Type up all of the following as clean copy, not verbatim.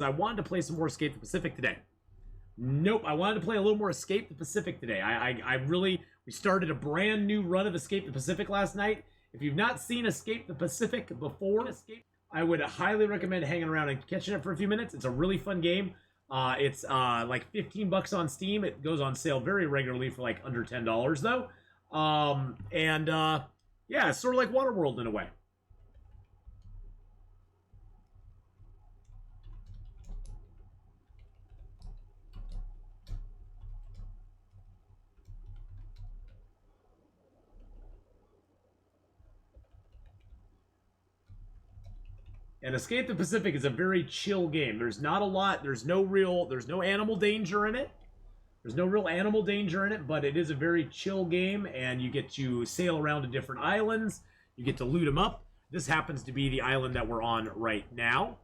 I wanted to play some more Escape the Pacific today. Nope, I wanted to play a little more Escape the Pacific today. We started a brand new run of Escape the Pacific last night. If you've not seen Escape the Pacific before, I would highly recommend hanging around and catching it for a few minutes. It's a really fun game. It's like 15 bucks on Steam. It goes on sale very regularly for like under $10 though. Yeah, it's sort of like Waterworld in a way. And Escape the Pacific is a very chill game. There's not a lot. There's no animal danger in it. There's no real animal danger in it, but it is a very chill game, and you get to sail around to different islands. You get to loot them up. This happens to be the island that we're on right now.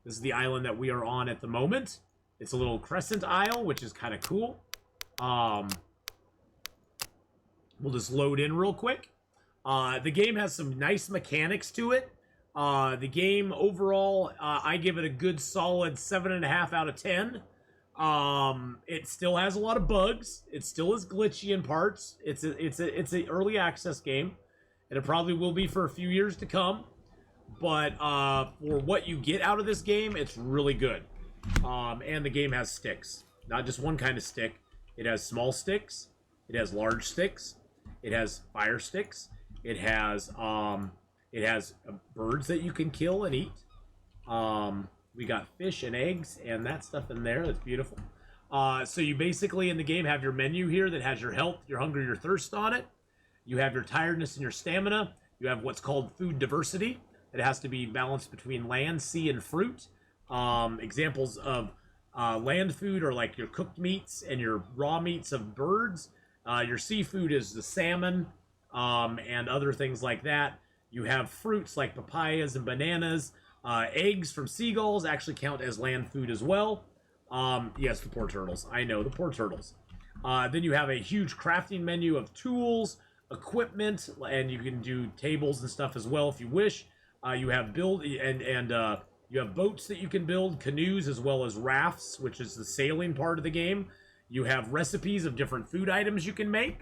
This is the island that we are on at the moment. It's a little crescent isle, which is kind of cool. We'll just load in real quick. The game has some nice mechanics to it. The game overall, I give it a good solid 7.5 out of 10. It still has a lot of bugs. It still is glitchy in parts. It's an early access game, and it probably will be for a few years to come. But for what you get out of this game, it's really good. And the game has sticks, not just one kind of stick. It has small sticks. It has large sticks. It has fire sticks. It has birds that you can kill and eat. We got fish and eggs and that stuff in there. That's beautiful. So you basically in the game have your menu here that has your health, your hunger, your thirst on it. You have your tiredness and your stamina. You have what's called food diversity. It has to be balanced between land, sea, and fruit. Examples of land food are like your cooked meats and your raw meats of birds. Your seafood is the salmon and other things like that. You have fruits like papayas and bananas. Eggs from seagulls actually count as land food as well. Yes, the poor turtles. I know, the poor turtles. Then you have a huge crafting menu of tools, equipment, and you can do tables and stuff as well if you wish. You have you have boats that you can build, canoes, as well as rafts, which is the sailing part of the game. You have recipes of different food items you can make.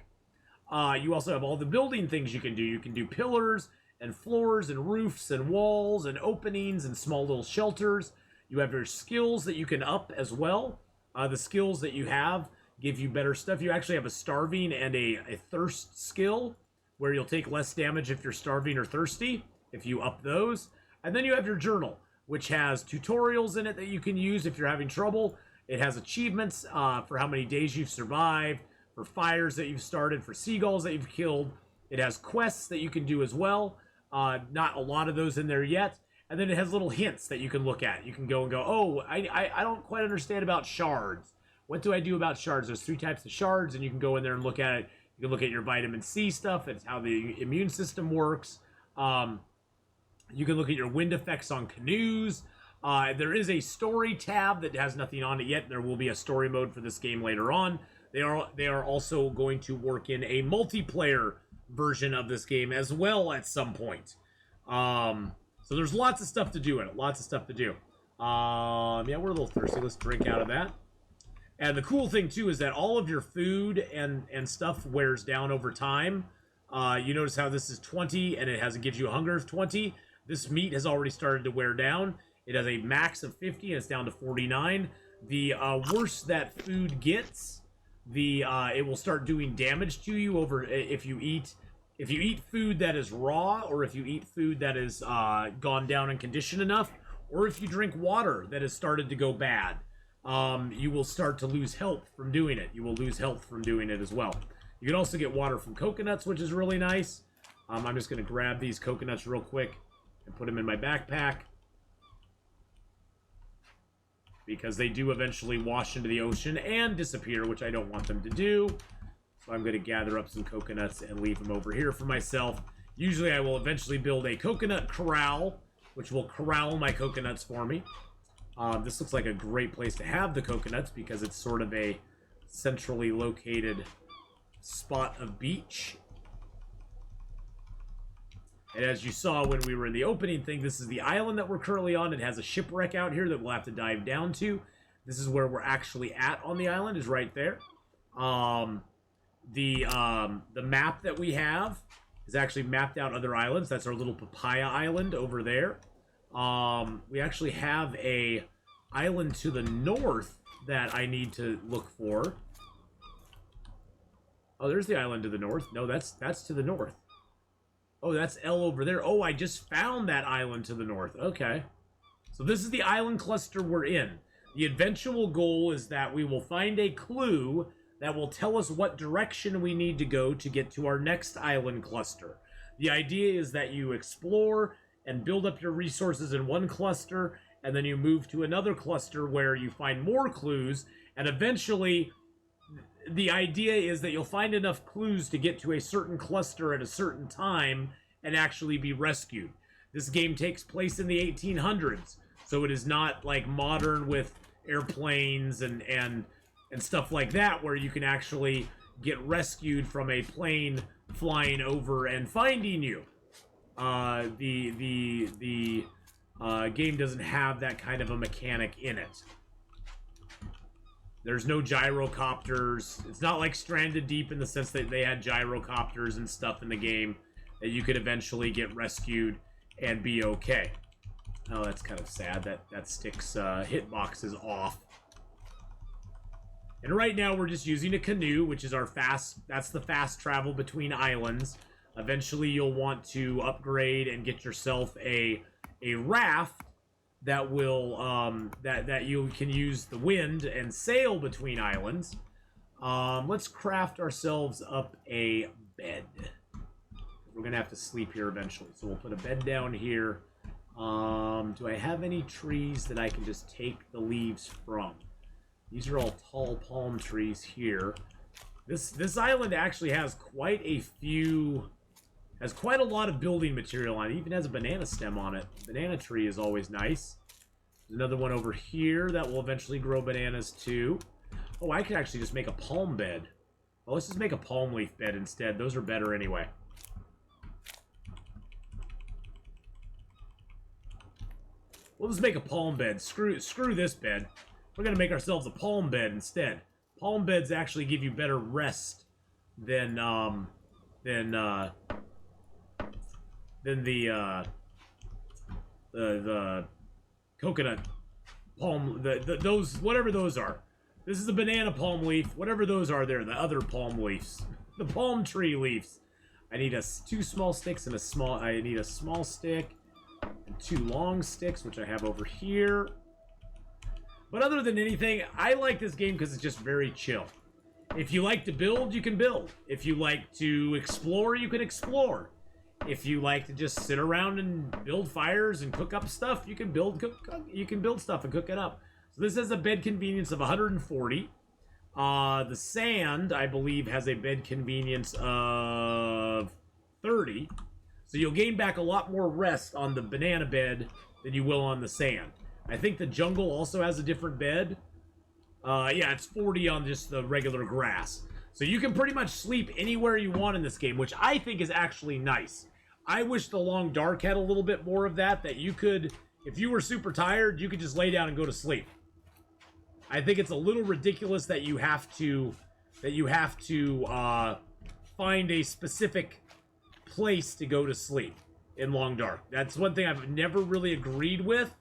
You also have all the building things you can do. You can do pillars and floors and roofs and walls and openings and small little shelters. You have your skills that you can up as well. The skills that you have give you better stuff. You actually have a starving and a thirst skill, where you'll take less damage if you're starving or thirsty, if you up those. And then you have your journal, which has tutorials in it that you can use if you're having trouble. It has achievements for how many days you've survived, for fires that you've started, for seagulls that you've killed. It has quests that you can do as well. Not a lot of those in there yet. And then it has little hints that you can look at. You can go and go, oh, I don't quite understand about shards. What do I do about shards? There's 3 types of shards, and you can go in there and look at it. You can look at your vitamin C stuff. It's how the immune system works. You can look at your wind effects on canoes. There is a story tab that has nothing on it yet. There will be a story mode for this game later on. They are also going to work in a multiplayer version of this game as well at some point. So there's lots of stuff to do in it. Lots of stuff to do. Yeah, we're a little thirsty. Let's drink out of that. And the cool thing, too, is that all of your food and stuff wears down over time. You notice how this is 20, and it gives you a hunger of 20. This meat has already started to wear down. It has a max of 50, and it's down to 49. The worse that food gets, it will start doing damage to you over if you eat food that is raw, or if you eat food that is gone down in condition enough, or if you drink water that has started to go bad. You will start to lose health from doing it. You will lose health from doing it as well. You can also get water from coconuts, which is really nice. I'm just going to grab these coconuts real quick and put them in my backpack, because they do eventually wash into the ocean and disappear, which I don't want them to do. So I'm going to gather up some coconuts and leave them over here for myself. Usually I will eventually build a coconut corral, which will corral my coconuts for me. This looks like a great place to have the coconuts, because it's sort of a centrally located spot of beach. And as you saw when we were in the opening thing, this is the island that we're currently on. It has a shipwreck out here that we'll have to dive down to. This is where we're actually at on the island, is right there. The map that we have is actually mapped out other islands. That's our little papaya island over there. We actually have a island to the north that I need to look for. Oh, there's the island to the north. No, that's to the north. Oh, that's L over there. Oh, I just found that island to the north. Okay. So this is the island cluster we're in. The eventual goal is that we will find a clue that will tell us what direction we need to go to get to our next island cluster. The idea is that you explore and build up your resources in one cluster, and then you move to another cluster where you find more clues, and eventually the idea is that you'll find enough clues to get to a certain cluster at a certain time and actually be rescued. This game takes place in the 1800s, so it is not like modern with airplanes and stuff like that, where you can actually get rescued from a plane flying over and finding you. The game doesn't have that kind of a mechanic in it. There's no gyrocopters. It's not like Stranded Deep in the sense that they had gyrocopters and stuff in the game that you could eventually get rescued and be okay. Oh, that's kind of sad. That stick's hitbox is off. And right now we're just using a canoe, which is our that's the fast travel between islands. Eventually you'll want to upgrade and get yourself a raft that will that you can use the wind and sail between islands. Let's craft ourselves up a bed. We're gonna have to sleep here eventually, so we'll put a bed down here. Do I have any trees that I can just take the leaves from? These are all tall palm trees here. This island actually has quite a lot of building material on it. It even has a banana stem on it. Banana tree is always nice. There's another one over here that will eventually grow bananas too. Oh, I could actually just make a palm bed. Oh, let's just make a palm leaf bed instead. Those are better anyway. We'll just make a palm bed. Screw this bed. We're gonna make ourselves a palm bed instead. Palm beds actually give you better rest than the coconut palm, those, whatever those are. This is a banana palm leaf, whatever those are there, the other palm leaves. The palm tree leaves. I need two small sticks and I need a small stick and two long sticks, which I have over here. But other than anything, I like this game because it's just very chill. If you like to build, you can build. If you like to explore, you can explore. If you like to just sit around and build fires and cook up stuff, you can build stuff and cook it up. So this has a bed convenience of 140. The sand, I believe, has a bed convenience of 30. So you'll gain back a lot more rest on the banana bed than you will on the sand. I think the jungle also has a different bed. Yeah, it's 40 on just the regular grass. So you can pretty much sleep anywhere you want in this game, which I think is actually nice. I wish the Long Dark had a little bit more of that you could, if you were super tired, you could just lay down and go to sleep. I think it's a little ridiculous that you have to find a specific place to go to sleep in Long Dark. That's one thing I've never really agreed with.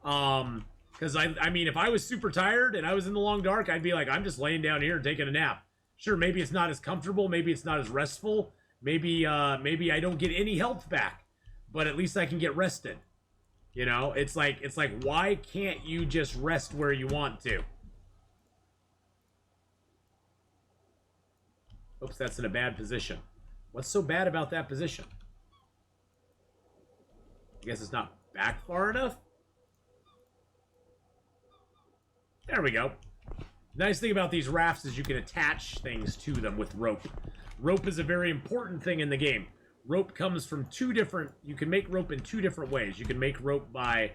Because I mean, if I was super tired and I was in the Long Dark, I'd be like, I'm just laying down here and taking a nap. Sure, maybe it's not as comfortable, maybe it's not as restful, maybe I don't get any health back, but at least I can get rested. You know, it's like why can't you just rest where you want to? Oops, that's in a bad position. What's so bad about that position? I guess it's not back far enough? There we go. Nice thing about these rafts is you can attach things to them with rope. Rope is a very important thing in the game. Rope comes from you can make rope in two different ways. You can make rope by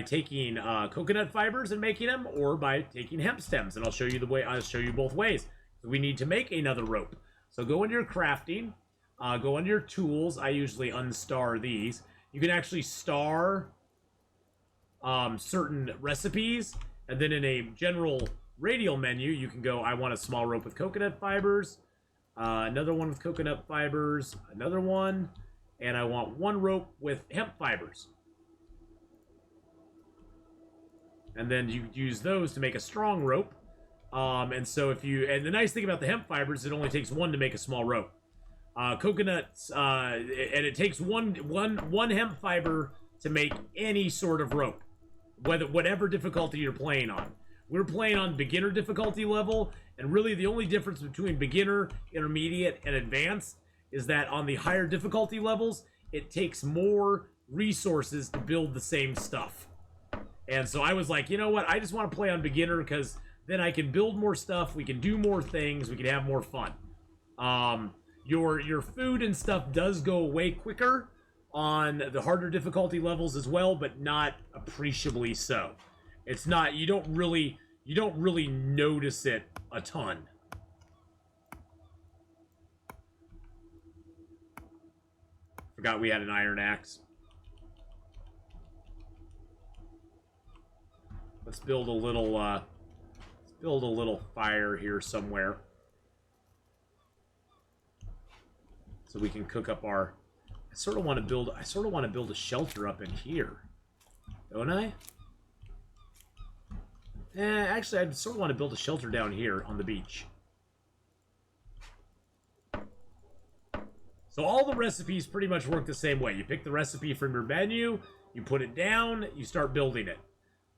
taking coconut fibers and making them, or by taking hemp stems. And I'll show you both ways. So we need to make another rope. So go into your crafting. go under your tools. I usually unstar these. You can actually star certain recipes, and then in a general radial menu, you can go, I want a small rope with coconut fibers, another one with coconut fibers, another one, and I want one rope with hemp fibers. And then you use those to make a strong rope. And so if you, and the nice thing about the hemp fibers, it only takes one to make a small rope. Coconuts, and it takes one hemp fiber to make any sort of rope, whatever difficulty you're playing on. We're playing on beginner difficulty level, and really the only difference between beginner, intermediate, and advanced is that on the higher difficulty levels, it takes more resources to build the same stuff. And so I was like, you know what? I just want to play on beginner because then I can build more stuff, we can do more things, we can have more fun. Your food and stuff does go away quicker on the harder difficulty levels as well, but not appreciably so. It's not, you don't really notice it a ton. Forgot we had an iron axe. Let's build a little fire here somewhere, so we can cook up our. I sort of want to build a shelter up in here, don't I? Actually, I sort of want to build a shelter down here on the beach. So all the recipes pretty much work the same way. You pick the recipe from your menu, you put it down, you start building it.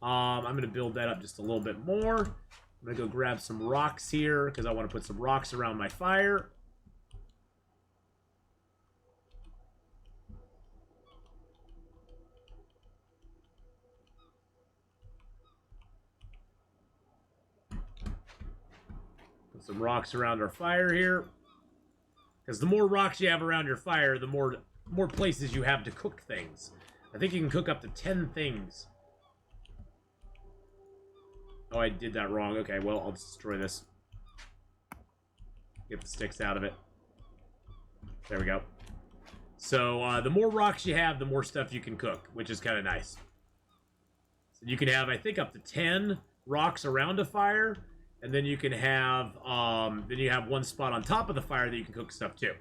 I'm going to build that up just a little bit more. I'm going to go grab some rocks here because I want to put some rocks around my fire. Put some rocks around our fire here. Because the more rocks you have around your fire, the more places you have to cook things. I think you can cook up to 10 things. Oh, I did that wrong. Okay, well, I'll just destroy this. Get the sticks out of it. There we go. So, the more rocks you have, the more stuff you can cook, which is kind of nice. So you can have, I think, up to 10 rocks around a fire, and then you can have, then you have one spot on top of the fire that you can cook stuff to.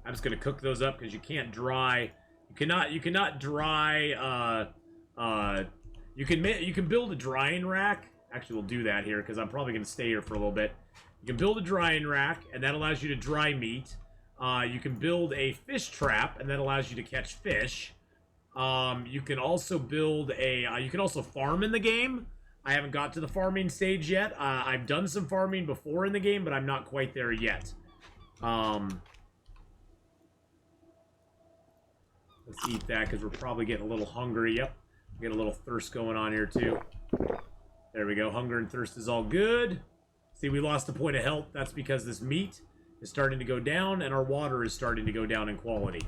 I'm just going to cook those up because you can't dry. You cannot dry, you can build a drying rack. Actually, we'll do that here because I'm probably going to stay here for a little bit. You can build a drying rack, and that allows you to dry meat. You can build a fish trap, and that allows you to catch fish. You can also build a, you can also farm in the game. I haven't got to the farming stage yet. I've done some farming before in the game, but I'm not quite there yet. Let's eat that because we're probably getting a little hungry. Yep. Get a little thirst going on here too. There we go. Hunger and thirst is all good. See, we lost a point of health. That's because this meat is starting to go down and our water is starting to go down in quality.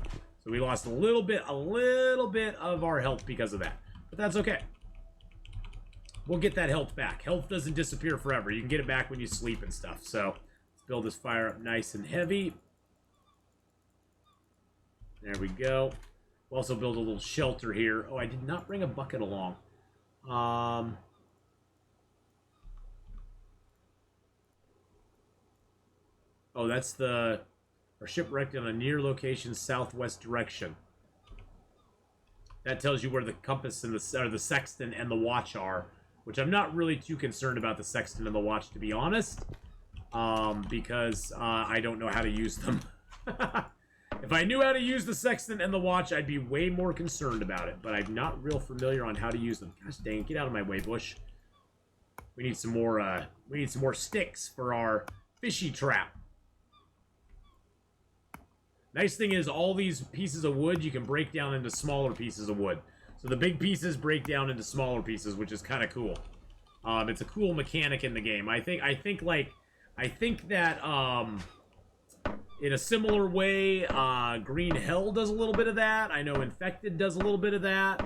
So we lost a little bit of our health because of that. But that's okay. We'll get that health back. Health doesn't disappear forever. You can get it back when you sleep and stuff. So let's build this fire up nice and heavy. There we go. We'll also build a little shelter here. Oh, I did not bring a bucket along. Oh, that's our shipwrecked on a near location southwest direction. That tells you where the compass and the sextant and the watch are, which I'm not really too concerned about the sextant and the watch, to be honest, because I don't know how to use them. If I knew how to use the sextant and the watch, I'd be way more concerned about it, but I'm not real familiar on how to use them. Gosh dang, get out of my way, bush. We need some more sticks for our fishy trap. Nice thing is, all these pieces of wood you can break down into smaller pieces of wood. So the big pieces break down into smaller pieces, which is kind of cool. It's a cool mechanic in the game. I think that in a similar way, Green Hell does a little bit of that. I know Infected does a little bit of that,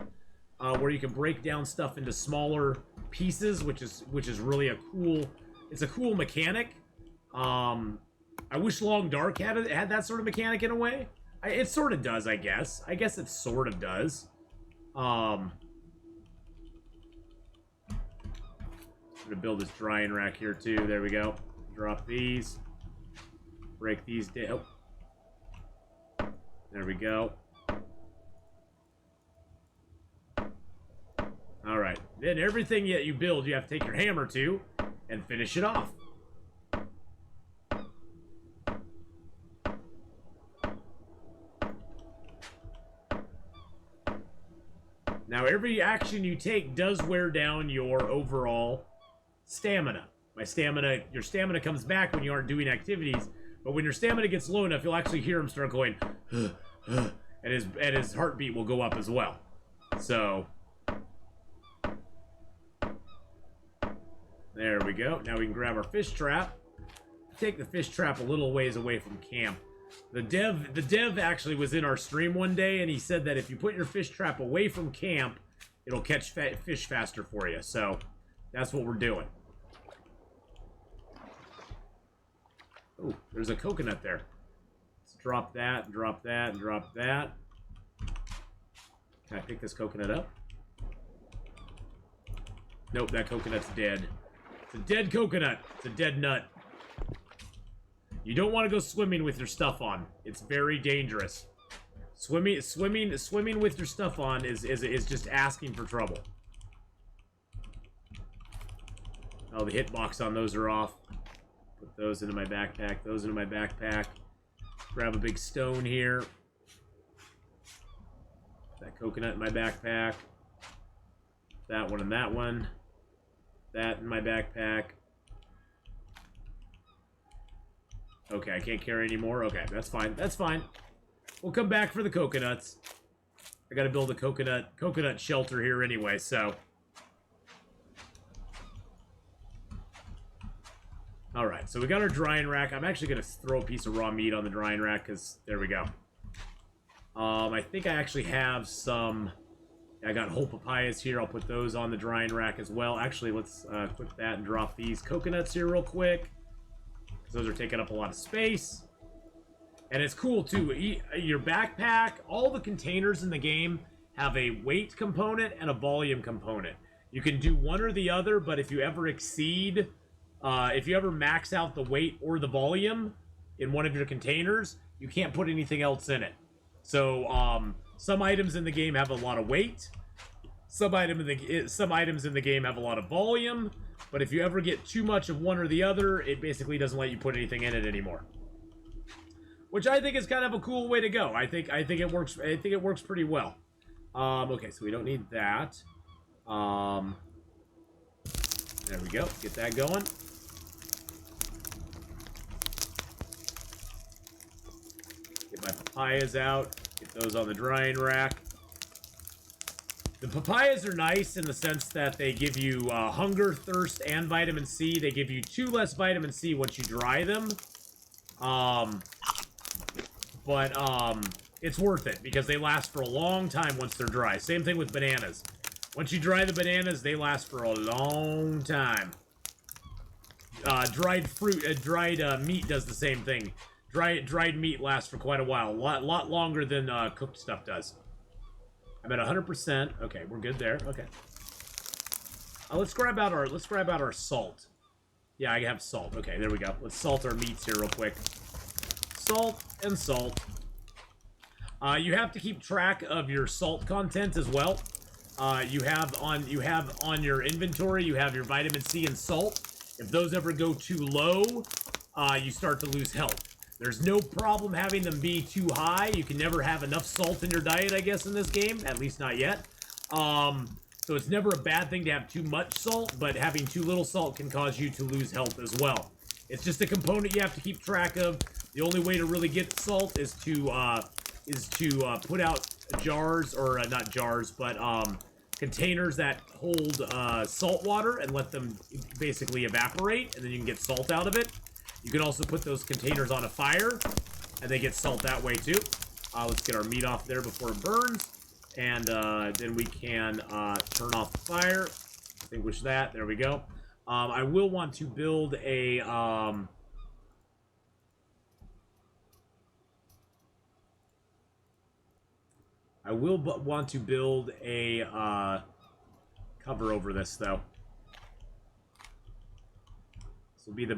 where you can break down stuff into smaller pieces, which is really a cool. It's a cool mechanic. I wish Long Dark had that sort of mechanic in a way. It sort of does, I guess. I guess it sort of does. I'm gonna build this drying rack here too. There we go. Drop these. Break these down. Oh. There we go. All right. Then everything that you build, you have to take your hammer to and finish it off. Now, every action you take does wear down your overall stamina. Your stamina comes back when you aren't doing activities, but when your stamina gets low enough, you'll actually hear him start going, and his heartbeat will go up as well. So, there we go. Now we can grab our fish trap. Take the fish trap a little ways away from camp. The dev actually was in our stream one day, and he said that if you put your fish trap away from camp, it'll catch fish faster for you. So that's what we're doing. Oh, there's a coconut there. Let's drop that, drop that, and drop that. Can I pick this coconut up? Nope, that coconut's dead. It's a dead coconut. It's a dead nut. You don't want to go swimming with your stuff on. It's very dangerous. Swimming with your stuff on is just asking for trouble. Oh, the hitbox on those are off. Put those into my backpack. Those into my backpack. Grab a big stone here. That coconut in my backpack. That one and that one. That in my backpack. Okay, I can't carry any more. Okay, that's fine. That's fine. We'll come back for the coconuts. I gotta build a coconut shelter here anyway, so. Alright, so we got our drying rack. I'm actually gonna throw a piece of raw meat on the drying rack, because there we go. I think I actually have some. I got whole papayas here. I'll put those on the drying rack as well. Actually, let's quit that and drop these coconuts here real quick. Those are taking up a lot of space. And it's cool, too. Your backpack, all the containers in the game have a weight component and a volume component. You can do one or the other, but if you ever exceed, if you ever max out the weight or the volume in one of your containers, you can't put anything else in it. So, some items in the game have a lot of weight. Some items in the game have a lot of volume. But if you ever get too much of one or the other, it basically doesn't let you put anything in it anymore. Which I think is kind of a cool way to go. I think it works. I think it works pretty well. Okay, so we don't need that. There we go. Get that going. Get my papayas out. Get those on the drying rack. The papayas are nice in the sense that they give you hunger, thirst, and vitamin C. They give you 2 less vitamin C once you dry them. It's worth it because they last for a long time once they're dry. Same thing with bananas. Once you dry the bananas, they last for a long time. Dried fruit, dried meat does the same thing. Dried meat lasts for quite a while, a lot longer than cooked stuff does. I'm at 100%. Okay, we're good there. Okay. Let's grab out our salt. Yeah, I have salt. Okay, there we go. Let's salt our meats here real quick. Salt and salt. You have to keep track of your salt content as well. You have on your inventory, you have your vitamin C and salt. If those ever go too low, you start to lose health. There's no problem having them be too high. You can never have enough salt in your diet, I guess, in this game. At least not yet. So it's never a bad thing to have too much salt, but having too little salt can cause you to lose health as well. It's just a component you have to keep track of. The only way to really get salt is to put out jars, or not jars, but containers that hold salt water and let them basically evaporate, and then you can get salt out of it. You can also put those containers on a fire, and they get salt that way too. Let's get our meat off there before it burns, and then we can turn off the fire, extinguish that. There we go. I will want to build a will want to build a cover over this, though. This will be the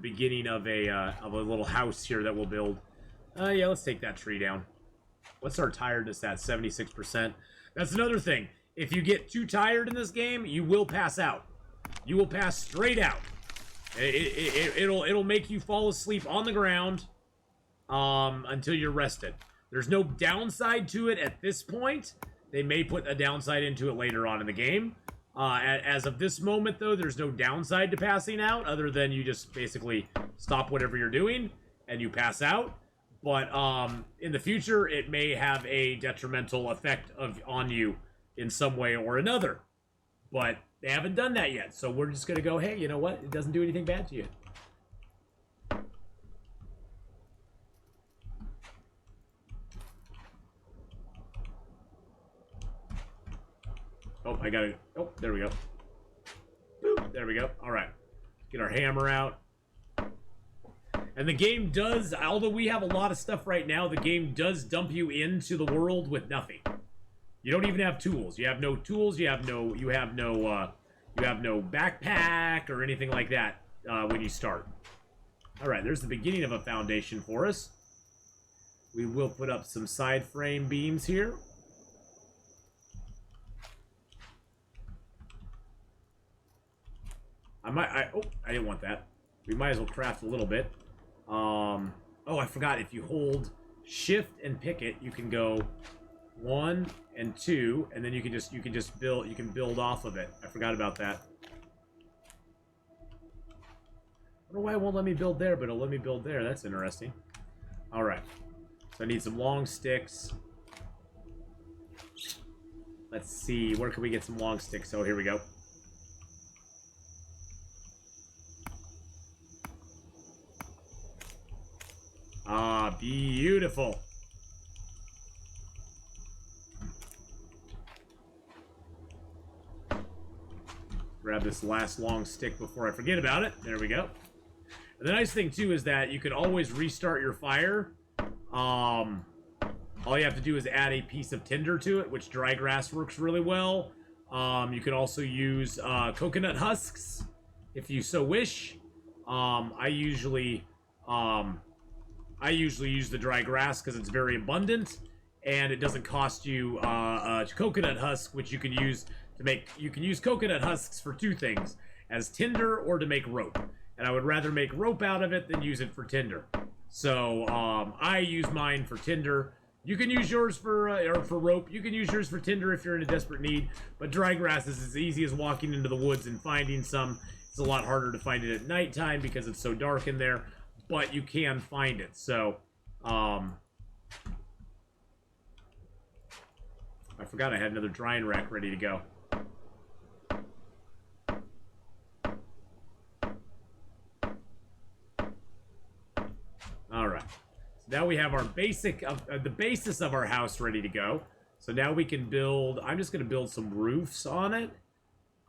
beginning of a little house here that we'll build. Yeah, let's take that tree down. What's our tiredness at? 76%. That's another thing. If you get too tired in this game, you will pass out. You will pass straight out. It'll make you fall asleep on the ground until you're rested. There's no downside to it at this point. They may put a downside into it later on in the game. As of this moment, though, there's no downside to passing out other than you just basically stop whatever you're doing and you pass out. But in the future, it may have a detrimental effect on you in some way or another. But they haven't done that yet, so we're just going to go, hey, you know what? It doesn't do anything bad to you. Oh, I got it. Oh, there we go. Boop, there we go. All right. Get our hammer out. And the game does, although we have a lot of stuff right now, the game does dump you into the world with nothing. You don't even have tools. You have no tools. You have no backpack or anything like that when you start. All right, there's the beginning of a foundation for us. We will put up some side frame beams here. I didn't want that. We might as well craft a little bit. Oh, I forgot. If you hold shift and pick it, you can go 1 and 2, and then you can just build. You can build off of it. I forgot about that. I don't know why it won't let me build there, but it'll let me build there. That's interesting. All right. So I need some long sticks. Let's see. Where can we get some long sticks? Oh, here we go. Ah, beautiful. Grab this last long stick before I forget about it. There we go. And the nice thing, too, is that you can always restart your fire. All you have to do is add a piece of tinder to it, which dry grass works really well. You can also use coconut husks, if you so wish. I usually use the dry grass because it's very abundant, and it doesn't cost you a coconut husk, which you can use to make. You can use coconut husks for 2 things: as tinder or to make rope. And I would rather make rope out of it than use it for tinder. So I use mine for tinder. You can use yours for rope. You can use yours for tinder if you're in a desperate need. But dry grass is as easy as walking into the woods and finding some. It's a lot harder to find it at nighttime because it's so dark in there. But you can find it. So, I forgot I had another drying rack ready to go. All right. So now we have our the basis of our house ready to go. So now we can build. I'm just going to build some roofs on it.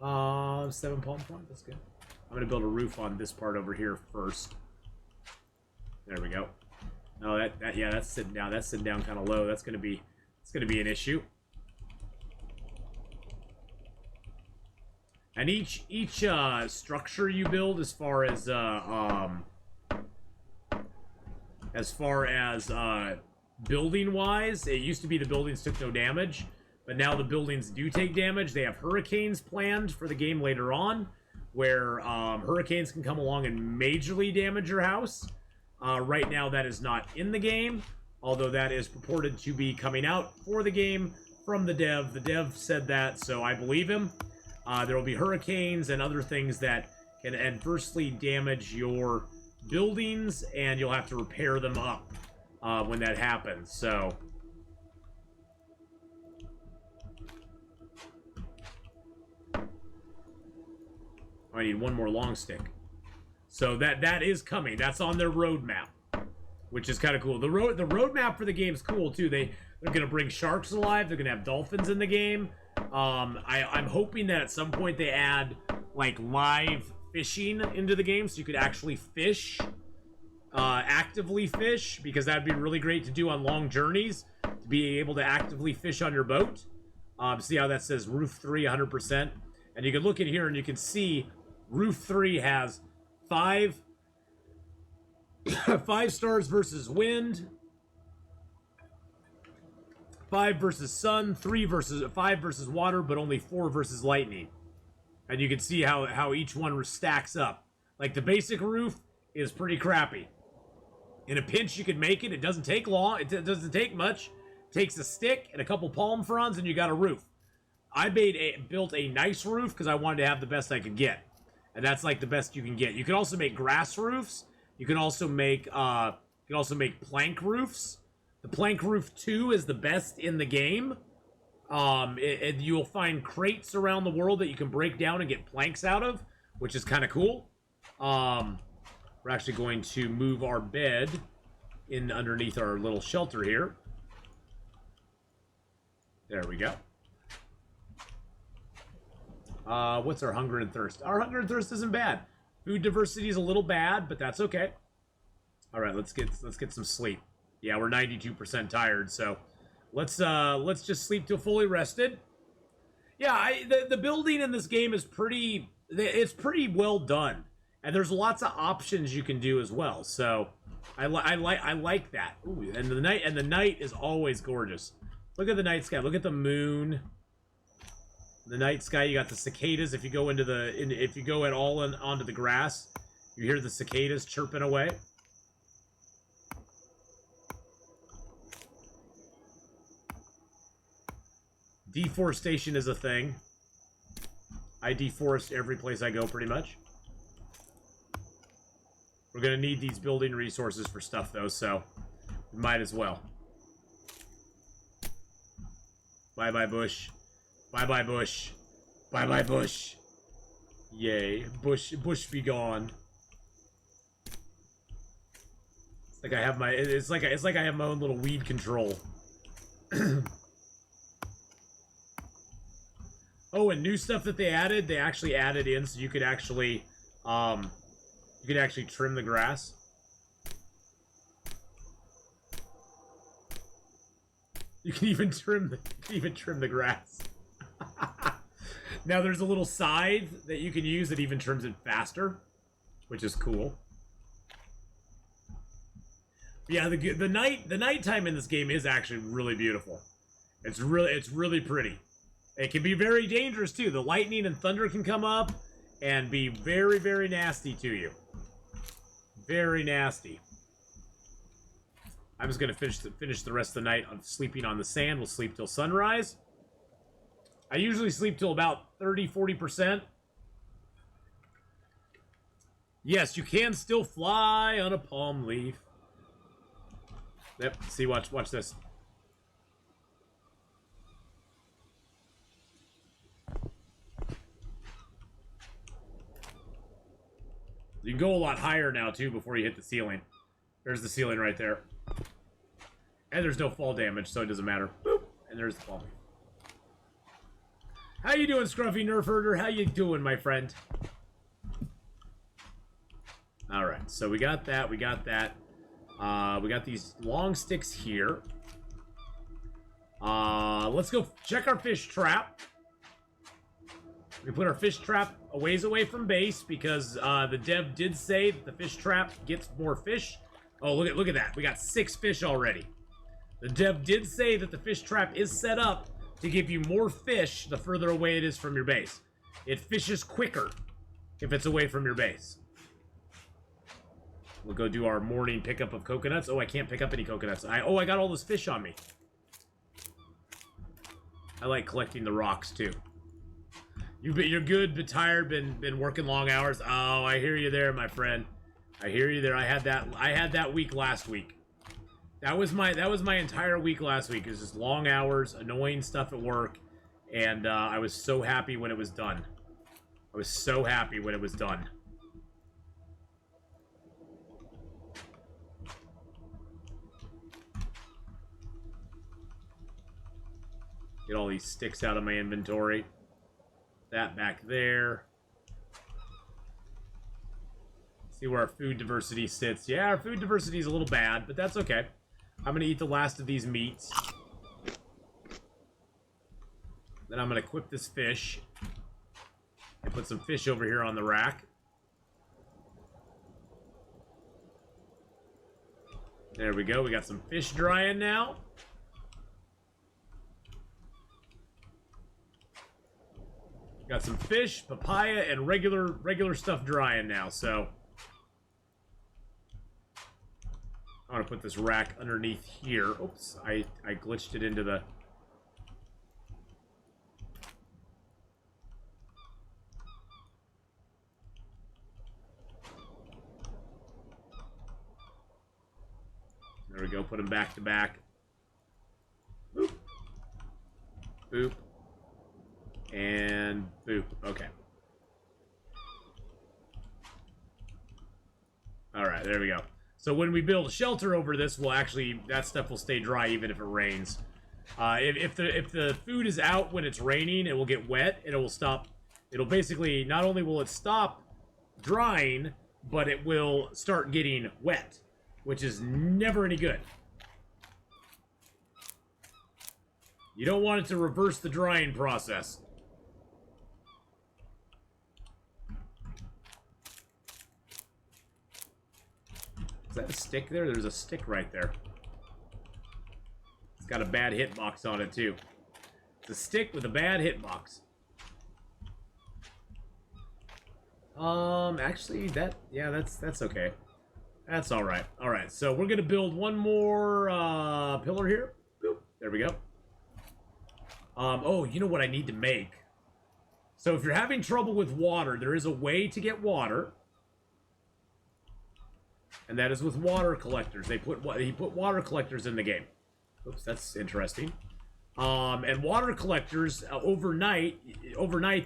7 palm point. That's good. I'm going to build a roof on this part over here first. There we go. Oh, yeah, that's sitting down. That's sitting down kind of low. It's gonna be an issue. And each structure you build, as far as building wise, it used to be the buildings took no damage, but now the buildings do take damage. They have hurricanes planned for the game later on, where hurricanes can come along and majorly damage your house. Right now, that is not in the game, although that is purported to be coming out for the game from the dev. The dev said that, so I believe him. There will be hurricanes and other things that can adversely damage your buildings, and you'll have to repair them up when that happens. So I need one more long stick. So that is coming. That's on their roadmap, which is kind of cool. The roadmap for the game is cool too. They're gonna bring sharks alive. They're gonna have dolphins in the game. I'm hoping that at some point they add like live fishing into the game, so you could actually fish, actively fish, because that'd be really great to do on long journeys. To be able to actively fish on your boat. See how that says roof 3 100%? And you can look in here and you can see roof 3 has 5 stars versus wind, 5 versus sun, 5 versus water, but only 4 versus lightning. And you can see how each one stacks up. Like the basic roof is pretty crappy. In a pinch, you can make it. It doesn't take long. It doesn't take much. It takes a stick and a couple palm fronds, and you got a roof. I built a nice roof because I wanted to have the best I could get, and that's like the best you can get. You can also make grass roofs. You can also make plank roofs. The plank roof 2 is the best in the game. You'll find crates around the world that you can break down and get planks out of, which is kind of cool. We're actually going to move our bed in underneath our little shelter here. There we go. What's our hunger and thirst? Our hunger and thirst isn't bad. Food diversity is a little bad, but that's okay. All right, let's get some sleep. Yeah, we're 92% tired, so let's just sleep till fully rested. Yeah, the building in this game is pretty well done, and there's lots of options you can do as well. So I like that. Ooh, and the night is always gorgeous. Look at the night sky. Look at the moon. The night sky. You got the cicadas. If you go if you go at all onto the grass, you hear the cicadas chirping away. Deforestation is a thing. I deforest every place I go, pretty much. We're gonna need these building resources for stuff, though, so we might as well. Bye-bye, bush. Bye-bye, bush. Bye-bye, bush. Yay. Bush be gone. It's like I have my... It's like I have my own little weed control. Oh, and new stuff that they actually added in, so you could actually trim the grass. You can even trim the grass. Now there's a little scythe that you can use that even trims it faster, which is cool. Yeah, the nighttime in this game is actually really beautiful. It's really pretty. It can be very dangerous too. The lightning and thunder can come up and be very, very nasty to you. Very nasty. I'm just gonna finish the rest of the night on sleeping on the sand. We'll sleep till sunrise. I usually sleep till about 30-40%. Yes, you can still fly on a palm leaf. Yep. See, watch this. You can go a lot higher now, too, before you hit the ceiling. There's the ceiling right there. And there's no fall damage, so it doesn't matter. Boop! And there's the fall. How you doing, Scruffy Nerf Herder? How you doing, my friend? Alright, so we got that, we got that. We got these long sticks here. Let's go check our fish trap. We put our fish trap a ways away from base because the dev did say that the fish trap gets more fish. Oh, look at that. We got 6 fish already. The dev did say that the fish trap is set up to give you more fish the further away it is from your base. It fishes quicker if it's away from your base. We'll go do our morning pickup of coconuts. Oh, I can't pick up any coconuts. I got all this fish on me. I like collecting the rocks too. You're good, but tired. Been working long hours. Oh, I hear you there, my friend. I hear you there. I had that week last week. That was my entire week last week. It was just long hours, annoying stuff at work, and I was so happy when it was done. I was so happy when it was done. Get all these sticks out of my inventory. That back there. See where our food diversity sits. Yeah, our food diversity is a little bad, but that's okay. I'm going to eat the last of these meats. Then I'm going to equip this fish. And put some fish over here on the rack. There we go. We got some fish drying now. Got some fish, papaya, and regular stuff drying now, so... I'm going to put this rack underneath here. Oops, I glitched it into the... There we go, put them back to back. Boop. Boop. And boop. Okay. Alright, there we go. So when we build a shelter over this, we'll actually... That stuff will stay dry even if it rains. If the food is out when it's raining, it will get wet and it will stop... It'll basically... Not only will it stop drying, but it will start getting wet. Which is never any good. You don't want it to reverse the drying process. Is that a stick there? There's a stick right there. It's got a bad hitbox on it, too. It's a stick with a bad hitbox. Actually, that's okay. That's alright. Alright, so we're gonna build one more, pillar here. Boop. There we go. Oh, you know what I need to make? So if you're having trouble with water, there is a way to get water. And that is with water collectors. He put water collectors in the game. Oops, that's interesting. And water collectors, overnight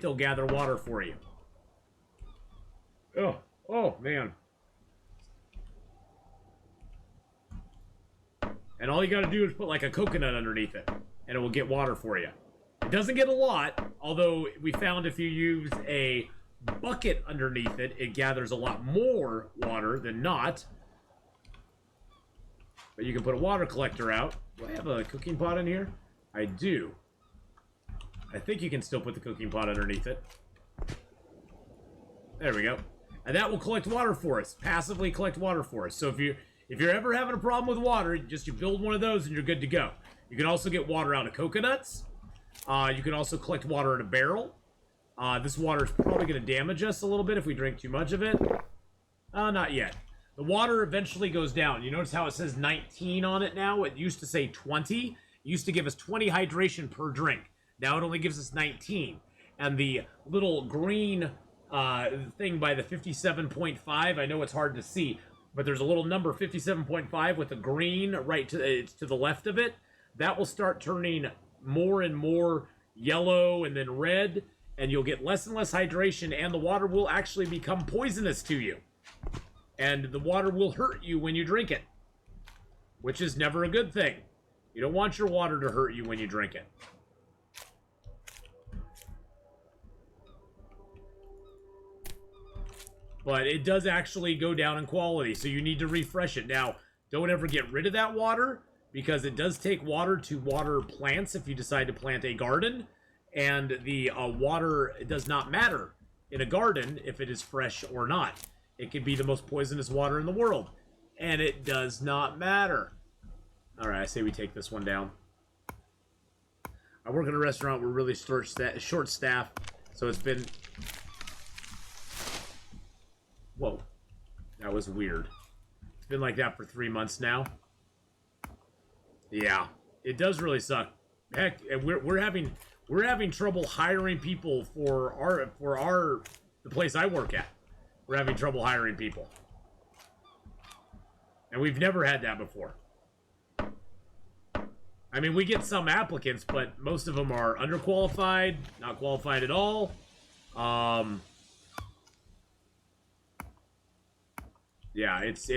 they'll gather water for you. Oh, man. And all you gotta do is put like a coconut underneath it, and it will get water for you. It doesn't get a lot, although we found if you use a bucket underneath it, it gathers a lot more water than not. But you can put a water collector out. Do I have a cooking pot in here? I do. I think you can still put the cooking pot underneath it. There we go. And that will collect water for us, passively collect water for us. So if you're ever having a problem with water, you build one of those and you're good to go. You can also get water out of coconuts. You can also collect water in a barrel. This water is probably going to damage us a little bit if we drink too much of it. Not yet. The water eventually goes down. You notice how it says 19 on it now? It used to say 20. It used to give us 20 hydration per drink. Now it only gives us 19. And the little green thing by the 57.5, I know it's hard to see, but there's a little number 57.5 with a green right to the left of it. That will start turning more and more yellow and then red, and you'll get less and less hydration, and the water will actually become poisonous to you. And the water will hurt you when you drink it, which is never a good thing. You don't want your water to hurt you when you drink it. But it does actually go down in quality, so you need to refresh it. Now, don't ever get rid of that water, because it does take water to water plants if you decide to plant a garden. And the water does not matter in a garden if it is fresh or not. It could be the most poisonous water in the world, and it does not matter. Alright, I say we take this one down. I work in a restaurant. We're really short staffed, so it's been... Whoa. That was weird. It's been like that for 3 months now. Yeah. It does really suck. Heck, we're having trouble hiring people for the place I work at. We're having trouble hiring people. And we've never had that before. I mean, we get some applicants, but most of them are underqualified, not qualified at all. Yeah, it's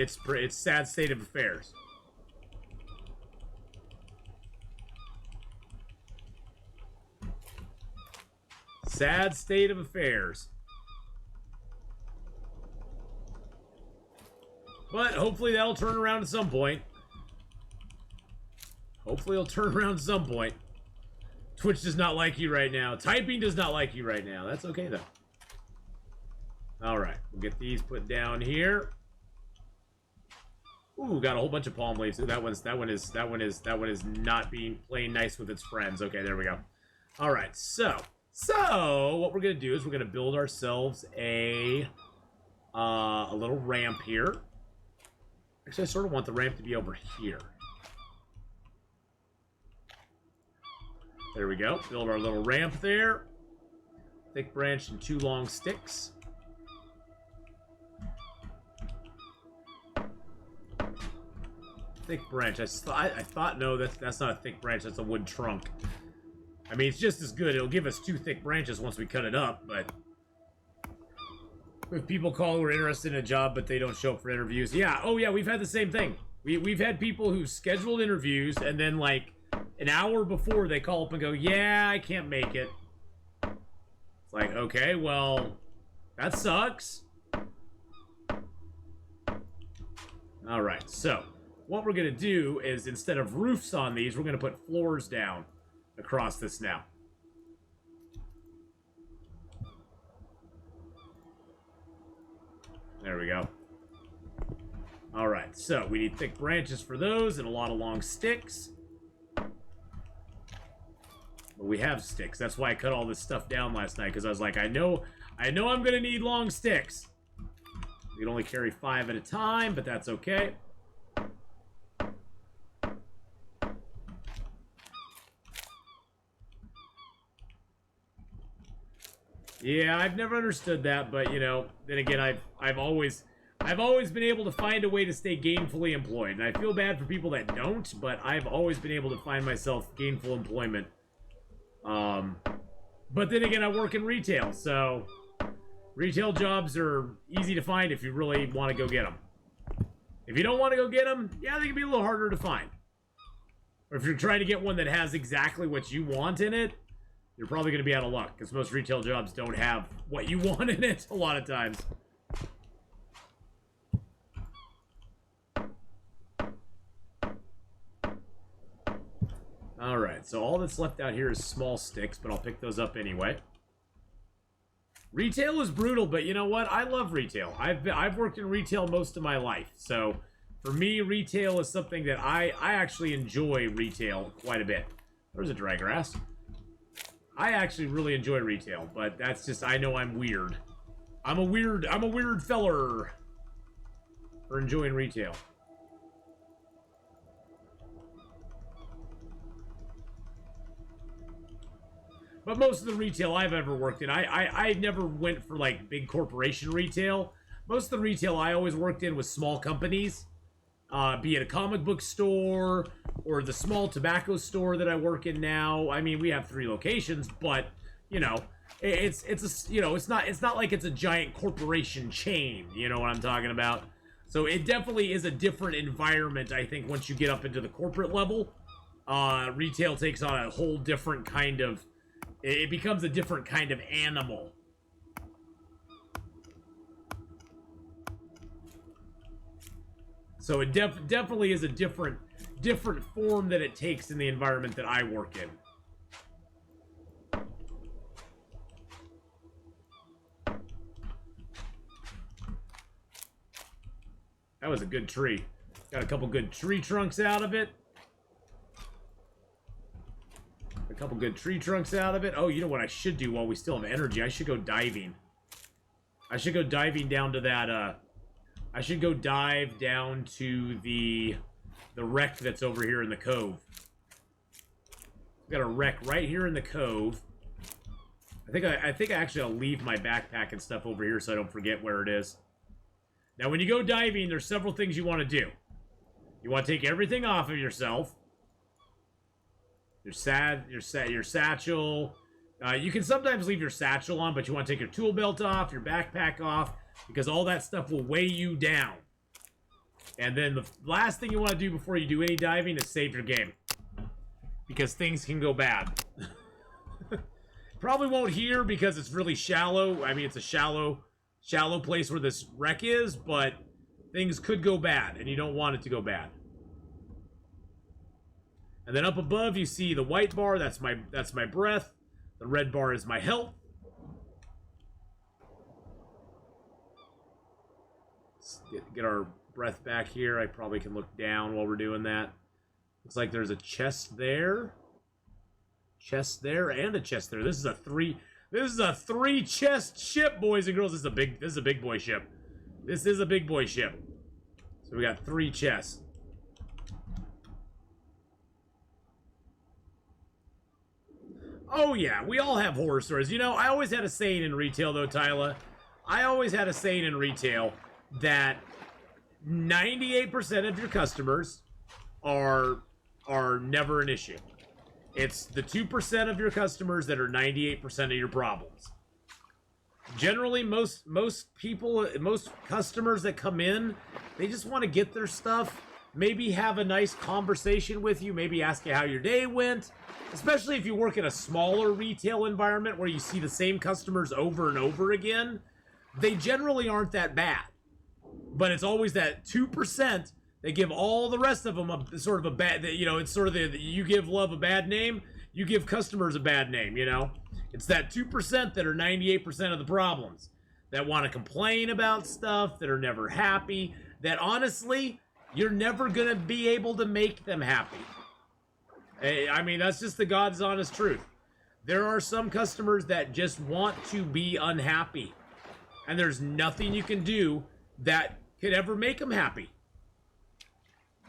sad state of affairs. Sad state of affairs. But hopefully that'll turn around at some point. Hopefully it'll turn around at some point. Twitch does not like you right now. Typing does not like you right now. That's okay, though. All right. We'll get these put down here. Ooh, got a whole bunch of palm leaves. Ooh, that one is not being playing nice with its friends. Okay, there we go. All right, so what we're gonna do is we're gonna build ourselves a little ramp here. Actually, I sort of want the ramp to be over here. There we go. Build our little ramp there. Thick branch and 2 long sticks. Thick branch. I thought, no, that's not a thick branch. That's a wood trunk. I mean, it's just as good. It'll give us 2 thick branches once we cut it up, but if people call who are interested in a job, but they don't show up for interviews. Yeah, oh yeah, we've had the same thing. We've had people who scheduled interviews, and then, like, an hour before, they call up and go, yeah, I can't make it. It's like, okay, well, that sucks. All right, so what we're going to do is, instead of roofs on these, we're going to put floors down across this now. There we go. All right, so we need thick branches for those and a lot of long sticks. But we have sticks. That's why I cut all this stuff down last night, because I was like, I know I'm going to need long sticks. We can only carry 5 at a time, but that's okay. Yeah, I've never understood that, but, you know, then again, I've always been able to find a way to stay gainfully employed. And I feel bad for people that don't, but I've always been able to find myself gainful employment. But then again, I work in retail, so retail jobs are easy to find if you really want to go get them. If you don't want to go get them, yeah, they can be a little harder to find. Or if you're trying to get one that has exactly what you want in it, you're probably going to be out of luck, because most retail jobs don't have what you want in it a lot of times. Alright, so all that's left out here is small sticks, but I'll pick those up anyway. Retail is brutal, but you know what? I love retail. I've worked in retail most of my life, so for me, retail is something that I actually enjoy retail quite a bit. There's a dry grass. I actually really enjoy retail, but that's just, I know I'm weird. I'm a weird feller for enjoying retail. But most of the retail I've ever worked in, I never went for, like, big corporation retail. Most of the retail I always worked in was small companies. Be it a comic book store or the small tobacco store that I work in now. I mean, we have 3 locations, but you know, it's not like it's a giant corporation chain. You know what I'm talking about? So it definitely is a different environment. I think once you get up into the corporate level, retail takes on a whole different kind of. It becomes a different kind of animal. So it definitely is a different form that it takes in the environment that I work in. That was a good tree. Got a couple good tree trunks out of it. A couple good tree trunks out of it. Oh, you know what I should do while we still have energy? I should go diving. I should go diving down to that, I should go dive down to the wreck that's over here in the cove. We've got a wreck right here in the cove. I think I actually I'll leave my backpack and stuff over here so I don't forget where it is. Now, when you go diving, there's several things you want to do. You want to take everything off of yourself. Your satchel. You can sometimes leave your satchel on, but you want to take your tool belt off, your backpack off, because all that stuff will weigh you down. And then the last thing you want to do before you do any diving is save your game, because things can go bad. Probably won't here because it's really shallow. I mean, it's a shallow place where this wreck is, but things could go bad, and you don't want it to go bad. And then up above, you see the white bar. That's my breath. The red bar is my health. Let's get our breath back here. I probably can look down while we're doing that. Looks like there's a chest there. Chest there and a chest there. This is a three chest ship, boys and girls. This is a big boy ship. This is a big boy ship. So we got 3 chests. Oh yeah, we all have horror stories. You know, I always had a saying in retail though, Tyler. I always had a saying in retail that 98% of your customers are never an issue. It's the 2% of your customers that are 98% of your problems. Generally, most people, most customers that come in, they just want to get their stuff, maybe have a nice conversation with you, maybe ask you how your day went, especially if you work in a smaller retail environment where you see the same customers over and over again. They generally aren't that bad. But it's always that 2% that give all the rest of them a sort of a bad, you know, it's sort of you give love a bad name, you give customers a bad name, you know? It's that 2% that are 98% of the problems, that want to complain about stuff, that are never happy, that honestly, you're never going to be able to make them happy. I mean, that's just the God's honest truth. There are some customers that just want to be unhappy, and there's nothing you can do that could ever make them happy.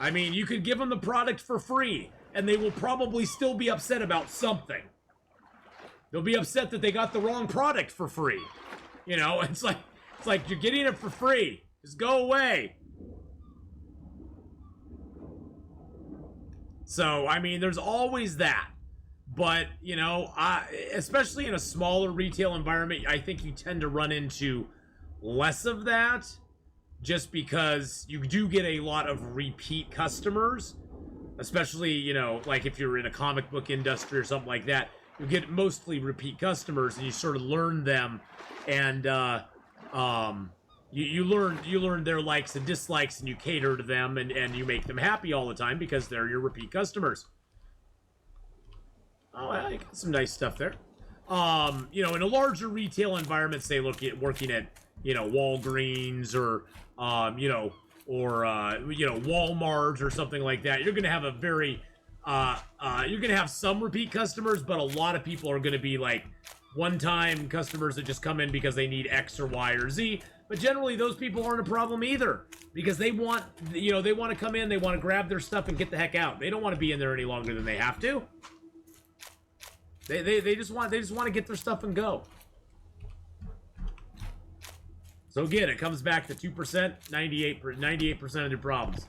I mean, you could give them the product for free, and they will probably still be upset about something. They'll be upset that they got the wrong product for free. You know, it's like you're getting it for free. Just go away. So, I mean, there's always that. But, you know, especially in a smaller retail environment, I think you tend to run into less of that, just because you do get a lot of repeat customers, especially, you know, like if you're in a comic book industry or something like that, you get mostly repeat customers, and you sort of learn them, and you learn their likes and dislikes, and you cater to them, and you make them happy all the time because they're your repeat customers. Oh, I got some nice stuff there. You know, in a larger retail environment, say working at, you know, Walgreens or you know, Walmart or something like that, you're gonna have a very you're gonna have some repeat customers, but a lot of people are gonna be like one-time customers that just come in because they need X or Y or Z. But generally, those people aren't a problem either, because they want, you know, they want to come in, they want to grab their stuff and get the heck out. They don't want to be in there any longer than they have to. They just want to get their stuff and go. So again, it comes back to 2%, 98% of their problems.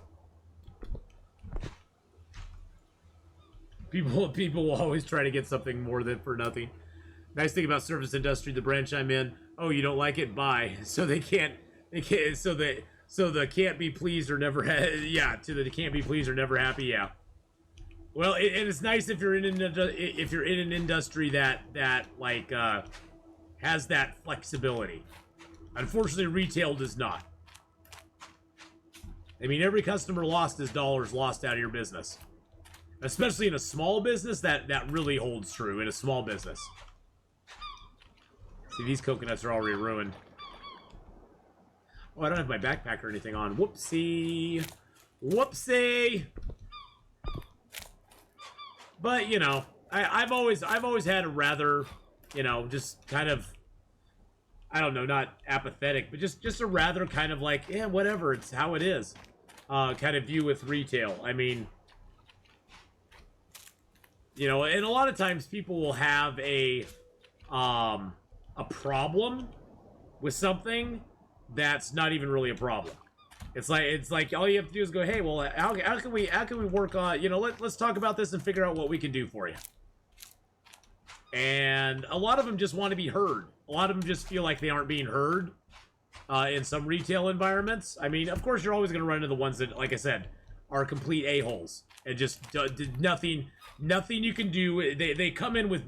People will always try to get something more than for nothing. Nice thing about service industry, the branch I'm in. Oh, you don't like it? Bye. So they can't. So the can't be pleased or never. Yeah. To the can't be pleased or never happy. Yeah. Well, and it's nice if you're in an industry that like has that flexibility. Unfortunately, retail does not. I mean, every customer lost is dollars lost out of your business. Especially in a small business, that really holds true in a small business. See, these coconuts are already ruined. Oh, I don't have my backpack or anything on. Whoopsie. Whoopsie. But, you know, I've always had a rather, you know, just kind of, I don't know, not apathetic, but just a rather kind of like, yeah, whatever, it's how it is, kind of view with retail. I mean, you know, and a lot of times people will have a problem with something that's not even really a problem. It's like all you have to do is go, hey, well, how can we work on, you know, let's talk about this and figure out what we can do for you. And a lot of them just want to be heard. A lot of them just feel like they aren't being heard in some retail environments. I mean, of course, you're always going to run into the ones that, like I said, are complete a-holes and just nothing you can do. They come in with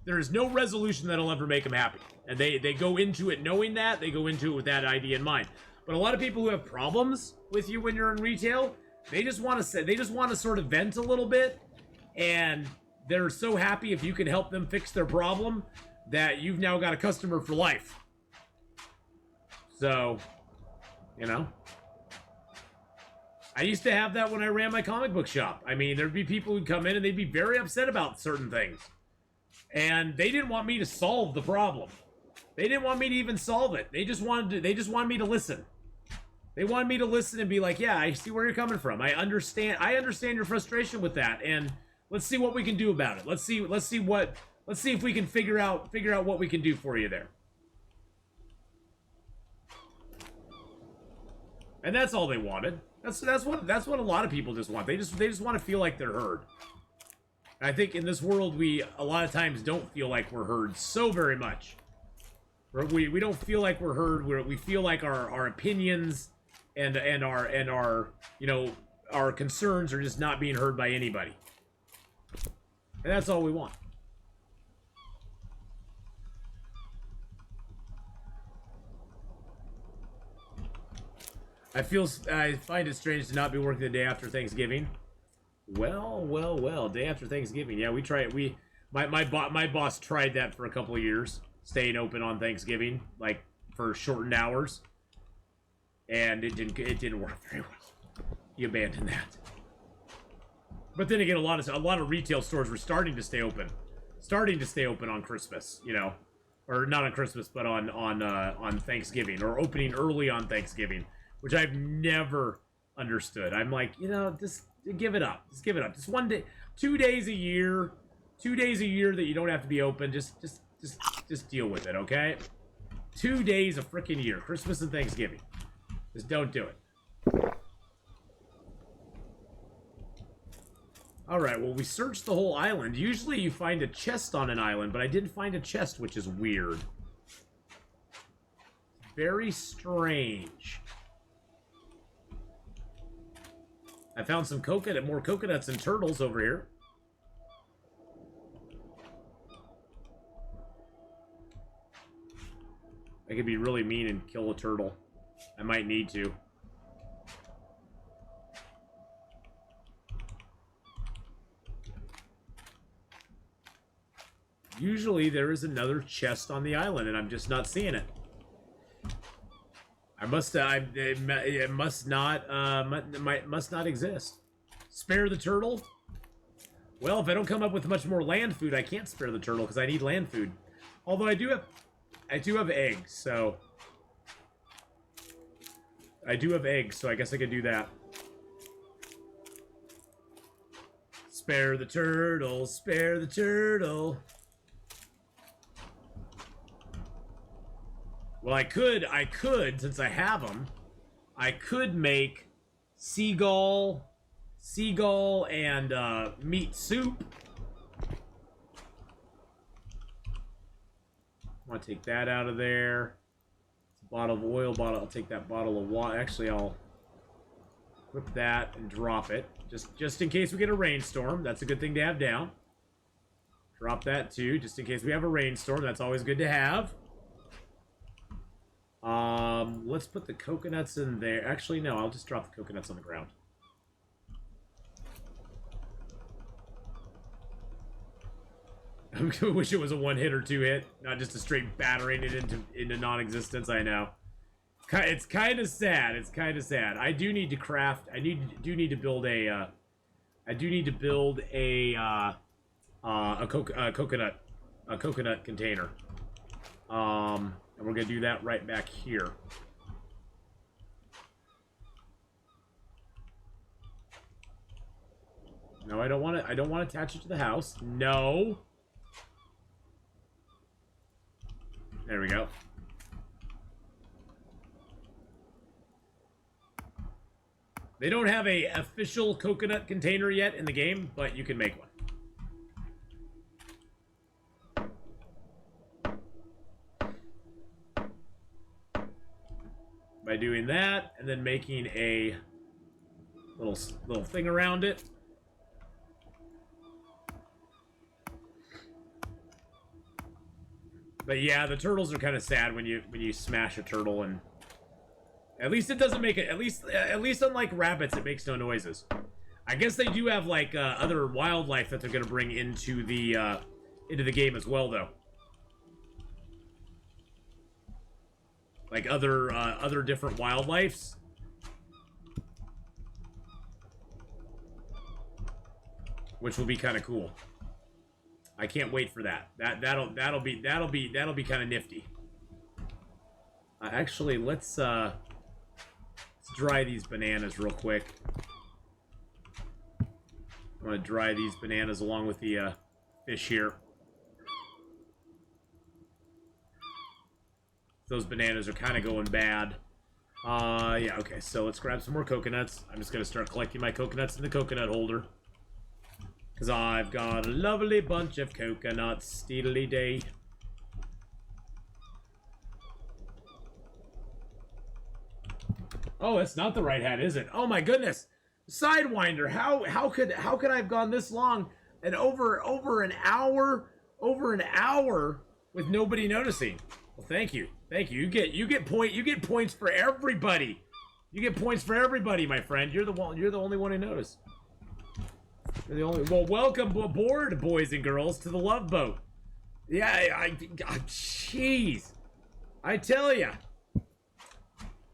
there is no resolution that'll ever make them happy. And they go into it knowing that. They go into it with that idea in mind. But a lot of people who have problems with you when you're in retail, They just want to sort of vent a little bit, and they're so happy if you can help them fix their problem that you've now got a customer for life. So, you know, I used to have that when I ran my comic book shop. I mean, there'd be people who'd come in and they'd be very upset about certain things. And they didn't want me to solve the problem. They didn't want me to even solve it. They just wanted me to listen. They wanted me to listen and be like, yeah, I see where you're coming from. I understand your frustration with that, and let's see what we can do about it. Let's see if we can figure out what we can do for you there. And that's all they wanted. That's what a lot of people just want. They just want to feel like they're heard. And I think in this world we a lot of times don't feel like we're heard so very much. We don't feel like we're heard. We feel like our opinions and our you know, our concerns are just not being heard by anybody. And that's all we want. I find it strange to not be working the day after Thanksgiving. Well. Day after Thanksgiving. Yeah, we try it. My boss tried that for a couple of years, staying open on Thanksgiving, like for shortened hours, and it didn't work very well. He abandoned that. But then again, a lot of retail stores were starting to stay open on Christmas, you know, or not on Christmas, but on Thanksgiving, or opening early on Thanksgiving, which I've never understood. I'm like, you know, just give it up. Just give it up. Just 1 day, 2 days a year, 2 days a year that you don't have to be open. Just deal with it, okay? 2 days a freaking year, Christmas and Thanksgiving. Just don't do it. Alright, well, we searched the whole island. Usually you find a chest on an island, but I didn't find a chest, which is weird. Very strange. I found some more coconuts and turtles over here. I could be really mean and kill a turtle. I might need to. Usually there is another chest on the island, and I'm just not seeing it. It must not exist. Spare the turtle? Well, if I don't come up with much more land food, I can't spare the turtle because I need land food. Although I do have eggs, so I guess I could do that. Spare the turtle, spare the turtle. Well, I could, since I have them, I could make seagull and meat soup. I want to take that out of there. It's a bottle of oil, I'll take that bottle of water. Actually, I'll equip that and drop it. Just in case we get a rainstorm. That's a good thing to have down. Drop that too, just in case we have a rainstorm. That's always good to have. Let's put the coconuts in there. Actually, no, I'll just drop the coconuts on the ground. I wish it was a one-hit or two-hit, not just a straight battering it into non-existence. I know. It's kind of sad. It's kind of sad. I do need to craft. I do need to build a. I do need to build a coconut container. And we're gonna do that right back here. No, I don't want to. I don't want to attach it to the house. No. There we go. They don't have a official coconut container yet in the game, but you can make one. By doing that, and then making a little thing around it. But yeah, the turtles are kind of sad when you smash a turtle and At least it doesn't make it. At least unlike rabbits, it makes no noises. I guess they do have like other wildlife that they're gonna bring into the game as well, though. Like other different wildlifes. Which will be kind of cool. I can't wait for that. That'll be kind of nifty. Actually, let's dry these bananas real quick. I'm gonna dry these bananas along with the fish here. Those bananas are kind of going bad. Yeah, okay, so let's grab some more coconuts. I'm just gonna start collecting my coconuts in the coconut holder. Because I've got a lovely bunch of coconuts, steedily day. Oh, that's not the right hat, is it? Oh my goodness. Sidewinder, how could I have gone this long and over an hour with nobody noticing? Well, thank you. Thank you. You get points for everybody. You get points for everybody, my friend. You're the only one who noticed. You're the only. Well, welcome aboard, boys and girls, to the Love Boat. Yeah, jeez. I tell ya,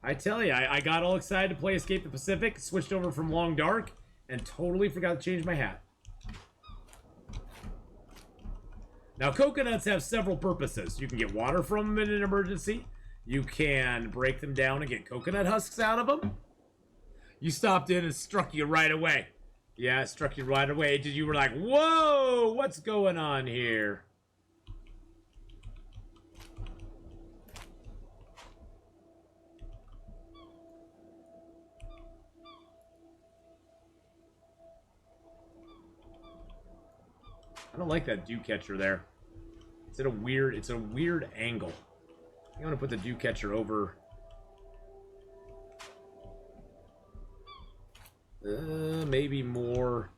I got all excited to play Escape the Pacific, switched over from Long Dark, and totally forgot to change my hat. Now, coconuts have several purposes. You can get water from them in an emergency. You can break them down and get coconut husks out of them. You stopped in and struck you right away. Yeah, it struck you right away. You were like, whoa, what's going on here? I don't like that dew catcher there. It's a weird angle. I'm gonna put the dew catcher over. Maybe more.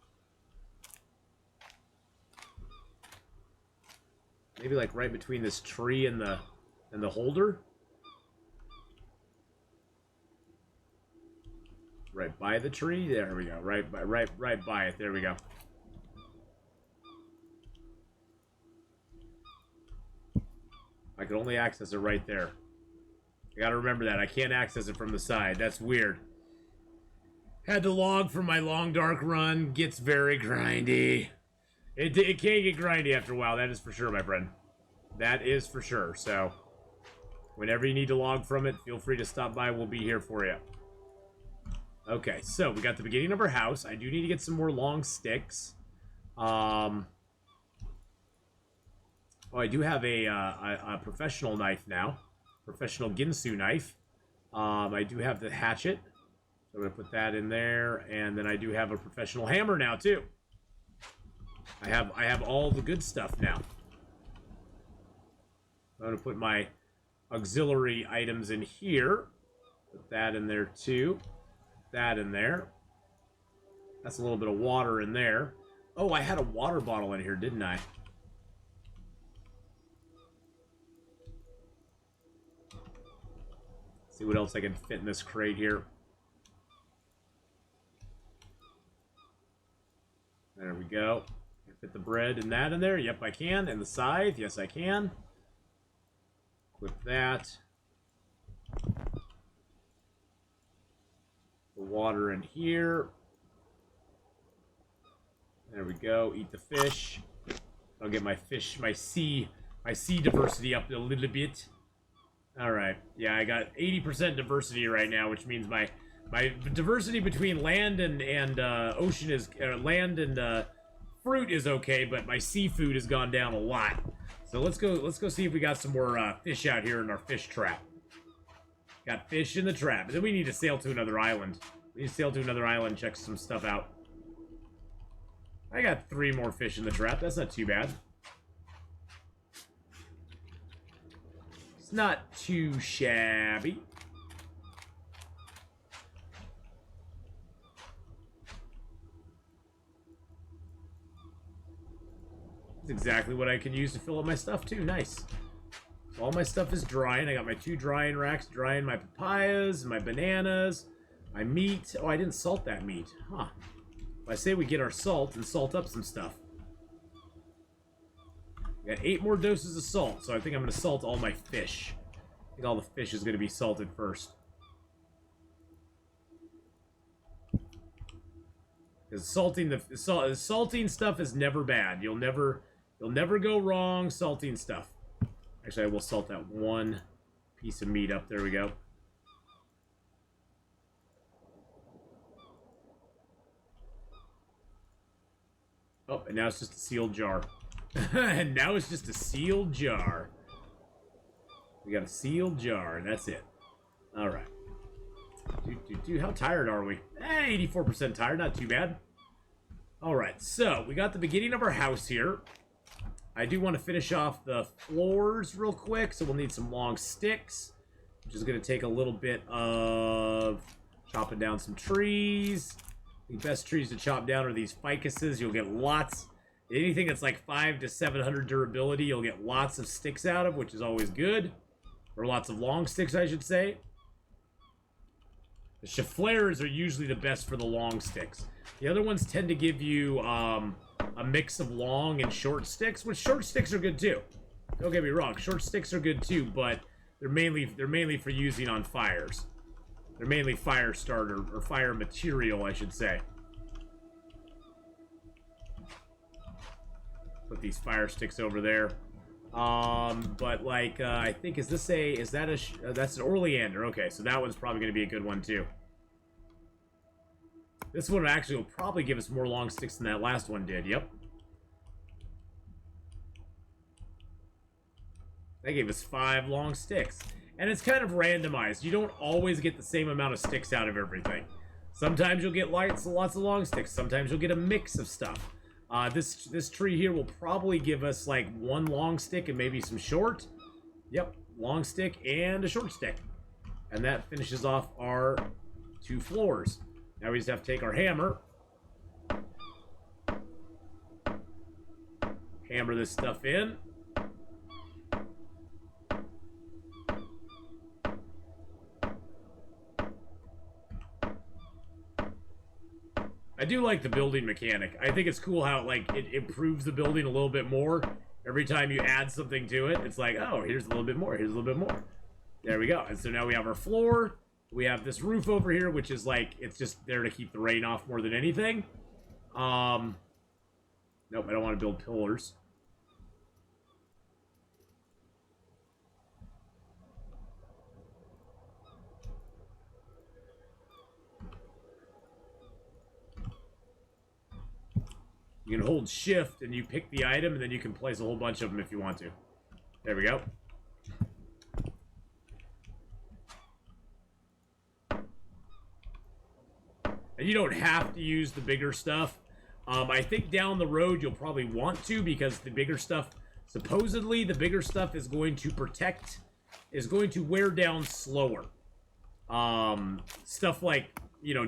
Maybe like right between this tree and the holder. Right by the tree. There we go. Right by it. There we go. I can only access it right there. I gotta remember that. I can't access it from the side. That's weird. Had to log for my Long Dark run. Gets very grindy. It can get grindy after a while. That is for sure, my friend. That is for sure. So, whenever you need to log from it, feel free to stop by. We'll be here for you. Okay, so we got the beginning of our house. I do need to get some more long sticks. Oh, I do have a professional knife now. Professional Ginsu knife. I do have the hatchet. So I'm going to put that in there. And then I do have a professional hammer now, too. I have all the good stuff now. I'm going to put my auxiliary items in here. Put that in there, too. That in there. That's a little bit of water in there. Oh, I had a water bottle in here, didn't I? See what else I can fit in this crate here. There we go. Can I fit the bread and that in there? Yep, I can. And the scythe? Yes, I can. Equip that. The water in here. There we go. Eat the fish. I'll get my fish, my sea diversity up a little bit. All right. Yeah, I got 80% diversity right now, which means my diversity between land and ocean is land and fruit is okay, but my seafood has gone down a lot. So let's go see if we got some more fish out here in our fish trap. Got fish in the trap. And then we need to sail to another island. We need to sail to another island, check some stuff out. I got 3 more fish in the trap. That's not too bad. It's not too shabby. That's exactly what I can use to fill up my stuff too. Nice. All my stuff is drying. I got my 2 drying racks drying my papayas, my bananas, my meat. Oh, I didn't salt that meat. Huh. I say we get our salt and salt up some stuff. We got 8 more doses of salt, so I think I'm going to salt all my fish. I think all the fish is going to be salted first. Because salting stuff is never bad. You'll never go wrong salting stuff. Actually, I will salt that 1 piece of meat up. There we go. Oh, and now it's just a sealed jar. And now it's just a sealed jar. We got a sealed jar, and that's it. All right. How tired are we? 84% tired, not too bad. All right, so we got the beginning of our house here. I do want to finish off the floors real quick, so we'll need some long sticks, which is going to take a little bit of chopping down some trees. The best trees to chop down are these ficuses. You'll get lots. Anything that's like 500 to 700 durability, you'll get lots of sticks out of, which is always good. Or lots of long sticks, I should say. The chaflares are usually the best for the long sticks. The other ones tend to give you a mix of long and short sticks, which short sticks are good too. Don't get me wrong, short sticks are good too, but they're mainly for using on fires. They're mainly fire starter or fire material, I should say. Put these fire sticks over there. But like, I think, that's an Oleander. Okay, so that one's probably going to be a good one too. This one actually will probably give us more long sticks than that last one did. Yep. That gave us 5 long sticks. And it's kind of randomized. You don't always get the same amount of sticks out of everything. Sometimes you'll get lots of long sticks. Sometimes you'll get a mix of stuff. This tree here will probably give us like 1 long stick and maybe some short. Yep, long stick and a short stick. And that finishes off our 2 floors. Now we just have to take our hammer. Hammer this stuff in. I do like the building mechanic. I think it's cool how it improves the building a little bit more. Every time you add something to it, it's like, oh, here's a little bit more, here's a little bit more. There we go. And so now we have our floor. We have this roof over here, which is like, it's just there to keep the rain off more than anything. Nope, I don't want to build pillars. You can hold shift and you pick the item, and then you can place a whole bunch of them if you want to. There we go. And you don't have to use the bigger stuff. I think down the road you'll probably want to, because the bigger stuff, supposedly the bigger stuff is going to wear down slower. Stuff like,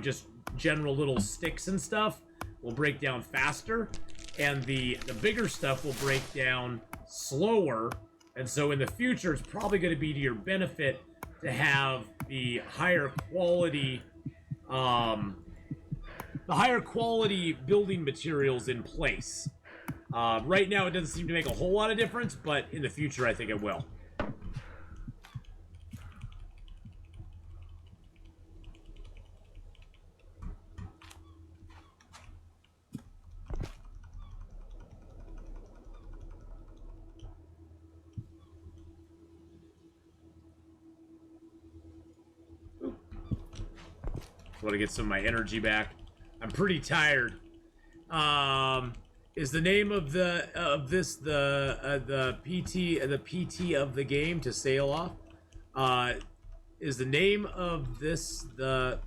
just general little sticks and stuff will break down faster, and the bigger stuff will break down slower. And so in the future, it's probably going to be to your benefit to have the higher quality building materials in place. Right now, it doesn't seem to make a whole lot of difference, but in the future, I think it will. I want to get some of my energy back. I'm pretty tired. Is the name of the PT of the game to sail off? Is the name of this the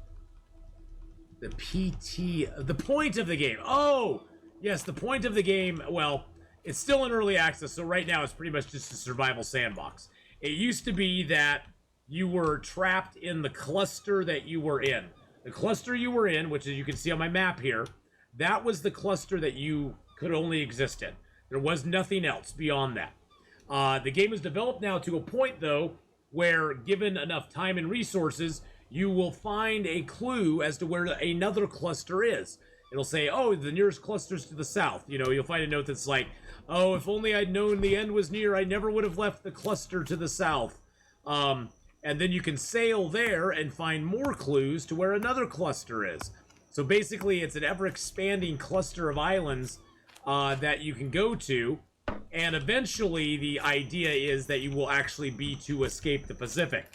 PT, the point of the game? Oh, yes, the point of the game. Well, it's still in early access, so right now it's pretty much just a survival sandbox. It used to be that you were trapped in the cluster that you were in. The cluster you were in, which as you can see on my map here, that was the cluster that you could only exist in. There was nothing else beyond that. The game is developed now to a point, though, where given enough time and resources, you will find a clue as to where another cluster is. It'll say, oh, the nearest cluster's to the south. You know, you'll find a note that's like, oh, if only I'd known the end was near, I never would have left the cluster to the south. And then you can sail there and find more clues to where another cluster is. So basically, it's an ever-expanding cluster of islands that you can go to. And eventually, the idea is that you will actually be to escape the Pacific.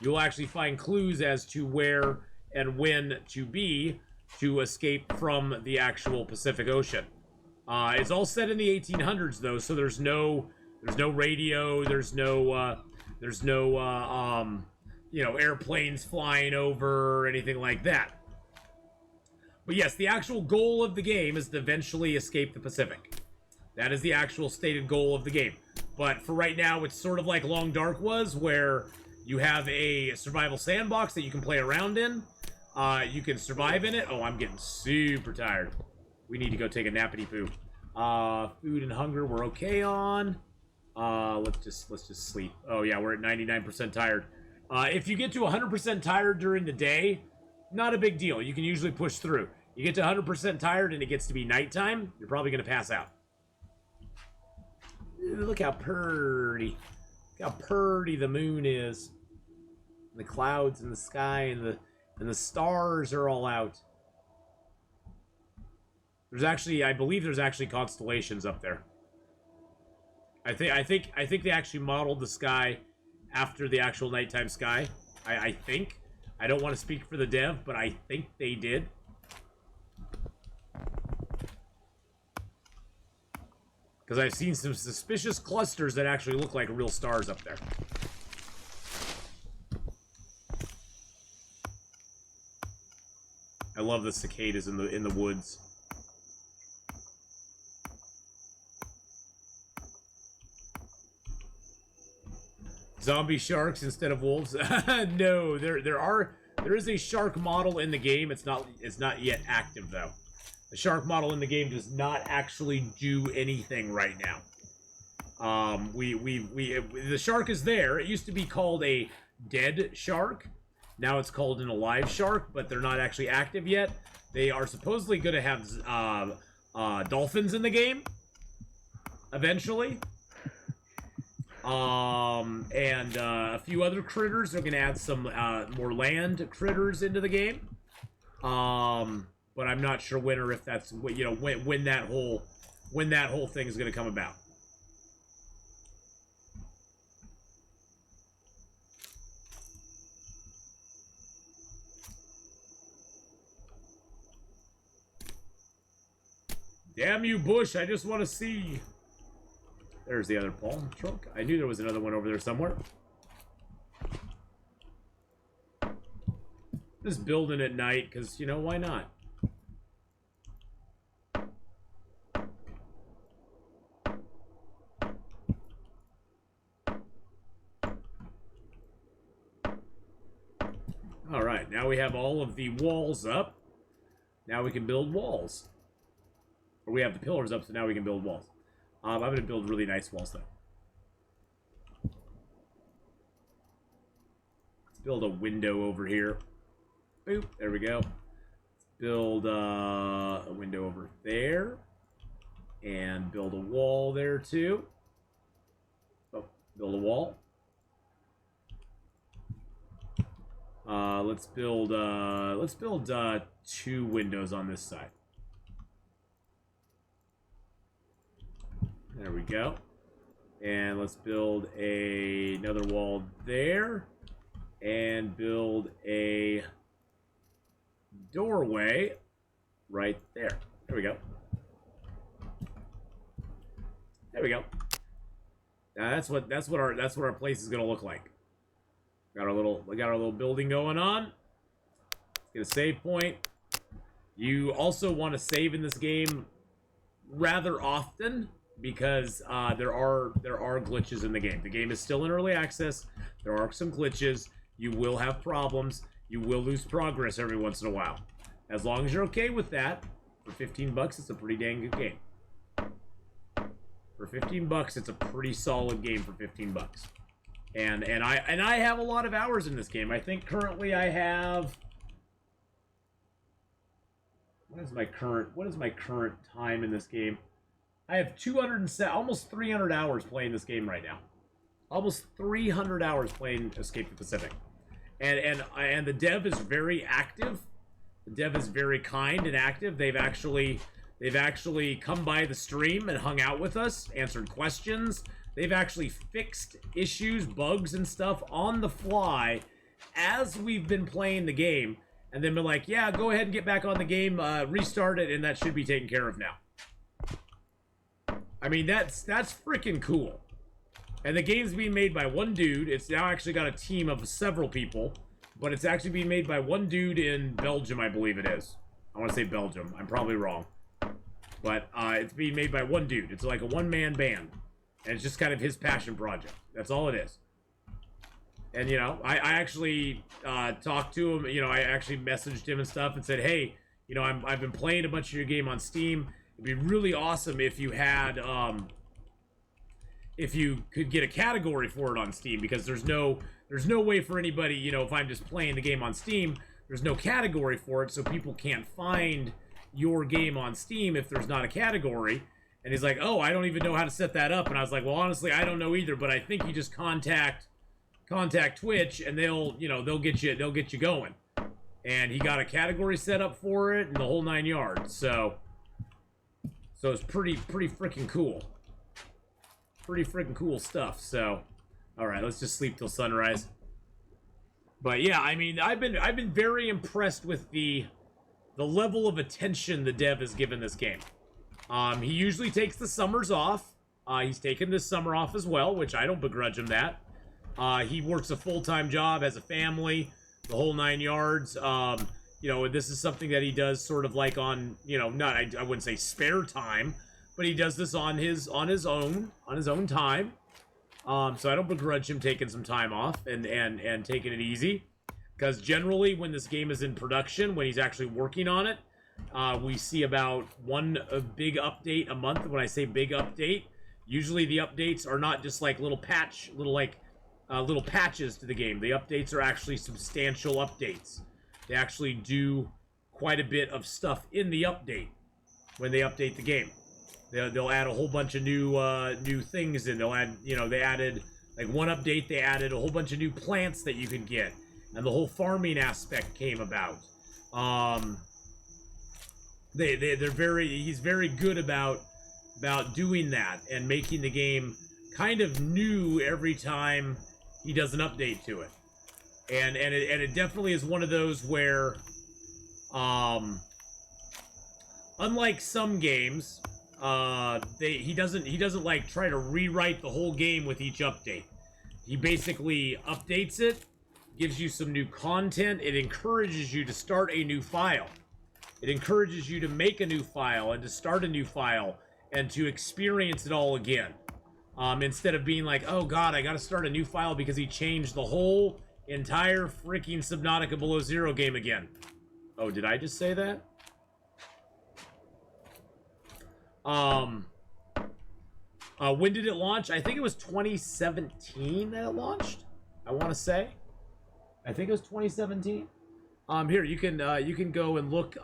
You'll actually find clues as to where and when to be to escape from the actual Pacific Ocean. It's all set in the 1800s, though, so there's no radio, there's no you know, airplanes flying over or anything like that. But yes, the actual goal of the game is to eventually escape the Pacific. That is the actual stated goal of the game. But for right now, it's sort of like Long Dark was, where you have a survival sandbox that you can play around in. You can survive in it. Oh, I'm getting super tired. We need to go take a nappity poo. Food and hunger, we're okay on. Let's just sleep. Oh yeah, we're at 99% tired. If you get to 100% tired during the day, not a big deal. You can usually push through. You get to 100% tired and it gets to be nighttime, you're probably going to pass out. Look how purty. Look how purty the moon is. And the clouds in the sky and the stars are all out. There's actually, I believe there's actually constellations up there. I think they actually modeled the sky after the actual nighttime sky. I think. I don't want to speak for the dev, but I think they did. Because I've seen some suspicious clusters that actually look like real stars up there. I love the cicadas in the woods. Zombie sharks instead of wolves? No, there is a shark model in the game. It's not yet active though. The shark model in the game does not actually do anything right now. The shark is there. It used to be called a dead shark. Now it's called an alive shark, but they're not actually active yet. They are supposedly going to have dolphins in the game eventually. And a few other critters. They're going to add some more land critters into the game. But I'm not sure when or if that's, you know, when that whole thing is going to come about. Damn you, Bush! I just want to see. There's the other palm trunk. I knew there was another one over there somewhere. Just building at night, because, you know, why not? Alright, now we have all of the walls up. Now we can build walls. Or we have the pillars up, so now we can build walls. I'm going to build really nice walls, though. Let's build a window over here. Boop, there we go. Let's build a window over there. And build a wall there, too. Oh, build a wall. Let's build 2 windows on this side. There we go. And let's build another wall there. And build a doorway right there. There we go. There we go. Now that's what our place is gonna look like. We got our little building going on. Let's get a save point. You also want to save in this game rather often, because there are glitches in the game. The game is still in early access. There are some glitches. You will have problems. You will lose progress every once in a while. As long as you're okay with that, for 15 bucks, it's a pretty dang good game. For 15 bucks, it's a pretty solid game for 15 bucks. And I have a lot of hours in this game. I think currently I have, what is my current time in this game? I have almost 300 hours playing this game right now. Almost 300 hours playing Escape the Pacific. And the dev is very active. The dev is very kind and active. They've actually come by the stream and hung out with us, answered questions. They've actually fixed issues, bugs, and stuff on the fly as we've been playing the game. And then been like, yeah, go ahead and get back on the game, restart it, and that should be taken care of now. I mean, that's freaking cool. And the game's being made by one dude. It's now actually got a team of several people. But it's actually being made by one dude in Belgium, I believe it is. I want to say Belgium. I'm probably wrong. But it's being made by one dude. It's like a one-man band. And it's just kind of his passion project. That's all it is. And, you know, I actually talked to him. You know, I actually messaged him and stuff and said, hey, you know, I've been playing a bunch of your game on Steam. It'd be really awesome if you had, if you could get a category for it on Steam. Because there's no way for anybody, you know, if I'm just playing the game on Steam, there's no category for it. So people can't find your game on Steam if there's not a category. And he's like, oh, I don't even know how to set that up. And I was like, well, honestly, I don't know either, but I think you just contact Twitch and they'll get you going. And he got a category set up for it and the whole 9 yards. So it's pretty freaking cool. Pretty freaking cool stuff. So, all right, let's just sleep till sunrise. But yeah, I mean, I've been very impressed with the level of attention the dev has given this game. He usually takes the summers off. He's taken this summer off as well, which I don't begrudge him that. He works a full-time job, has a family, the whole 9 yards. You know, this is something that he does sort of like on, you know, I wouldn't say spare time, but he does this on his own time. So I don't begrudge him taking some time off and taking it easy. Because generally, when this game is in production, when he's actually working on it, we see about one big update a month. When I say big update, usually the updates are not just like little patches to the game. The updates are actually substantial updates. They actually do quite a bit of stuff in the update when they update the game. They'll add a whole bunch of new things in. They'll add, you know, they added, like one update, they added a whole bunch of new plants that you can get. And the whole farming aspect came about. He's very good about doing that and making the game kind of new every time he does an update to it. And it definitely is one of those where, unlike some games, he doesn't like try to rewrite the whole game with each update. He basically updates it, gives you some new content. It encourages you to start a new file. It encourages you to make a new file and to start a new file and to experience it all again. Instead of being like, oh god, I gotta start a new file because he changed the whole entire freaking Subnautica Below Zero game again. Oh, did I just say that? When did it launch? I think it was 2017 that it launched. I want to say. I think it was 2017. Here you can go and look.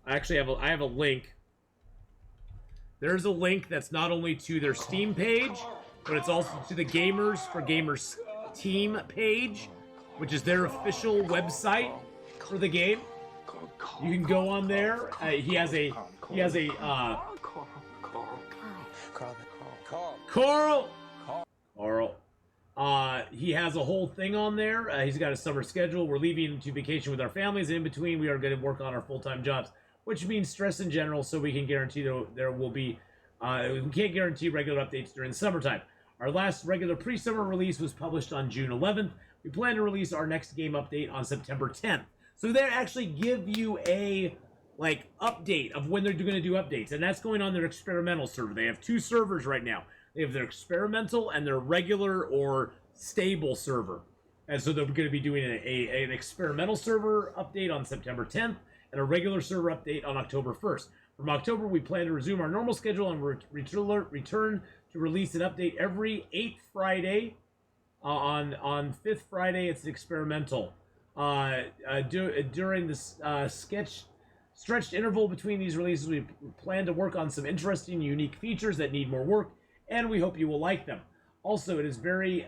Actually, I have a link. There's a link that's not only to their Steam page, but it's also to the Gamers for Gamers Team page, which is their official website for the game. You can go on there. He has a Carl. He has a whole thing on there. He's got a summer schedule. We're leaving to vacation with our families. In between, we are going to work on our full-time jobs, which means stress in general, so we can guarantee there will be... we can't guarantee regular updates during the summertime. Our last regular pre-summer release was published on June 11th. We plan to release our next game update on September 10th. So they actually give you a, like, update of when they're going to do updates. And that's going on their experimental server. They have two servers right now. They have their experimental and their regular or stable server. And so they're going to be doing an experimental server update on September 10th and a regular server update on October 1st. From October, we plan to resume our normal schedule and return to release an update every 8th Friday. On 5th Friday, it's experimental. During this stretched interval between these releases, we plan to work on some interesting, unique features that need more work, and we hope you will like them. Also, it is very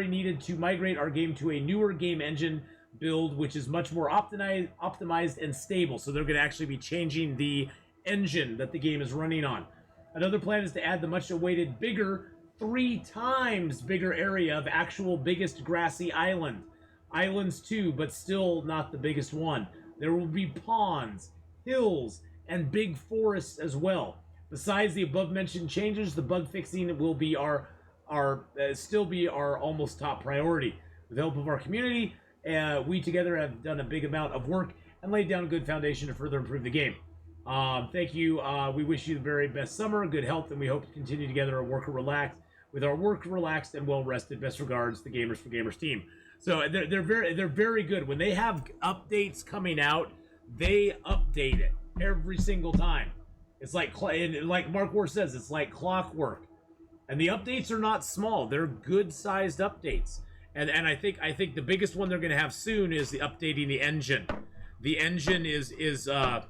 needed to migrate our game to a newer game engine build, which is much more optimized and stable. So they're going to actually be changing the engine that the game is running on. Another plan is to add the much-awaited bigger, 3 times bigger area of actual biggest grassy island. Islands too, but still not the biggest one. There will be ponds, hills, and big forests as well. Besides the above-mentioned changes, the bug fixing will be still be our almost top priority. With the help of our community, we together have done a big amount of work and laid down a good foundation to further improve the game. Thank you. We wish you the very best summer, good health, and we hope to continue together with our work relaxed and well rested. Best regards, the Gamers for Gamers team. So they're very good. When they have updates coming out, they update it every single time. It's like Mark War says, it's like clockwork. And the updates are not small; they're good-sized updates. And I think the biggest one they're going to have soon is the updating the engine. The engine is I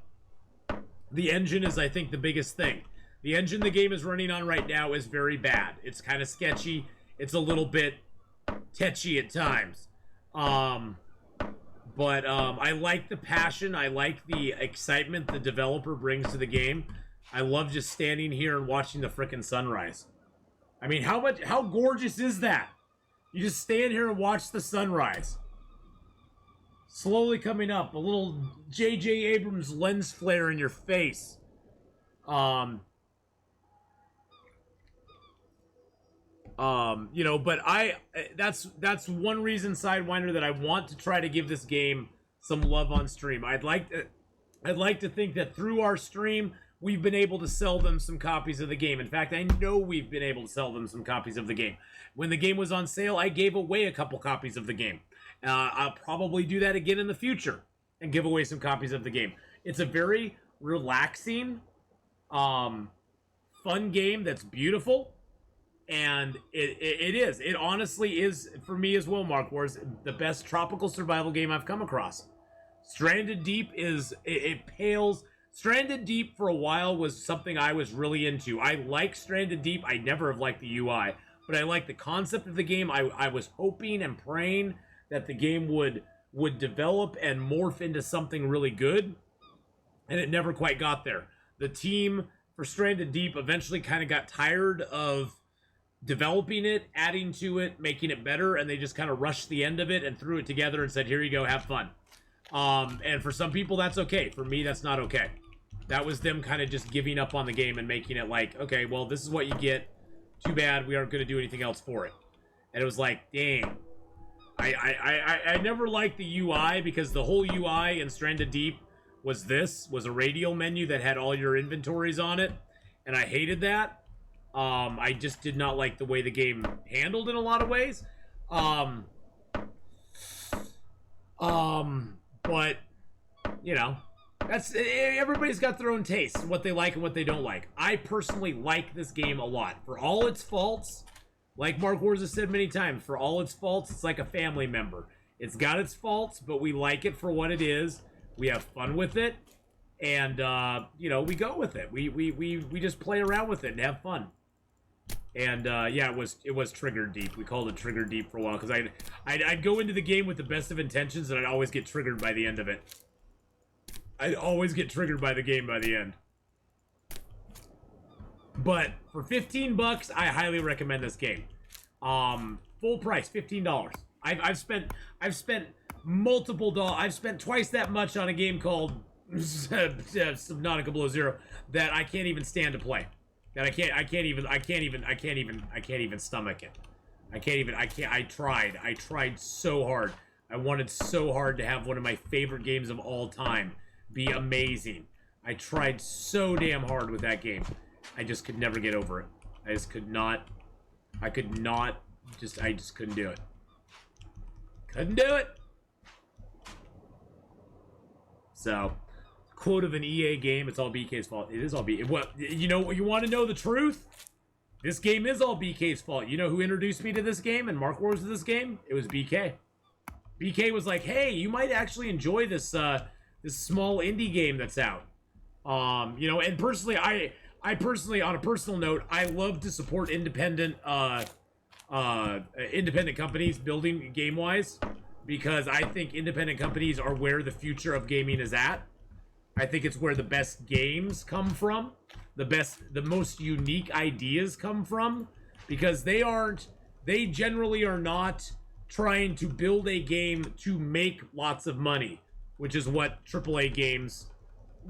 think the biggest thing. The engine the game is running on right now is very bad. It's kind of sketchy. It's a little bit tetchy at times. But I like the passion. I like the excitement the developer brings to the game. I love just standing here and watching the frickin' sunrise. I mean, how gorgeous is that? You just stand here and watch the sunrise. Slowly coming up, a little J.J. Abrams lens flare in your face. You know, but that's one reason, Sidewinder, that I want to try to give this game some love on stream. I'd like to think that through our stream, we've been able to sell them some copies of the game. In fact, I know we've been able to sell them some copies of the game. When the game was on sale, I gave away a couple copies of the game. I'll probably do that again in the future and give away some copies of the game. It's a very relaxing, fun game that's beautiful. And it honestly is, for me as well, Mark Wars, the best tropical survival game I've come across. Stranded Deep it pales. Stranded Deep for a while was something I was really into. I like Stranded Deep. I never have liked the UI, but I like the concept of the game. I was hoping and praying that the game would develop and morph into something really good, and it never quite got there. The team for Stranded Deep eventually kind of got tired of developing it, adding to it, making it better, and they just kind of rushed the end of it and threw it together and said, here you go, have fun. And for some people, that's okay. For me, that's not okay. That was them kind of just giving up on the game and making it like, okay, well, this is what you get. Too bad we aren't going to do anything else for it. And it was like, dang. I never liked the UI because the whole UI in Stranded Deep was a radial menu that had all your inventories on it. And I hated that. I just did not like the way the game handled in a lot of ways. But, you know, everybody's got their own tastes, what they like and what they don't like. I personally like this game a lot. For all its faults, like Mark Wars has said many times, for all its faults, it's like a family member. It's got its faults, but we like it for what it is. We have fun with it. And, you know, we go with it. We just play around with it and have fun. And, yeah, it was Trigger Deep. We called it Trigger Deep for a while, because I'd go into the game with the best of intentions, and I'd always get triggered by the end of it. I'd always get triggered by the game by the end. But for $15, I highly recommend this game. Full price, $15. I've spent multiple dollars. I've spent twice that much on a game called Subnautica Below Zero that I can't even stand to play. That I can't even stomach it. I tried so hard. I wanted so hard to have one of my favorite games of all time be amazing. I tried so damn hard with that game. I just could never get over it. I just couldn't do it. Couldn't do it. So, quote of an EA game. It's all BK's fault. It is all BK. What, you know, you want to know the truth? This game is all BK's fault. You know who introduced me to this game and Mark Wars to this game? It was BK. BK was like, hey, you might actually enjoy this this small indie game that's out. You know, and personally, I personally, on a personal note, I love to support independent independent companies building game-wise, because I think independent companies are where the future of gaming is at. I think it's where the best games come from, the most unique ideas come from, because they generally are not trying to build a game to make lots of money, which is what AAA games,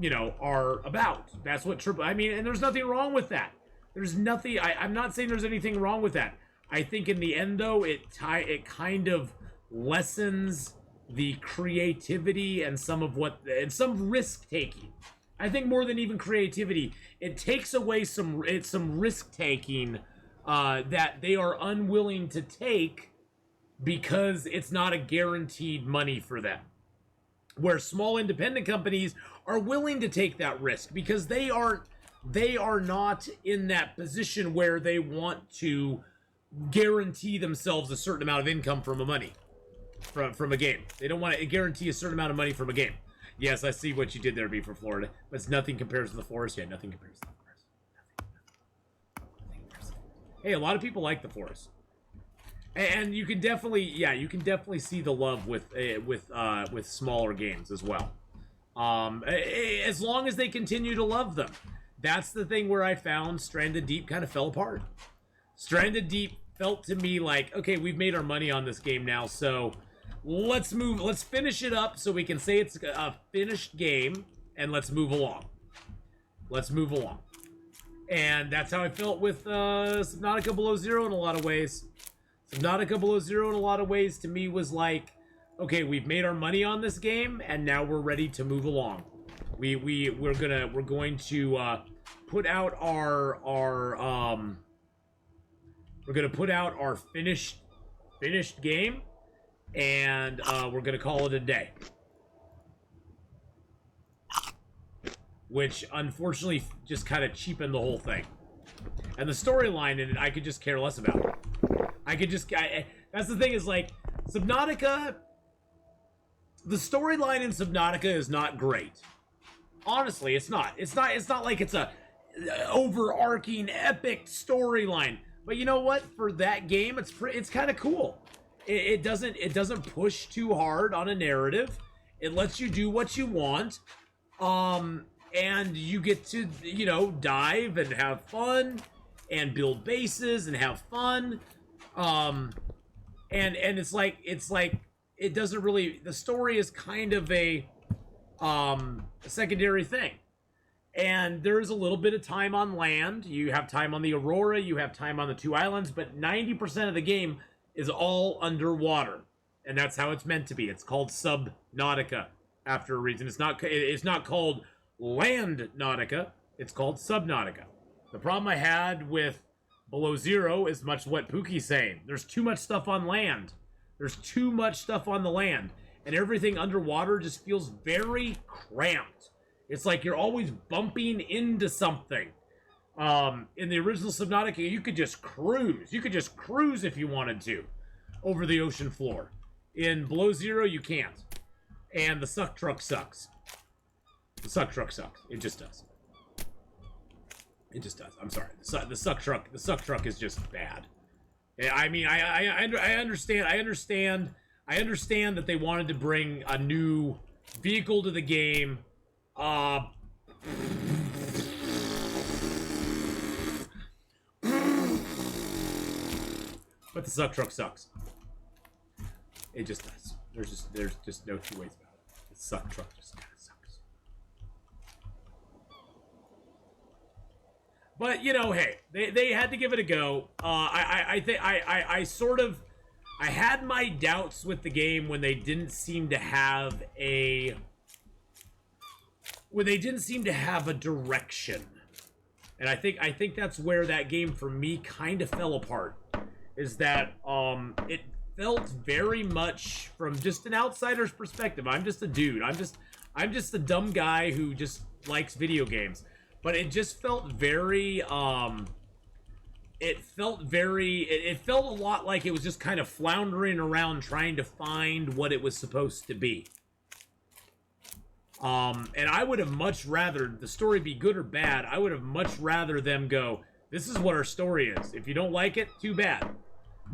you know, are about. That's what I mean, and there's nothing wrong with that. There's nothing, I'm not saying there's anything wrong with that. I think in the end, though, it kind of lessens the creativity and some risk taking. I think more than even creativity, it takes away some risk taking that they are unwilling to take, because it's not a guaranteed money for them. Where small independent companies are willing to take that risk because they are not in that position where they want to guarantee themselves a certain amount of income from a game. They don't want to guarantee a certain amount of money from a game. Yes, I see what you did there, Beaver Florida, but it's nothing compares to the Forest. Yeah, nothing compares to the Forest. Nothing compares. Hey, a lot of people like the Forest. And you can definitely see the love with smaller games as well. As long as they continue to love them. That's the thing where I found Stranded Deep kind of fell apart. Stranded Deep felt to me like, okay, we've made our money on this game now, so let's finish it up so we can say it's a finished game, and let's move along. And that's how I felt with Subnautica Below Zero in a lot of ways. Subnautica Below Zero in a lot of ways to me was like, okay, we've made our money on this game, and now we're ready to move along. We're going to put out our finished game, and we're gonna call it a day. Which unfortunately just kind of cheapened the whole thing. And the storyline in it, I could just care less about. That's the thing, is like, Subnautica, the storyline in Subnautica is not great. Honestly, it's not. It's not like it's a overarching epic storyline. But you know what? For that game, it's kind of cool. It doesn't push too hard on a narrative. It lets you do what you want. And you get to, you know, dive and have fun and build bases and have fun. And it's like it doesn't really, the story is kind of a secondary thing. And there's a little bit of time on land. You have time on the Aurora, you have time on the two islands, but 90% of the game is all underwater. And that's how it's meant to be. It's called Subnautica after a reason. It's not called Land Nautica, it's called Subnautica. The problem I had with Below Zero is much what Pookie's saying. There's too much stuff on land. There's too much stuff on the land. And everything underwater just feels very cramped. It's like you're always bumping into something. In the original Subnautica, you could just cruise. You could just cruise if you wanted to over the ocean floor. In Below Zero, you can't. And the suck truck sucks. The suck truck sucks. It just does. It just does. I'm sorry. The suck truck is just bad. I mean, I understand. I understand that they wanted to bring a new vehicle to the game. But the suck truck sucks. It just does. There's just no two ways about it. The suck truck just kind of sucks. But you know, hey, they had to give it a go. I think I had my doubts with the game when they didn't seem to have a direction. And I think that's where that game for me kind of fell apart. Is that it felt very much from just an outsider's perspective. I'm just a dude. I'm just the dumb guy who just likes video games. But it just felt very, it felt a lot like it was just kind of floundering around trying to find what it was supposed to be. And I would have much rather, the story be good or bad, I would have much rather them go, this is what our story is. If you don't like it, too bad.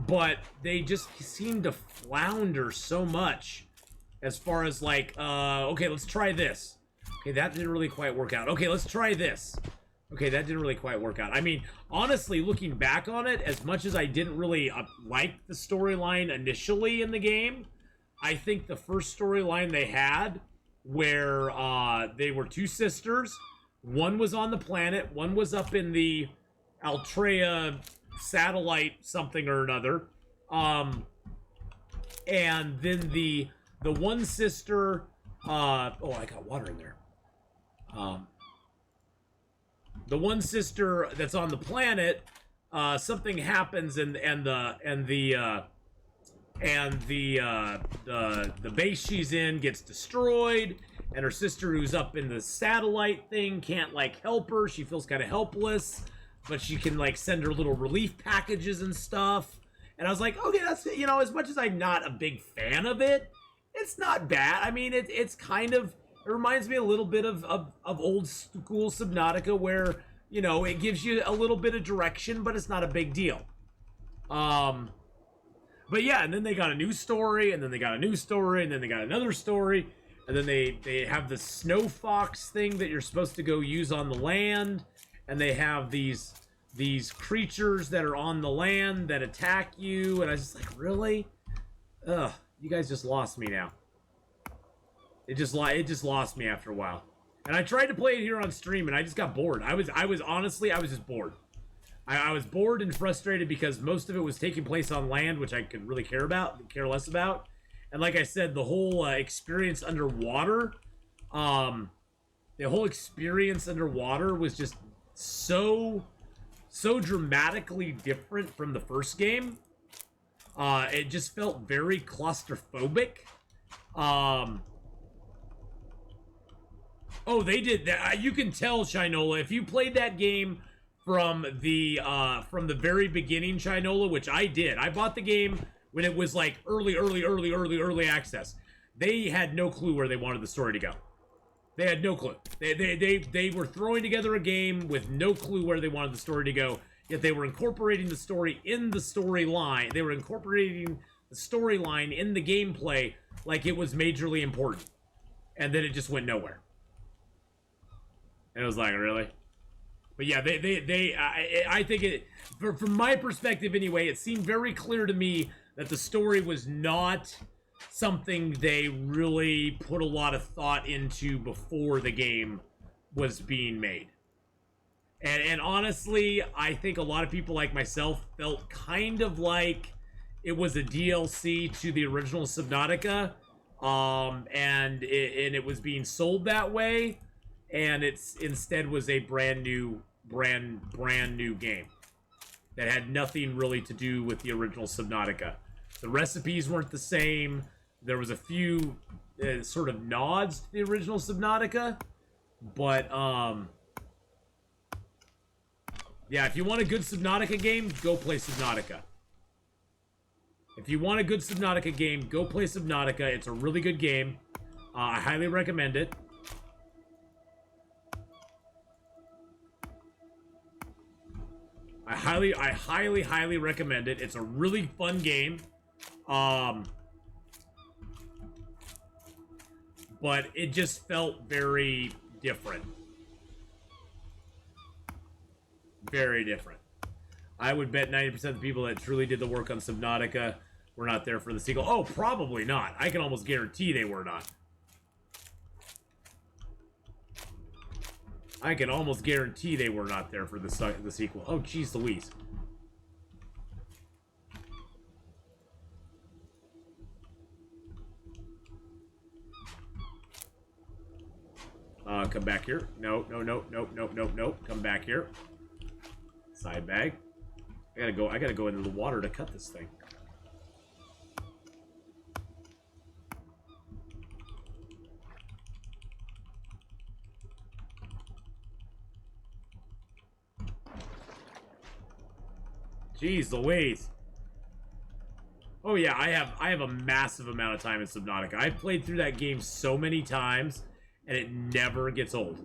But they just seem to flounder so much as far as like, okay, let's try this. Okay, that didn't really quite work out. Okay, let's try this. Okay, that didn't really quite work out. I mean, honestly, looking back on it, as much as I didn't really like the storyline initially in the game, I think the first storyline they had, where they were two sisters, one was on the planet, one was up in the Altrea satellite something or another, and then the one sister, oh, I got water in there. The one sister that's on the planet, something happens and the base she's in gets destroyed, and her sister who's up in the satellite thing can't like help her. She feels kind of helpless, but she can like send her little relief packages and stuff. And I was like, okay, that's, you know, as much as I'm not a big fan of it, it's not bad. I mean, it's kind of, it reminds me a little bit of old school Subnautica, where, you know, it gives you a little bit of direction, but it's not a big deal. But yeah, and then they got a new story, and then they got a new story, and then they got another story, and then they have the snow fox thing that you're supposed to go use on the land, and they have these creatures that are on the land that attack you, and I was just like, really? Ugh, you guys just lost me now. It just lost me after a while. And I tried to play it here on stream, and I just got bored. I was honestly, I was just bored. I was bored and frustrated because most of it was taking place on land, which I could really care less about. And like I said, the whole experience underwater, was just so dramatically different from the first game. It just felt very claustrophobic. Oh, they did that. You can tell, Shinola, if you played that game from the very beginning, Shinola, which I did. I bought the game when it was like early access. They had no clue where they wanted the story to go. They had no clue. They were throwing together a game with no clue where they wanted the story to go, yet they were incorporating the story in the storyline. They were incorporating the storyline in the gameplay like it was majorly important. And then it just went nowhere. And it was like, really? But yeah, I think it, from my perspective anyway, it seemed very clear to me that the story was not something they really put a lot of thought into before the game was being made. And honestly, I think a lot of people like myself felt kind of like it was a DLC to the original Subnautica, and it was being sold that way. And it's instead was a brand new game that had nothing really to do with the original Subnautica. The recipes weren't the same. There was a few sort of nods to the original Subnautica, but yeah, if you want a good Subnautica game, go play Subnautica. If you want a good Subnautica game, go play Subnautica. It's a really good game. I highly recommend it. I highly recommend it. It's a really fun game. But it just felt very different. Very different. I would bet 90% of the people that truly did the work on Subnautica were not there for the sequel. Oh, probably not. I can almost guarantee they were not. I can almost guarantee they were not there for the sequel. Oh, jeez Louise. Come back here. No. Come back here. Side bag. I gotta go into the water to cut this thing. Jeez Louise. Oh yeah, I have a massive amount of time in Subnautica. I've played through that game so many times, and it never gets old.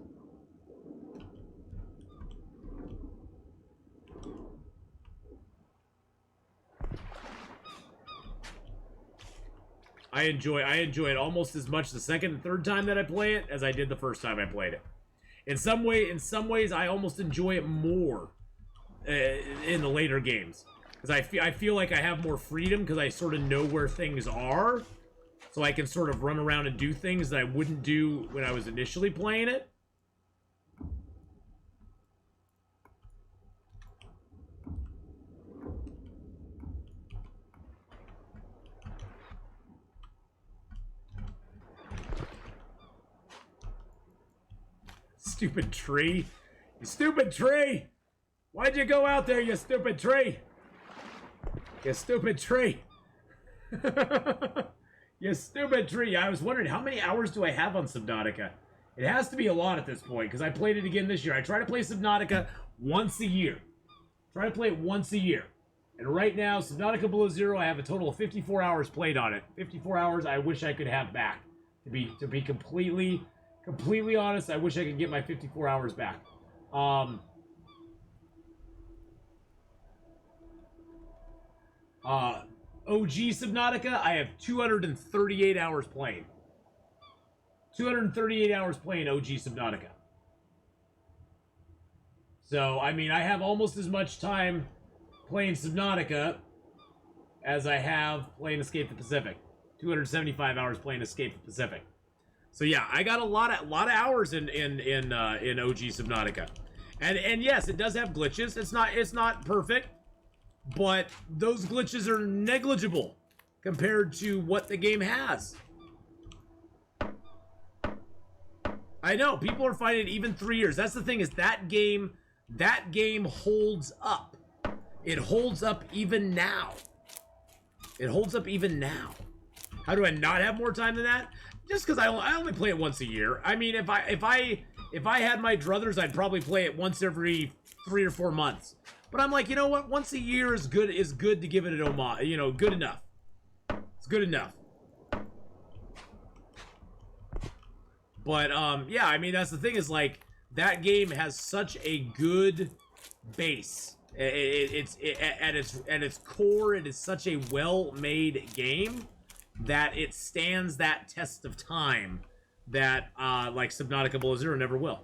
I enjoy it almost as much the second and third time that I play it as I did the first time I played it. In some ways, I almost enjoy it more in the later games. Because I feel like I have more freedom because I sort of know where things are. So I can sort of run around and do things that I wouldn't do when I was initially playing it. Stupid tree. You stupid tree! Why'd you go out there, you stupid tree? You stupid tree. You stupid tree. I was wondering, how many hours do I have on Subnautica? It has to be a lot at this point, because I played it again this year. I try to play Subnautica once a year. Try to play it once a year. And right now, Subnautica Below Zero, I have a total of 54 hours played on it. 54 hours I wish I could have back. To be completely honest, I wish I could get my 54 hours back. OG Subnautica, I have 238 hours playing. 238 hours playing OG Subnautica. So, I mean, I have almost as much time playing Subnautica as I have playing Escape the Pacific. 275 hours playing Escape the Pacific. So yeah, I got a lot of hours in OG Subnautica. And yes, it does have glitches. It's not perfect. But those glitches are negligible compared to what the game has. I know, people are finding it even 3 years. That's the thing, is that game holds up. It holds up even now. It holds up even now. How do I not have more time than that? Just because I only play it once a year. I mean, if I had my druthers, I'd probably play it once every 3 or 4 months. But I'm like, you know what? Once a year is good to give it an homage. You know, good enough. It's good enough. But yeah, I mean, that's the thing, is like, that game has such a good base. It's at its core, it is such a well-made game that it stands that test of time that like Subnautica Below Zero never will.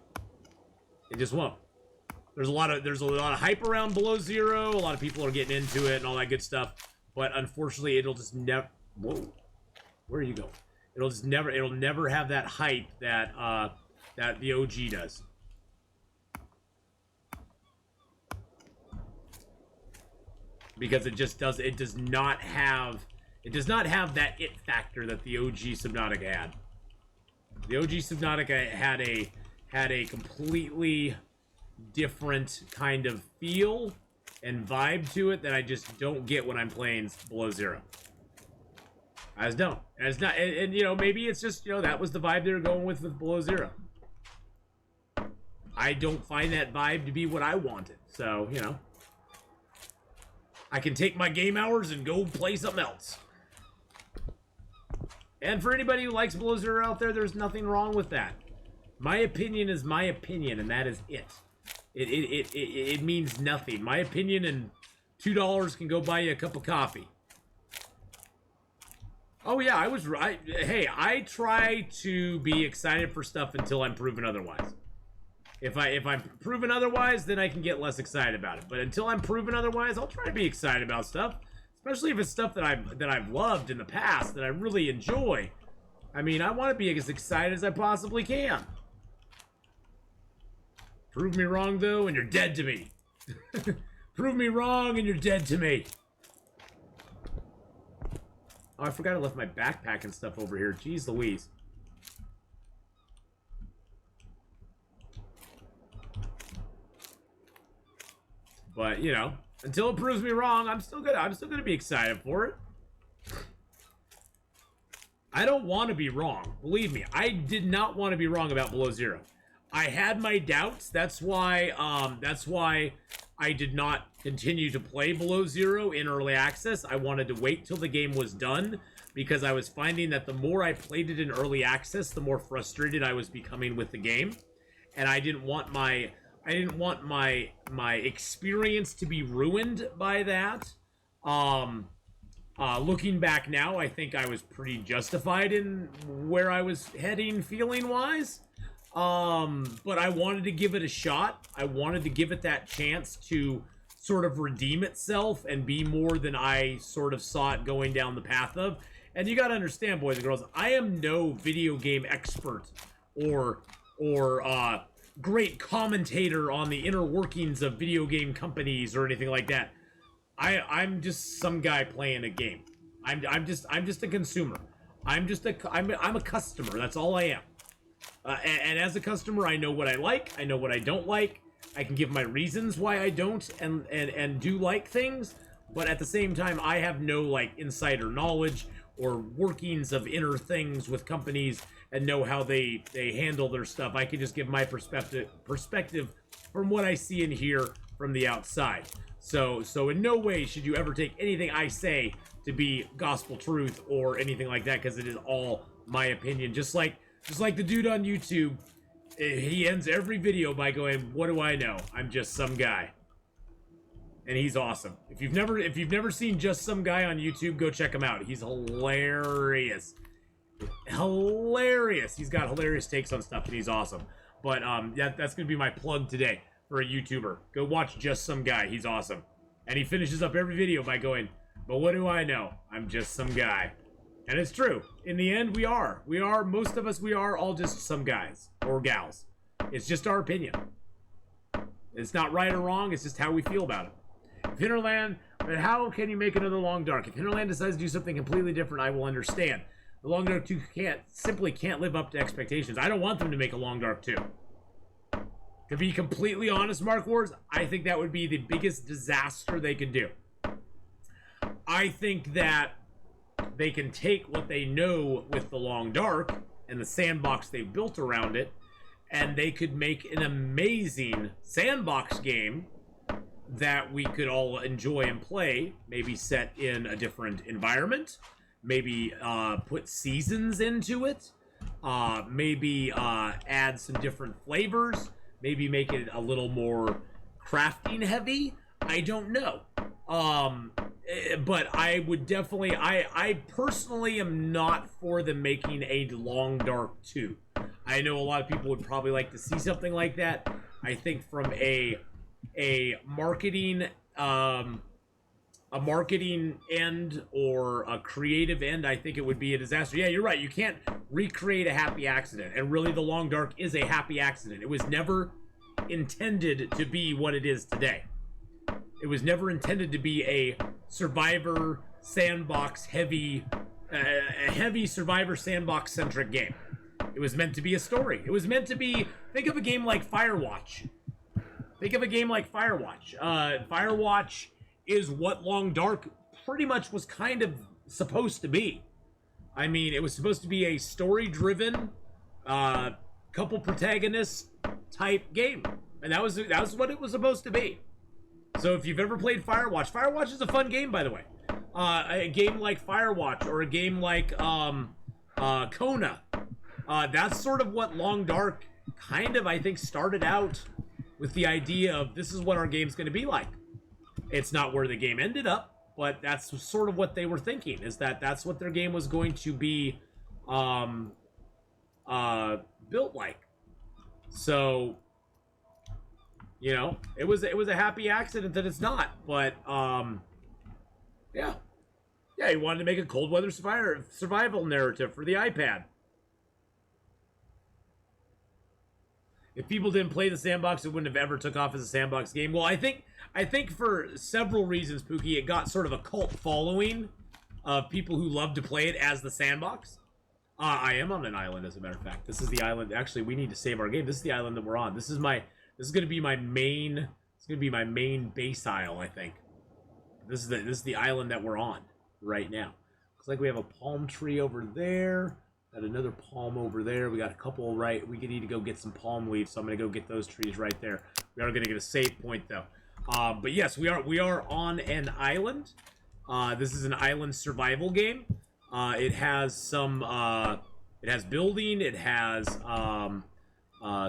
It just won't. There's a lot of hype around Below Zero. A lot of people are getting into it and all that good stuff. But unfortunately, it'll just never. Whoa, where are you going? It'll never have that hype that that the OG does. Because it does not have that it factor that the OG Subnautica had. The OG Subnautica had a completely different kind of feel and vibe to it that I just don't get when I'm playing Below Zero. I just don't. And it's not, and you know, maybe it's just, you know, that was the vibe they were going with Below Zero. I don't find that vibe to be what I wanted. So, you know, I can take my game hours and go play something else. And for anybody who likes Below Zero out there, there's nothing wrong with that. My opinion is my opinion, and that is it. It means nothing. My opinion and $2 can go buy you a cup of coffee. Oh yeah, I was right. Hey, I try to be excited for stuff until I'm proven otherwise. If I'm proven otherwise, then I can get less excited about it. But until I'm proven otherwise, I'll try to be excited about stuff. Especially if it's stuff that I've loved in the past, that I really enjoy. I mean, I want to be as excited as I possibly can. Prove me wrong, though, and you're dead to me. Prove me wrong, and you're dead to me. Oh, I forgot I left my backpack and stuff over here. Jeez Louise. But, you know, until it proves me wrong, I'm still gonna be excited for it. I don't want to be wrong. Believe me, I did not want to be wrong about Below Zero. I had my doubts. That's why I did not continue to play Below Zero in early access. I wanted to wait till the game was done because I was finding that the more I played it in early access, the more frustrated I was becoming with the game, and I didn't want my experience to be ruined by that. Looking back now, I think I was pretty justified in where I was heading feeling wise. But I wanted to give it a shot. I wanted to give it that chance to sort of redeem itself and be more than I sort of saw it going down the path of. And you gotta understand, boys and girls, I am no video game expert or great commentator on the inner workings of video game companies or anything like that. I'm just some guy playing a game. I'm just a consumer. I'm a customer. That's all I am. And as a customer, I know what I like. I know what I don't like. I can give my reasons why I don't and do like things. But at the same time, I have no like insider knowledge or workings of inner things with companies and know how they handle their stuff. I can just give my perspective from what I see and hear from the outside. So in no way should you ever take anything I say to be gospel truth or anything like that, because it is all my opinion. Just like the dude on YouTube, he ends every video by going, "What do I know? I'm just some guy." And he's awesome. If you've never seen Just Some Guy on YouTube, go check him out. He's hilarious. Hilarious. He's got hilarious takes on stuff and he's awesome. But that's gonna be my plug today for a YouTuber. Go watch Just Some Guy. He's awesome. And he finishes up every video by going, "But what do I know? I'm just some guy." And it's true. In the end, most of us, we are all just some guys or gals. It's just our opinion. It's not right or wrong. It's just how we feel about it. If Hinterland, but how can you make another Long Dark? If Hinterland decides to do something completely different, I will understand. The Long Dark 2 simply can't live up to expectations. I don't want them to make a Long Dark 2. To be completely honest, Mark Wars, I think that would be the biggest disaster they could do. I think that they can take what they know with the Long Dark and the sandbox they've built around it, and they could make an amazing sandbox game that we could all enjoy and play, maybe set in a different environment, maybe put seasons into it, maybe add some different flavors, maybe make it a little more crafting heavy. I don't know. But I would definitely, I personally am not for them making a Long Dark 2. I know a lot of people would probably like to see something like that. I think from a marketing end or a creative end, I think it would be a disaster. Yeah, you're right. You can't recreate a happy accident. And really, the Long Dark is a happy accident. It was never intended to be what it is today. It was never intended to be a survivor sandbox heavy survivor sandbox centric game. It was meant to be a story. It was meant to be, think of a game like Firewatch. Firewatch is what Long Dark pretty much was kind of supposed to be. I mean, it was supposed to be a story-driven, couple protagonists type game, and that was what it was supposed to be. So if you've ever played Firewatch is a fun game, by the way. A game like Firewatch or a game like Kona, that's sort of what Long Dark kind of, I think, started out with the idea of this is what our game's going to be like. It's not where the game ended up, but that's sort of what they were thinking, is that that's what their game was going to be built like. So, you know, it was a happy accident that it's not, but yeah, he wanted to make a cold weather survival narrative for the iPad. If people didn't play the sandbox, it wouldn't have ever took off as a sandbox game. Well, I think for several reasons, Pookie, it got sort of a cult following of people who love to play it as the sandbox. I am on an island, as a matter of fact. This is the island. Actually, we need to save our game. This is the island that we're on. This is going to be my main. It's going to be my main base isle, I think. This is the island that we're on right now. Looks like we have a palm tree over there. Got another palm over there. We got a couple right. We need to go get some palm leaves, so I'm going to go get those trees right there. We are going to get a save point, though. But yes, we are on an island. This is an island survival game. It has some it has building, it has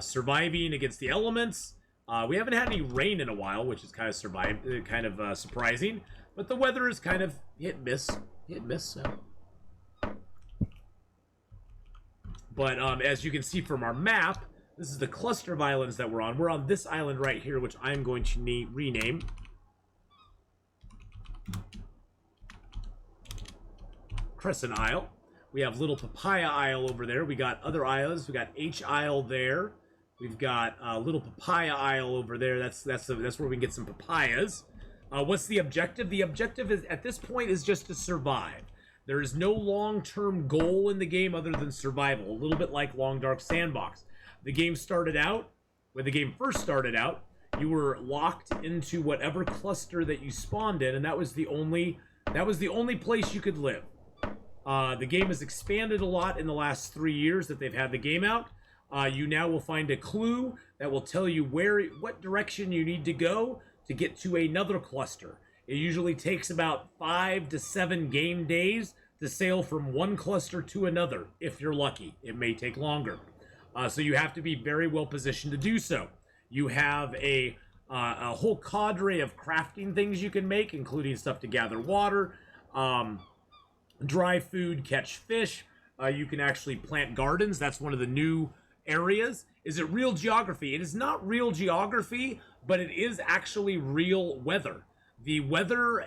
surviving against the elements. We haven't had any rain in a while, which is kind of surprising. But the weather is kind of hit miss. So. But as you can see from our map, this is the cluster of islands that we're on. We're on this island right here, which I'm going to rename. Crescent Isle. We have Little Papaya Isle over there. We got other islands. We got H Isle there. We've got Little Papaya Isle over there. That's where we can get some papayas. What's the objective? The objective is at this point is just to survive. There is no long-term goal in the game other than survival. A little bit like Long Dark Sandbox. The game started out, when the game first started out, you were locked into whatever cluster that you spawned in, and that was the only place you could live. The game has expanded a lot in the last 3 years that they've had the game out. You now will find a clue that will tell you what direction you need to go to get to another cluster. It usually takes about 5 to 7 game days to sail from one cluster to another, if you're lucky. It may take longer. So you have to be very well positioned to do so. You have a whole cadre of crafting things you can make, including stuff to gather water, dry food, catch fish. You can actually plant gardens. That's one of the new areas. Is it real geography? It is not real geography, but it is actually real weather. The weather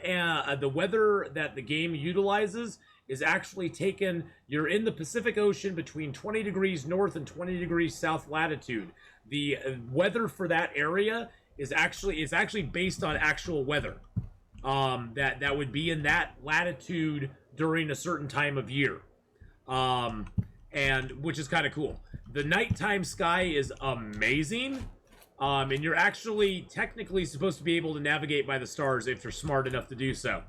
that the game utilizes is actually taken. You're in the Pacific Ocean between 20 degrees north and 20 degrees south latitude. The weather for that area is actually based on actual weather that would be in that latitude during a certain time of year, and which is kind of cool. The nighttime sky is amazing. And you're actually technically supposed to be able to navigate by the stars if you're smart enough to do so.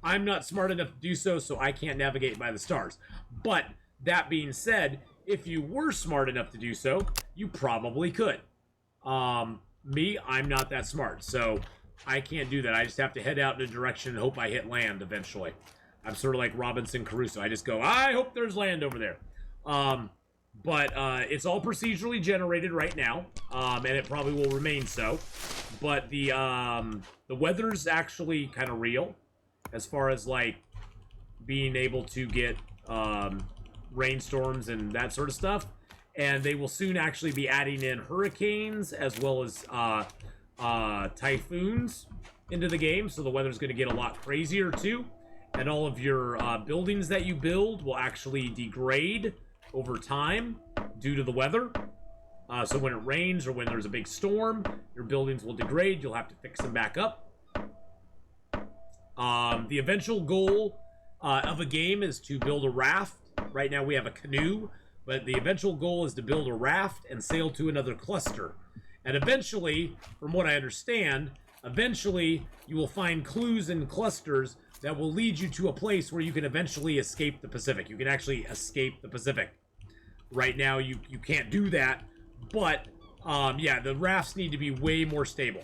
I'm not smart enough to do so, so I can't navigate by the stars. But that being said, if you were smart enough to do so, you probably could. Me, I'm not that smart, so I can't do that. I just have to head out in a direction and hope I hit land eventually. I'm sort of like Robinson Crusoe. I just go, I hope there's land over there. But it's all procedurally generated right now, and it probably will remain so. But the weather's actually kind of real, as far as like being able to get rainstorms and that sort of stuff. And they will soon actually be adding in hurricanes as well as typhoons into the game, so the weather's going to get a lot crazier too. And all of your buildings that you build will actually degrade over time due to the weather. So when it rains or when there's a big storm, your buildings will degrade. You'll have to fix them back up. The eventual goal of a game is to build a raft. Right now we have a canoe, but the eventual goal is to build a raft and sail to another cluster. And eventually, from what I understand, eventually you will find clues in clusters that will lead you to a place where you can eventually escape the Pacific. You can actually escape the Pacific. Right now, you can't do that, but yeah, the rafts need to be way more stable.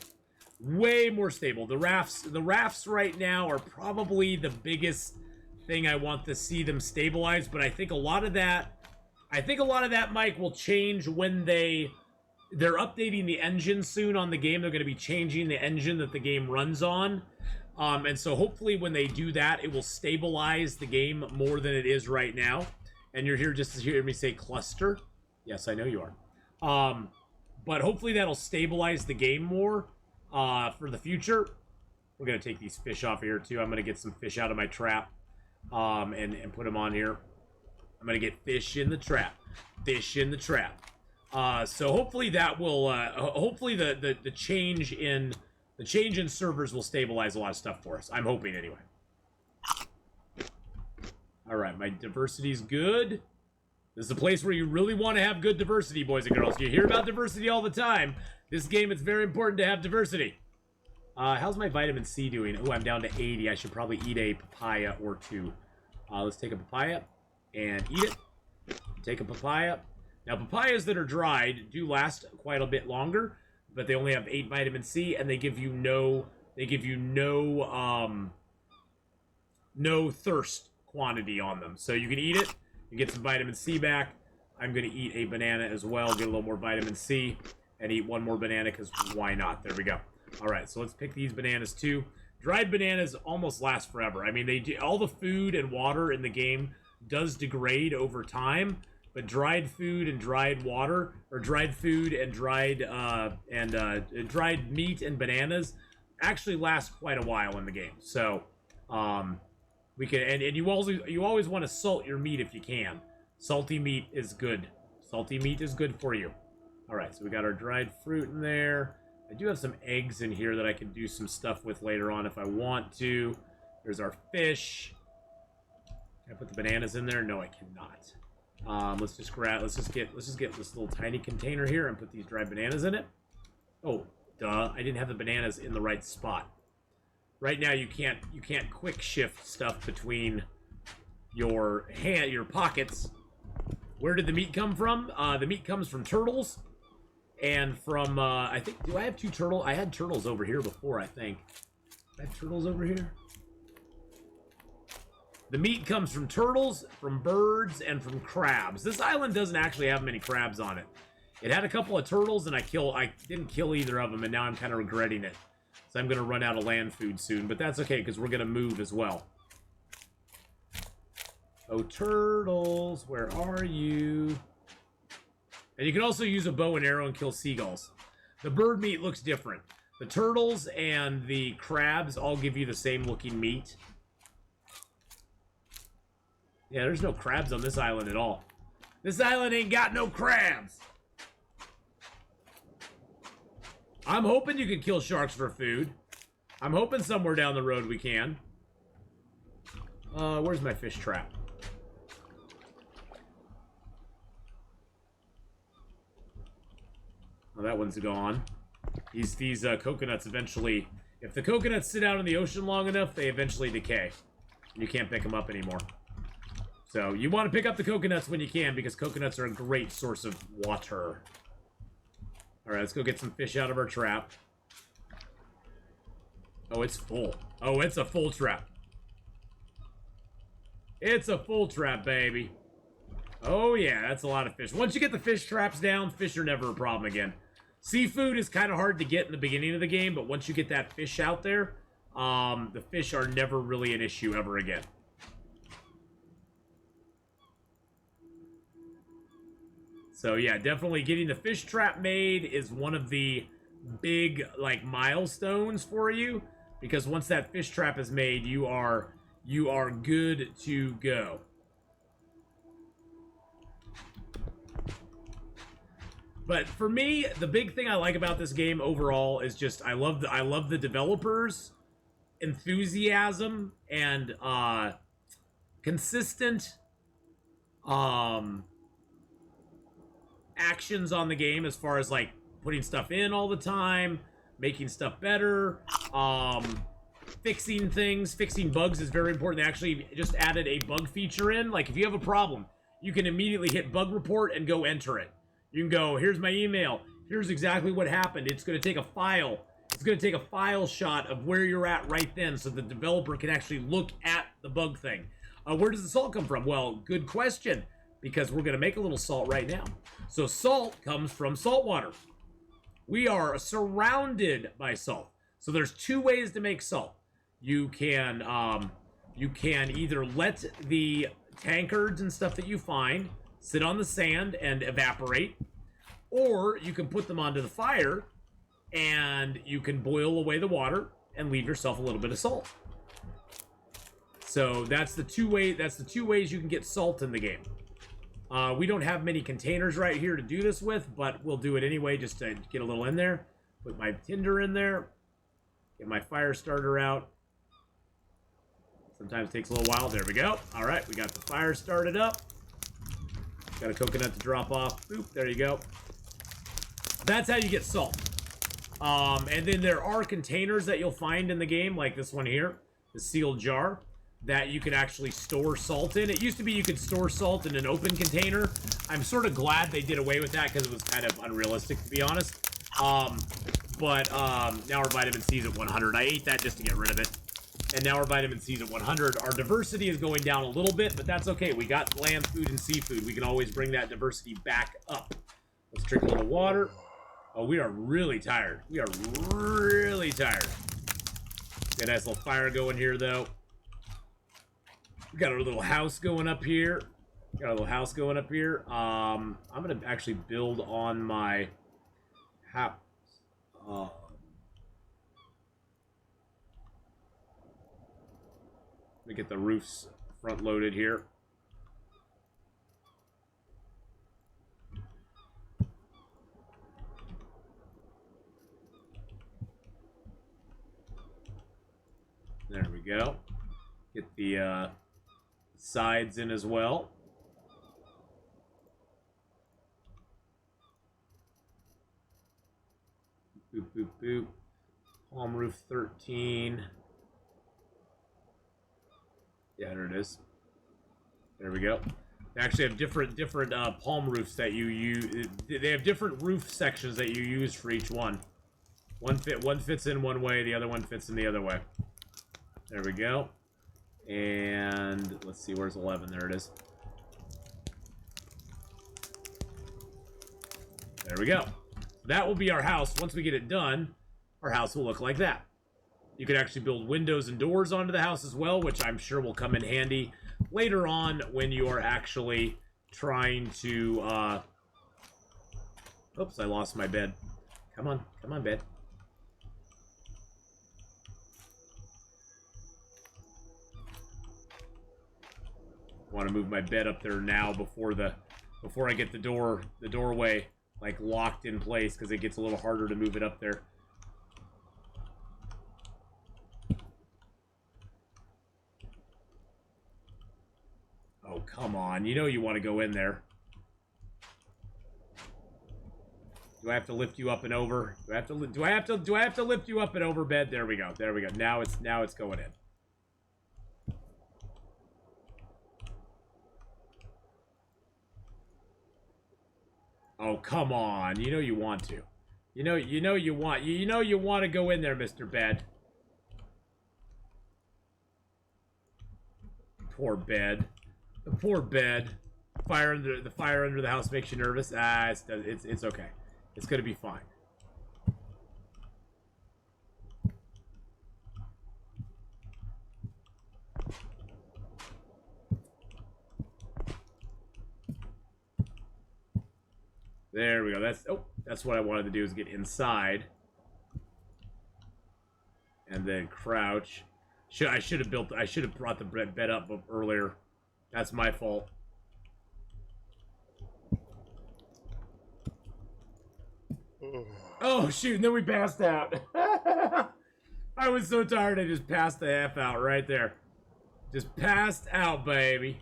Way more stable. The rafts right now are probably the biggest thing I want to see them stabilize, but I think a lot of that, Mike, will change when they're updating the engine soon on the game. They're going to be changing the engine that the game runs on. And so hopefully when they do that, it will stabilize the game more than it is right now. And you're here just to hear me say cluster. Yes, I know you are. But hopefully that'll stabilize the game more for the future. We're going to take these fish off here too. I'm going to get some fish out of my trap and put them on here. I'm going to get fish in the trap. Fish in the trap. So hopefully that will, hopefully the change in servers will stabilize a lot of stuff for us. I'm hoping anyway. All right, my diversity's good. This is a place where you really want to have good diversity, boys and girls. You hear about diversity all the time. This game, it's very important to have diversity. How's my vitamin C doing? Oh, I'm down to 80. I should probably eat a papaya or two. Let's take a papaya and eat it. Take a papaya. Now, papayas that are dried do last quite a bit longer. but they only have 8 vitamin C, and they give you no no thirst quantity on them. So you can eat it, you get some vitamin C back. I'm going to eat a banana as well, get a little more vitamin C, and eat one more banana, because why not? There we go. All right, so let's pick these bananas too. Dried bananas almost last forever. I mean, all the food and water in the game does degrade over time, but dried food and dried water, or dried food and dried meat and bananas actually last quite a while in the game. So we can, and you always want to salt your meat if you can. Salty meat is good. Salty meat is good for you. All right, so we got our dried fruit in there. I do have some eggs in here that I can do some stuff with later on if I want to. There's our fish. Can I put the bananas in there? No, I cannot. Let's just get this little tiny container here and put these dried bananas in it. Oh, duh! I didn't have the bananas in the right spot. Right now, you can't quick shift stuff between your pockets. Where did the meat come from? The meat comes from turtles, and from I think. Do I have 2 turtles? I had turtles over here before. I think. I have turtles over here. The meat comes from turtles, from birds, and from crabs. This island doesn't actually have many crabs on it. It had a couple of turtles, and I didn't kill either of them, and now I'm kind of regretting it. So I'm going to run out of land food soon, but that's okay, because we're going to move as well. Oh, turtles, where are you? And you can also use a bow and arrow and kill seagulls. The bird meat looks different. The turtles and the crabs all give you the same looking meat. Yeah, there's no crabs on this island at all. This island ain't got no crabs. I'm hoping you can kill sharks for food. I'm hoping somewhere down the road we can. Where's my fish trap? Oh, that one's gone. These coconuts eventually... If the coconuts sit out in the ocean long enough, they eventually decay. You can't pick them up anymore. So, you want to pick up the coconuts when you can, because coconuts are a great source of water. Alright, let's go get some fish out of our trap. Oh, it's full. Oh, it's a full trap. It's a full trap, baby. Oh, yeah, that's a lot of fish. Once you get the fish traps down, fish are never a problem again. Seafood is kind of hard to get in the beginning of the game, but once you get that fish out there, the fish are never really an issue ever again. So, yeah, definitely getting the fish trap made is one of the big, like, milestones for you. Because once that fish trap is made, you are good to go. But for me, the big thing I like about this game overall is just I love the developers' enthusiasm and consistent actions on the game, as far as like putting stuff in all the time, making stuff better, fixing things. Fixing bugs is very important. They actually just added a bug feature in. Like, if you have a problem, you can immediately hit bug report and go enter it. You can go, here's my email, here's exactly what happened. It's going to take a file. It's going to take a file shot of where you're at right then, so the developer can actually look at the bug thing. Where does the salt come from? Well, good question, because we're going to make a little salt right now. So salt comes from salt water. We are surrounded by salt. So there's 2 ways to make salt. You can either let the tankards and stuff that you find sit on the sand and evaporate, or you can put them onto the fire and you can boil away the water and leave yourself a little bit of salt. So that's the two ways you can get salt in the game. We don't have many containers right here to do this with, but we'll do it anyway just to get a little in there. Put my tinder in there. Get my fire starter out. Sometimes it takes a little while. There we go. All right, we got the fire started up. Got a coconut to drop off. Boop, there you go. That's how you get salt. And then there are containers that you'll find in the game, like this one here, the sealed jar, that you can actually store salt in. It used to be you could store salt in an open container. I'm sort of glad they did away with that, because it was kind of unrealistic, to be honest. Now our vitamin C is at 100. I ate that just to get rid of it. And now our vitamin C is at 100. Our diversity is going down a little bit, but that's okay. We got land food and seafood. We can always bring that diversity back up. Let's drink a little water. Oh, we are really tired. We are really tired. Got a nice little fire going here, though. We got our little house going up here. Got a little house going up here. I'm gonna actually build on my house. Let me get the roofs front loaded here. There we go. Get the sides in as well. Boop, boop, boop. Palm roof 13. Yeah, there it is. There we go. They actually have different palm roofs that you use. They have different roof sections that you use for each one. One fits in one way, the other one fits in the other way. There we go. And let's see, where's 11? There it is. There we go. That will be our house. Once we get it done, our house will look like that. You can actually build windows and doors onto the house as well, which I'm sure will come in handy later on when you are actually trying to, oops, I lost my bed. Come on, bed. I want to move my bed up there now before I get the doorway like locked in place, because it gets a little harder to move it up there. Oh, come on. You know you want to go in there. Do I have to lift you up and over? Do I have to lift you up and over, bed? There we go. There we go. Now it's going in. Oh, come on. You know you want to. You know you want to go in there, Mr. Bed. Poor bed. The poor bed. The fire under the house makes you nervous. Ah, it's okay. It's gonna be fine. There we go. That's what I wanted to do, is get inside. And then crouch. I should have brought the bed up earlier. That's my fault. Oh shoot, and then we passed out. I was so tired I just passed the F out right there. Just passed out, baby.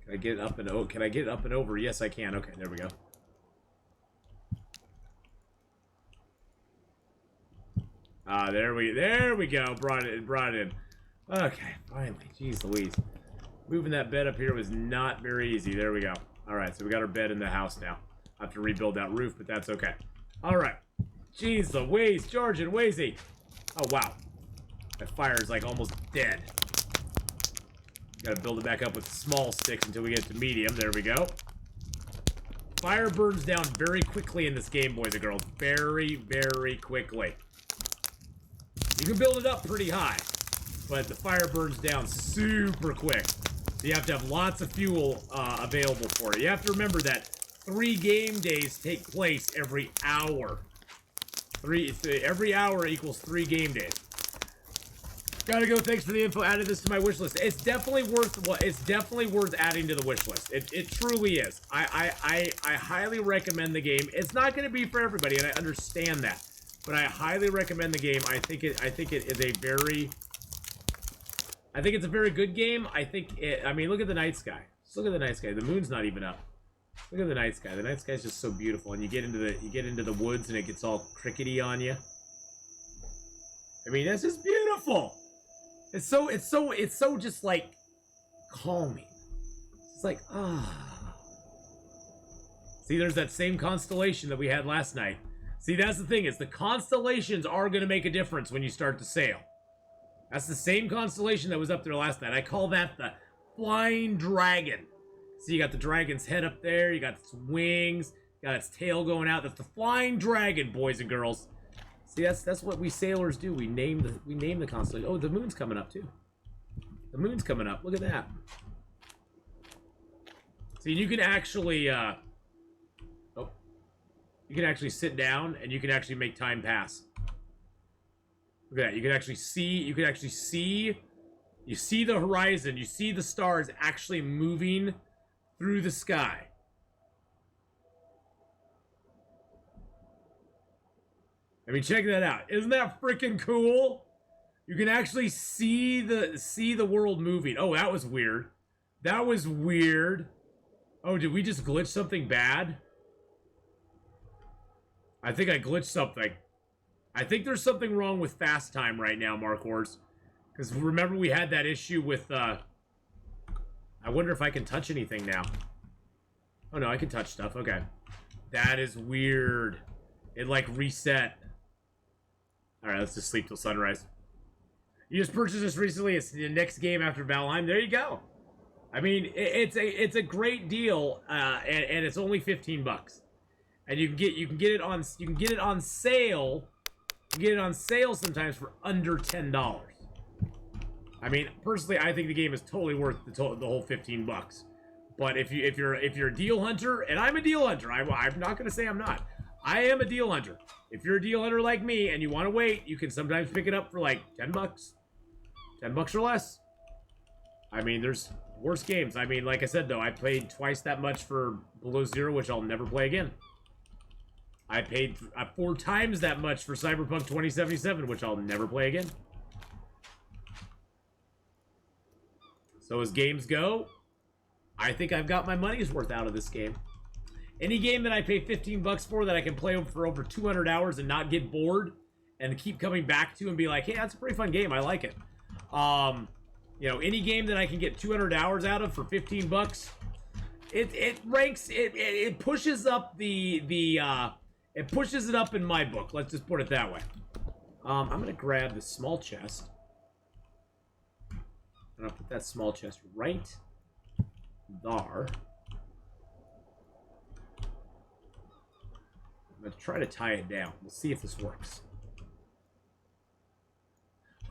Can I get up and over? Can I get up and over? Yes, I can. Okay, there we go. Ah, there we go. Brought it in. Okay, finally. Jeez Louise. Moving that bed up here was not very easy. There we go. All right, so we got our bed in the house now. I have to rebuild that roof, but that's okay. All right. Jeez Louise, George and Wazy. Oh, wow. That fire is like almost dead. Gotta build it back up with small sticks until we get to medium. There we go. Fire burns down very quickly in this game, boys and girls. Very, very quickly. You can build it up pretty high, but the fire burns down super quick. So you have to have lots of fuel available for it. You have to remember that 3 game days take place every hour. Every hour equals 3 game days. Gotta go. Thanks for the info. Added this to my wish list. It's definitely worth adding to the wish list. It truly is. I highly recommend the game. It's not going to be for everybody, and I understand that, but I highly recommend the game. I think it is a very. I think it's a very good game. I mean, look at the night sky. Just look at the night sky. The moon's not even up. Look at the night sky. The night sky is just so beautiful, and you get into the woods, and it gets all crickety on you. I mean, this is beautiful. It's so just like calming. It's like, ah. See, there's that same constellation that we had last night. See, that's the thing, is the constellations are going to make a difference when you start to sail. That's the same constellation that was up there last night. I call that the Flying Dragon. See, you got the dragon's head up there, you got its wings, got its tail going out. That's the Flying Dragon, boys and girls. See, that's what we sailors do. We name the constellation. Oh, the moon's coming up too. The moon's coming up. Look at that. See, you can actually you can actually sit down and you can actually make time pass. Look at that. You can actually see you see the horizon, you see the stars actually moving through the sky. I mean, check that out. Isn't that freaking cool? You can actually see the world moving. Oh, that was weird. That was weird. Oh, did we just glitch something bad? I think I glitched something. I think there's something wrong with fast time right now, Mark Wars. Because remember we had that issue with, I wonder if I can touch anything now. Oh no, I can touch stuff. Okay. That is weird. It like reset. Alright, let's just sleep till sunrise. You just purchased this recently. It's the next game after Valheim. There you go. I mean, it's a great deal, and it's only $15. And you can get it on sale. You can get it on sale sometimes for under $10. I mean, personally, I think the game is totally worth the whole $15. But if you're a deal hunter, and I'm a deal hunter, I'm not going to say I'm not. I am a deal hunter. If you're a deal hunter like me and you want to wait, you can sometimes pick it up for like $10. $10 or less. I mean, there's worse games. I mean, like I said, though, I played twice that much for Below Zero, which I'll never play again. I paid 4 times that much for Cyberpunk 2077, which I'll never play again. So as games go, I think I've got my money's worth out of this game. Any game that I pay $15 for that I can play for over 200 hours and not get bored and keep coming back to and be like, hey, that's a pretty fun game. I like it. You know, any game that I can get 200 hours out of for $15, it ranks, it pushes up it pushes it up in my book. Let's just put it that way. I'm gonna grab the small chest. And I'll put that small chest right there. I'm gonna try to tie it down. We'll see if this works.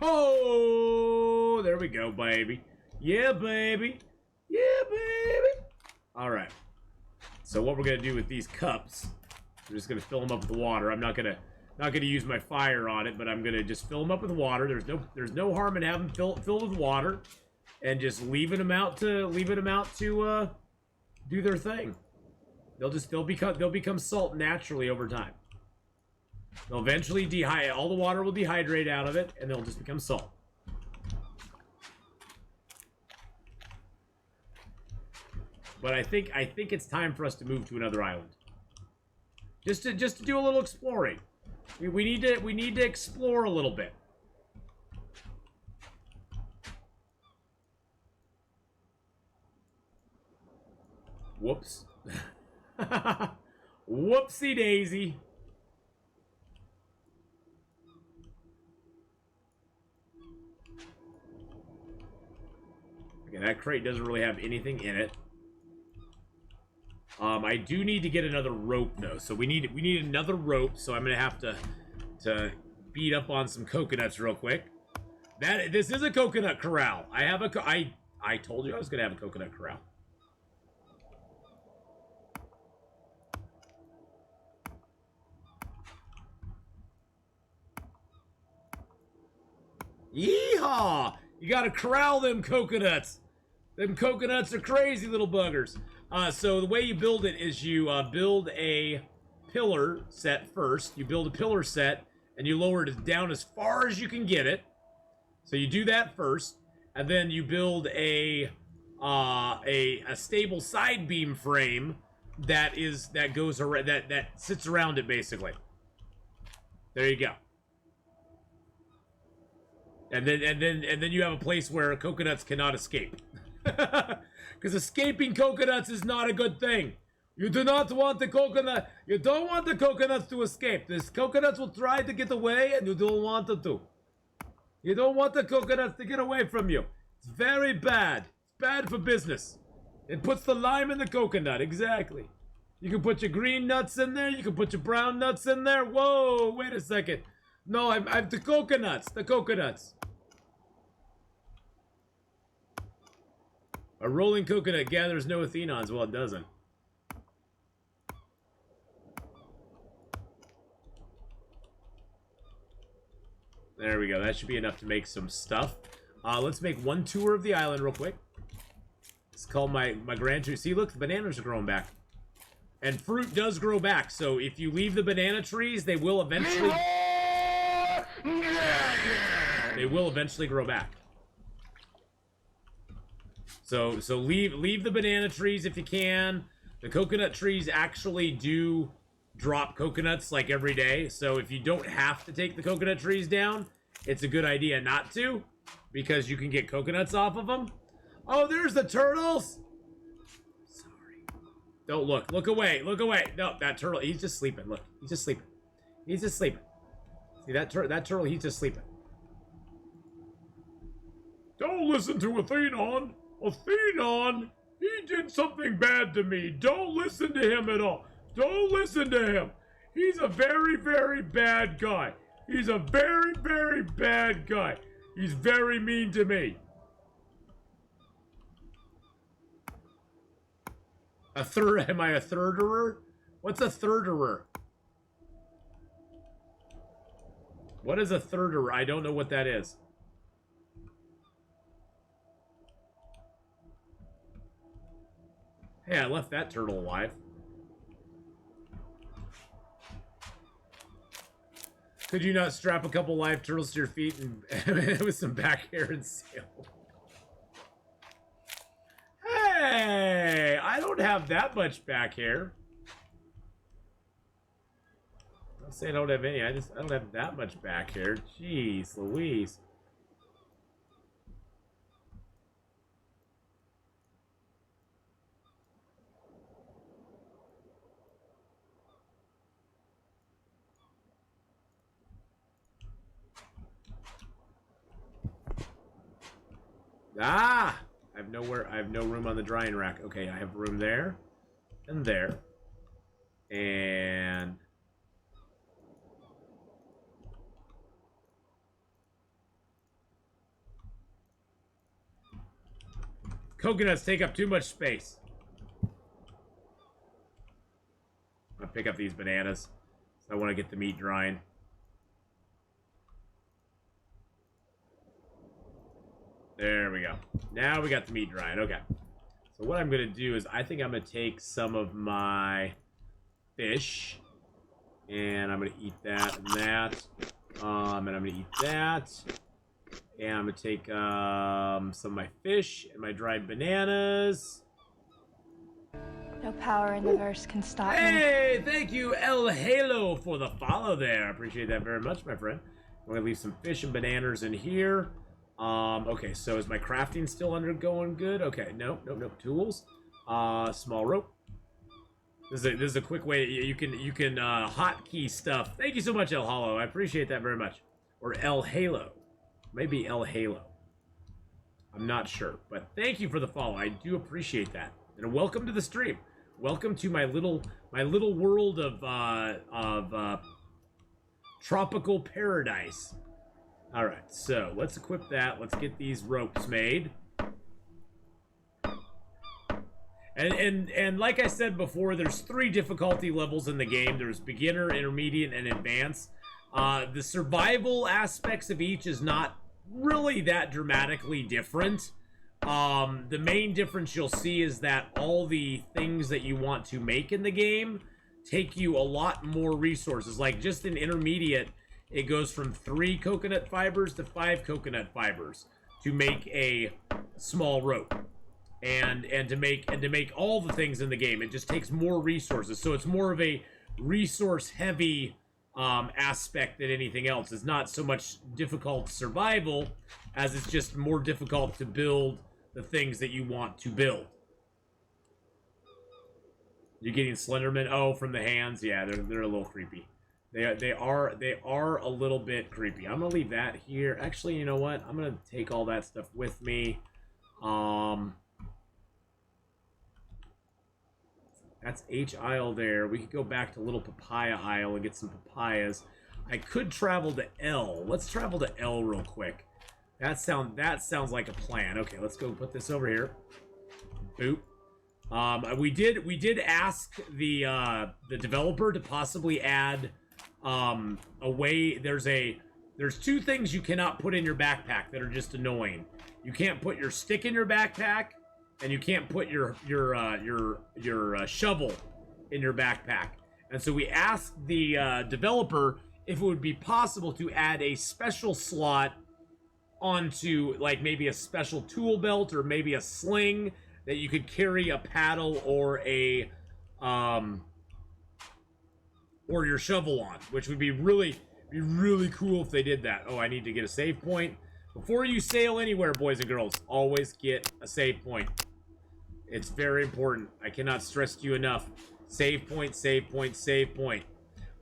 Oh, there we go, baby. Yeah, baby. Yeah, baby. All right. So what we're gonna do with these cups? We're just gonna fill them up with water. I'm not gonna use my fire on it, but I'm gonna just fill them up with water. There's no harm in having them filled with water, and just leaving them out to do their thing. They'll become salt naturally over time. They'll eventually dehydrate. All the water will dehydrate out of it, and they'll just become salt. But I think it's time for us to move to another island. Just to do a little exploring. We need to explore a little bit. Whoops. Whoopsie daisy. Okay, that crate doesn't really have anything in it. I do need to get another rope though, so we need another rope. So I'm gonna have to beat up on some coconuts real quick. This is a coconut corral. I told you I was gonna have a coconut corral. Yeehaw! You gotta corral them coconuts. Them coconuts are crazy little buggers. So the way you build it is you build a pillar set first. You build a pillar set and you lower it down as far as you can get it. So you do that first, and then you build a stable side beam frame that goes around that sits around it basically. There you go. And then you have a place where coconuts cannot escape. Because escaping coconuts is not a good thing. You do not want the coconut. You don't want the coconuts to escape. These coconuts will try to get away, and you don't want them to. You don't want the coconuts to get away from you. It's very bad. It's bad for business. It puts the lime in the coconut. Exactly. You can put your green nuts in there. You can put your brown nuts in there. Whoa, wait a second. No, I'm the coconuts. The coconuts. A rolling coconut gathers no Athenons. Well, it doesn't. There we go. That should be enough to make some stuff. Let's make one tour of the island real quick. It's called my grand tree. See, look, the bananas are growing back. And fruit does grow back. So if you leave the banana trees, they will eventually... They will eventually grow back. So leave the banana trees if you can. The coconut trees actually do drop coconuts like every day. So if you don't have to take the coconut trees down, it's a good idea not to, because you can get coconuts off of them. Oh, there's the turtles. Sorry. Don't look. Look away. Look away. No, that turtle, he's just sleeping. Look, he's just sleeping. He's just sleeping. See that turtle, he's just sleeping. Don't listen to Atheenon. Atheenon, he did something bad to me. Don't listen to him at all. Don't listen to him. He's a very, very bad guy. He's a very, very bad guy. He's very mean to me. Am I a thirderer? What's a thirderer? What is a thirderer? I don't know what that is. Hey, I left that turtle alive. Could you not strap a couple live turtles to your feet and with some back hair and sail? Hey, I don't have that much back hair. Don't say I don't have any. I don't have that much back hair. Jeez Louise. Ah! I have no room on the drying rack. Okay, I have room there. And there. And... coconuts take up too much space. I'm gonna pick up these bananas. So I want to get the meat drying. There we go. Now we got the meat drying. Okay. So what I'm going to do is I think I'm going to take some of my fish. And I'm going to eat that and that. And I'm going to eat that. And I'm going to take some of my fish and my dried bananas. No power in the verse can stop me. Hey, thank you, El Halo, for the follow there. I appreciate that very much, my friend. I'm going to leave some fish and bananas in here. Okay, so is my crafting still undergoing good? Okay, no. Tools. Small rope. This is a quick way you can hotkey stuff. Thank you so much, El Halo. I appreciate that very much. Or El Halo. Maybe El Halo. I'm not sure, but thank you for the follow. I do appreciate that. And welcome to the stream. Welcome to my little world of tropical paradise. All right, so let's equip that. Let's get these ropes made. And like I said before, there's 3 difficulty levels in the game. There's beginner, intermediate, and advanced. The survival aspects of each is not really that dramatically different. The main difference you'll see is that all the things that you want to make in the game take you a lot more resources. Like just in intermediate, it goes from 3 coconut fibers to 5 coconut fibers to make a small rope. And to make all the things in the game, it just takes more resources. So it's more of a resource heavy aspect than anything else. It's not so much difficult survival as it's just more difficult to build the things that you want to build. You're getting Slenderman. Oh, from the hands. Yeah, they're a little creepy. They are a little bit creepy. I'm gonna leave that here. Actually, you know what? I'm gonna take all that stuff with me. That's H aisle there. We could go back to Little Papaya aisle and get some papayas. I could travel to L. Let's travel to L real quick. That sounds like a plan. Okay, let's go put this over here. Boop. We did ask the developer to possibly add a way. There's two things you cannot put in your backpack that are just annoying. You can't put your stick in your backpack, and you can't put your shovel in your backpack. And so we asked the developer if it would be possible to add a special slot onto, like, maybe a special tool belt or maybe a sling that you could carry a paddle or a or your shovel on, which would be really cool if they did that. Oh, I need to get a save point. Before you sail anywhere, boys and girls, always get a save point. It's very important. I cannot stress to you enough. Save point, save point, save point.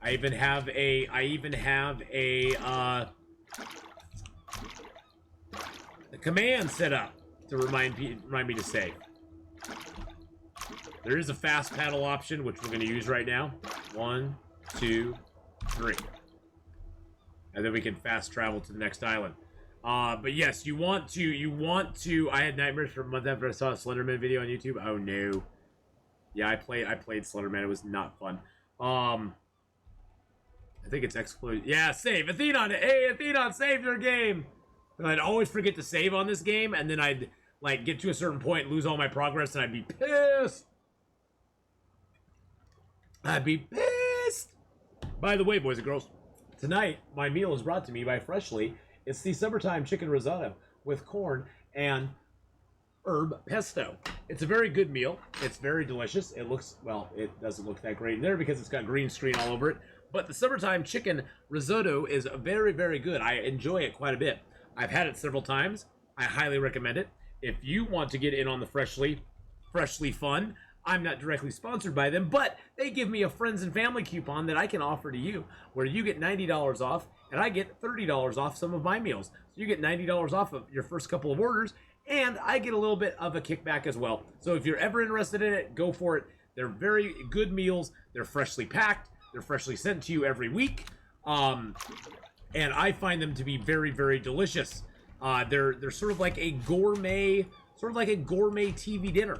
I even have a command set up to remind me to save. There is a fast paddle option, which we're going to use right now. 1, 2, 3. And then we can fast travel to the next island. But yes, you want to, I had nightmares for a month after I saw a Slenderman video on YouTube. Oh no. Yeah, I played Slenderman. It was not fun. I think it's exploit. Yeah, save. Atheenon! Hey, Atheenon, save your game! And I'd always forget to save on this game, and then I'd, like, get to a certain point, lose all my progress, and I'd be pissed! I'd be pissed! By the way, boys and girls, tonight, my meal is brought to me by Freshly. It's the summertime chicken risotto with corn and herb pesto. It's a very good meal. It's very delicious. It looks, well, it doesn't look that great in there because it's got green screen all over it. But the summertime chicken risotto is very, very good. I enjoy it quite a bit. I've had it several times. I highly recommend it. If you want to get in on the Freshly fun, I'm not directly sponsored by them, but they give me a friends and family coupon that I can offer to you, where you get $90 off, and I get $30 off some of my meals. So you get $90 off of your first couple of orders, and I get a little bit of a kickback as well. So if you're ever interested in it, go for it. They're very good meals. They're freshly packed. They're freshly sent to you every week. And I find them to be very, very delicious. They're sort of like a gourmet TV dinner.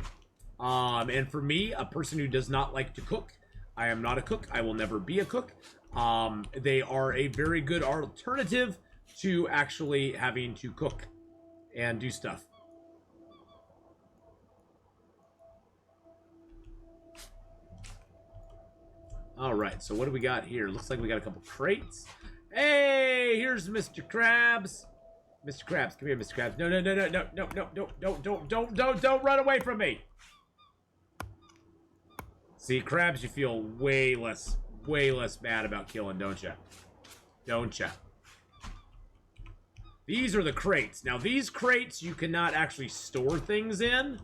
And for me, a person who does not like to cook, I am not a cook. I will never be a cook. They are a very good alternative to actually having to cook and do stuff. All right, so what do we got here? Looks like we got a couple crates. Hey, here's Mr. Krabs. Mr. Krabs, come here, Mr. Krabs. No, don't run away from me. See, Krabs, you feel way less bad about killing, don't ya? Don't ya? These are the crates. Now, these crates you cannot actually store things in.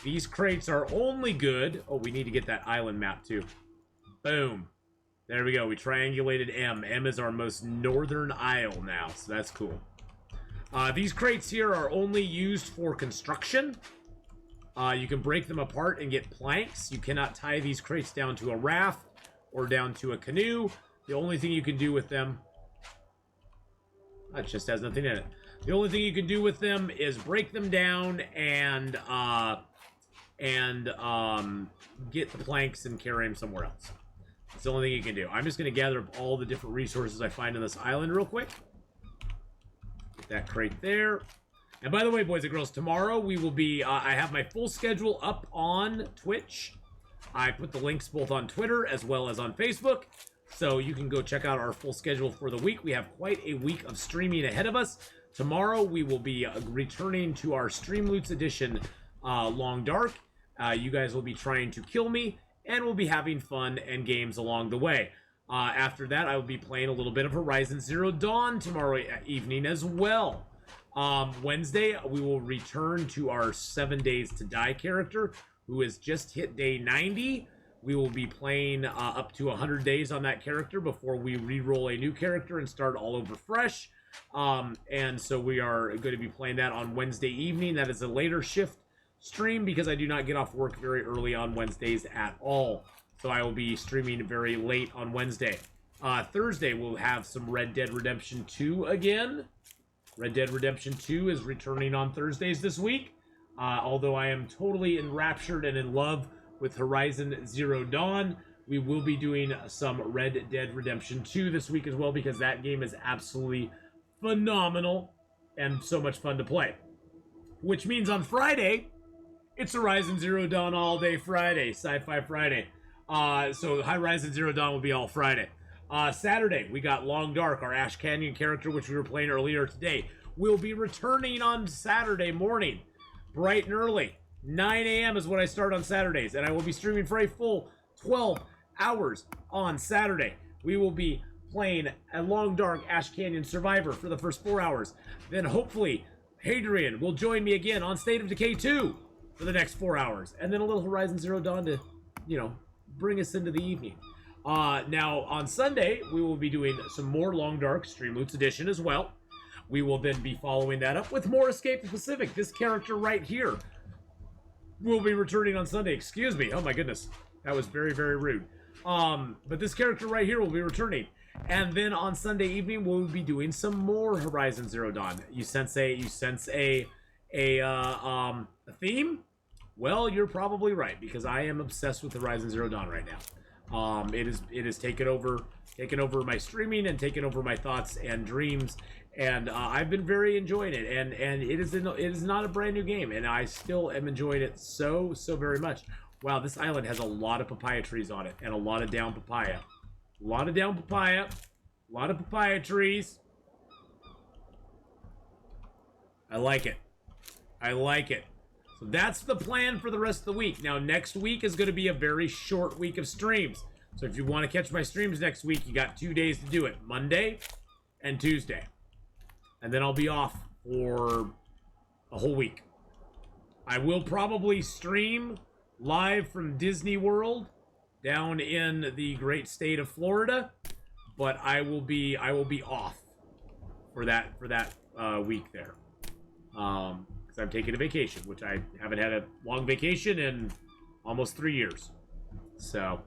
These crates are only good. Oh, we need to get that island map, too. Boom. There we go. We triangulated M. M is our most northern isle now, so that's cool. These crates here are only used for construction. You can break them apart and get planks. You cannot tie these crates down to a raft or down to a canoe. The only thing you can do with them... That just has nothing in it. The only thing you can do with them is break them down and get the planks and carry them somewhere else. That's the only thing you can do. I'm just going to gather up all the different resources I find on this island real quick. Get that crate there. And by the way, boys and girls, tomorrow we will be, I have my full schedule up on Twitch. I put the links both on Twitter as well as on Facebook. So you can go check out our full schedule for the week. We have quite a week of streaming ahead of us. Tomorrow we will be returning to our Stream Loots edition, Long Dark. You guys will be trying to kill me, and we'll be having fun and games along the way. After that, I will be playing a little bit of Horizon Zero Dawn tomorrow evening as well. Wednesday, we will return to our 7 Days to Die character, who has just hit day 90. We will be playing up to 100 days on that character before we re-roll a new character and start all over fresh. And so we are going to be playing that on Wednesday evening. That is a later shift stream because I do not get off work very early on Wednesdays at all. So I will be streaming very late on Wednesday. Thursday, we'll have some Red Dead Redemption 2 again. Red Dead Redemption 2 is returning on Thursdays this week. Although I am totally enraptured and in love with Horizon Zero Dawn, we will be doing some Red Dead Redemption 2 this week as well because that game is absolutely phenomenal and so much fun to play. Which means on Friday, it's Horizon Zero Dawn all day Friday, Sci-Fi Friday. So Horizon Zero Dawn will be all Friday. Saturday, we got Long Dark, our Ash Canyon character, which we were playing earlier today. We'll be returning on Saturday morning, bright and early. 9 a.m. is when I start on Saturdays, and I will be streaming for a full 12 hours on Saturday. We will be playing a Long Dark Ash Canyon Survivor for the first 4 hours. Then hopefully, Hadrian will join me again on State of Decay 2 for the next 4 hours. And then a little Horizon Zero Dawn to, bring us into the evening. Now, on Sunday, we will be doing some more Long Dark Streamloots Edition as well. We will then be following that up with more Escape the Pacific. This character right here will be returning on Sunday. Excuse me. Oh my goodness. That was very, very rude. But this character right here will be returning. And then on Sunday evening, we'll be doing some more Horizon Zero Dawn. You sense a theme? Well, you're probably right, because I am obsessed with Horizon Zero Dawn right now. It has taken over my streaming and taken over my thoughts and dreams, and I've been very enjoying it. And it is not a brand new game, and I still am enjoying it so very much. Wow, this island has a lot of papaya trees on it, and a lot of down papaya. A lot of down papaya, a lot of papaya trees. I like it. I like it. So that's the plan for the rest of the week. Now, next week is going to be a very short week of streams. So if you want to catch my streams next week, you got 2 days to do it. Monday and Tuesday. And then I'll be off for a whole week. I will probably stream live from Disney World down in the great state of Florida, but I will be off for that week there. Because I'm taking a vacation, which I haven't had a long vacation in almost 3 years. So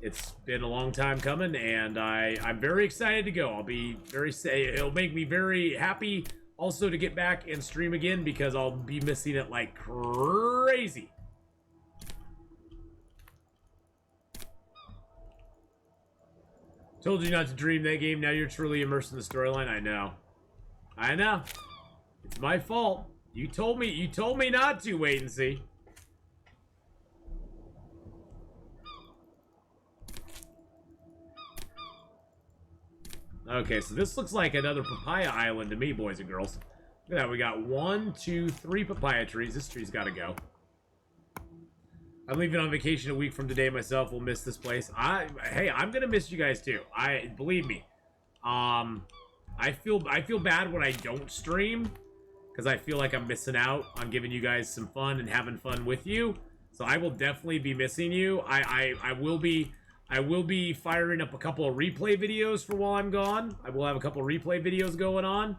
it's been a long time coming, and I'm very excited to go. It'll make me very happy also to get back and stream again, because I'll be missing it like crazy. Told you not to dream that game. Now you're truly immersed in the storyline. I know. I know. It's my fault. You told me not to. Wait and see. Okay, so this looks like another papaya island to me, boys and girls. Look at that. We got 1, 2, 3 papaya trees. This tree's got to go. I'm leaving on vacation a week from today myself. We'll miss this place. Hey, I'm gonna miss you guys too. Believe me. I feel bad when I don't stream, because I feel like I'm missing out on giving you guys some fun and having fun with you. So I will definitely be missing you. I will be firing up a couple of replay videos for while I'm gone. I will have a couple of replay videos going on.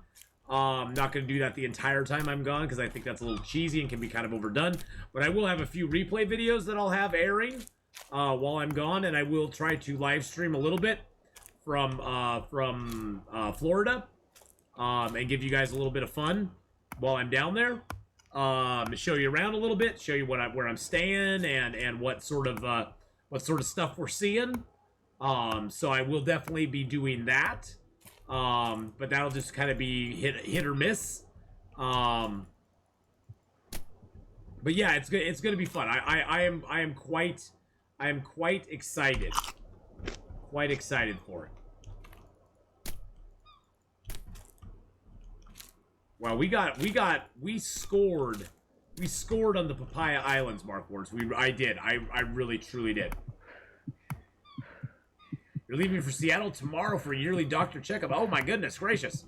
I'm not going to do that the entire time I'm gone, because I think that's a little cheesy and can be kind of overdone. But I will have a few replay videos that I'll have airing while I'm gone, and I will try to live stream a little bit from Florida and give you guys a little bit of fun while I'm down there. Show you around a little bit, show you where I'm staying and what sort of stuff we're seeing. So I will definitely be doing that. But that'll just kind of be hit or miss. But yeah, it's gonna be fun. I am quite excited. Quite excited for it. Wow, we scored on the Papaya Islands, Mark Wars. I really truly did. You're leaving for Seattle tomorrow for a yearly doctor checkup. Oh my goodness gracious.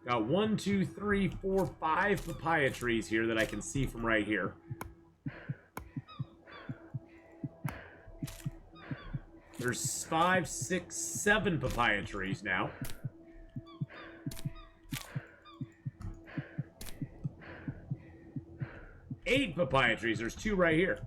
Got 1, 2, 3, 4, 5 papaya trees here that I can see from right here. There's 5, 6, 7 papaya trees now. Eight papaya trees. There's 2 right here.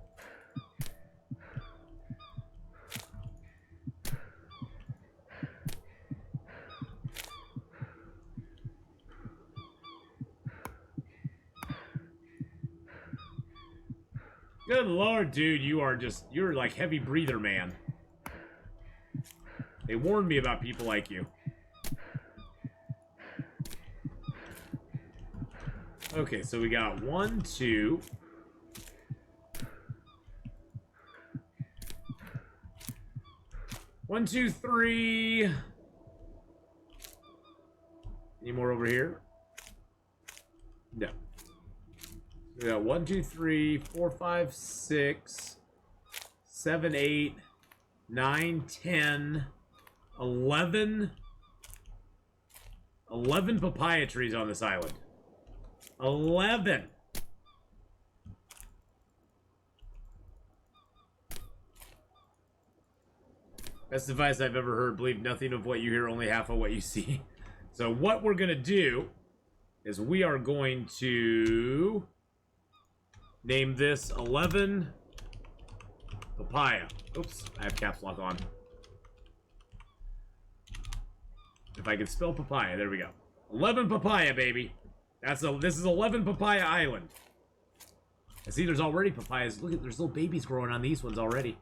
Good lord, dude, you're like heavy breather, man. They warned me about people like you. Okay, so we got 1, 2. One, 2, 3. Any more over here? No. We got 1, 2, 3, 4, 5, 6, 7, 8, 9, 10, 11. 11 papaya trees on this island. 11. Best advice I've ever heard. Believe nothing of what you hear, only half of what you see. So what we're going to do is we are going to name this 11 papaya. Oops, I have caps lock on. If I can spell papaya, there we go. 11 papaya, baby. This is 11 Papaya Island. I see there's already papayas. Look at, there's little babies growing on these ones already.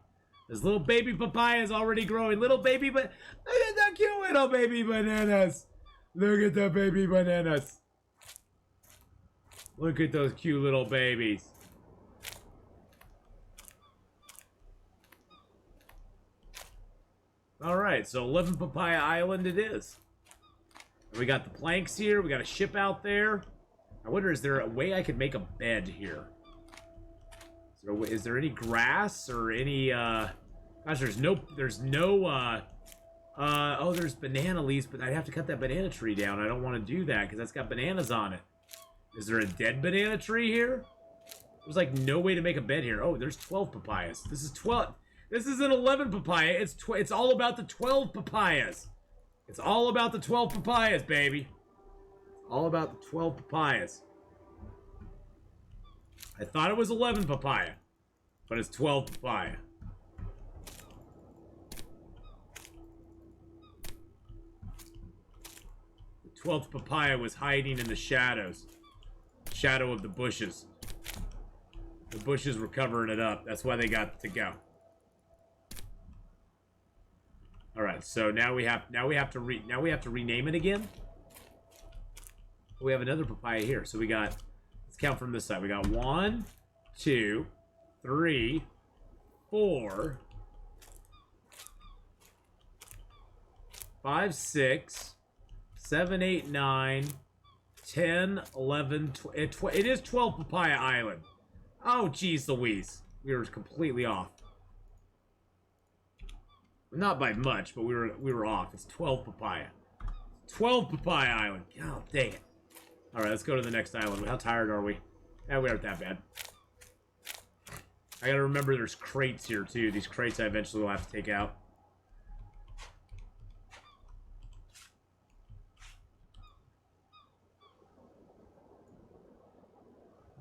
There's little baby papayas already growing. Little baby, but look at that cute little baby bananas. Look at the baby bananas. Look at those cute little babies. Alright, so 11 Papaya Island it is. We got the planks here. We got a ship out there. I wonder, is there a way I could make a bed here? Is there any grass or any, gosh, there's no, oh, there's banana leaves, but I'd have to cut that banana tree down. I don't want to do that because that's got bananas on it. Is there a dead banana tree here? There's like no way to make a bed here. Oh, there's 12 papayas. This is 12. This is an 11 papaya. It's all about the 12 papayas. It's all about the 12 papayas, baby. All about the 12 papayas. I thought it was 11 papaya, but it's 12 papaya. The 12th papaya was hiding in the shadows. Shadow of the bushes. The bushes were covering it up. That's why they got to go. All right, so now we have to rename it again. We have another papaya here. So we got, let's count from this side. We got 1, 2, 3, 4, 5, 6, 7, 8, 9, 10, 11, 12. It is 12 Papaya Island. Oh, geez Louise. We were completely off. Not by much, but we were off. It's 12 papaya. 12 Papaya Island. God dang it. Alright, let's go to the next island. How tired are we? Yeah, we aren't that bad. I gotta remember there's crates here, too. These crates I eventually will have to take out.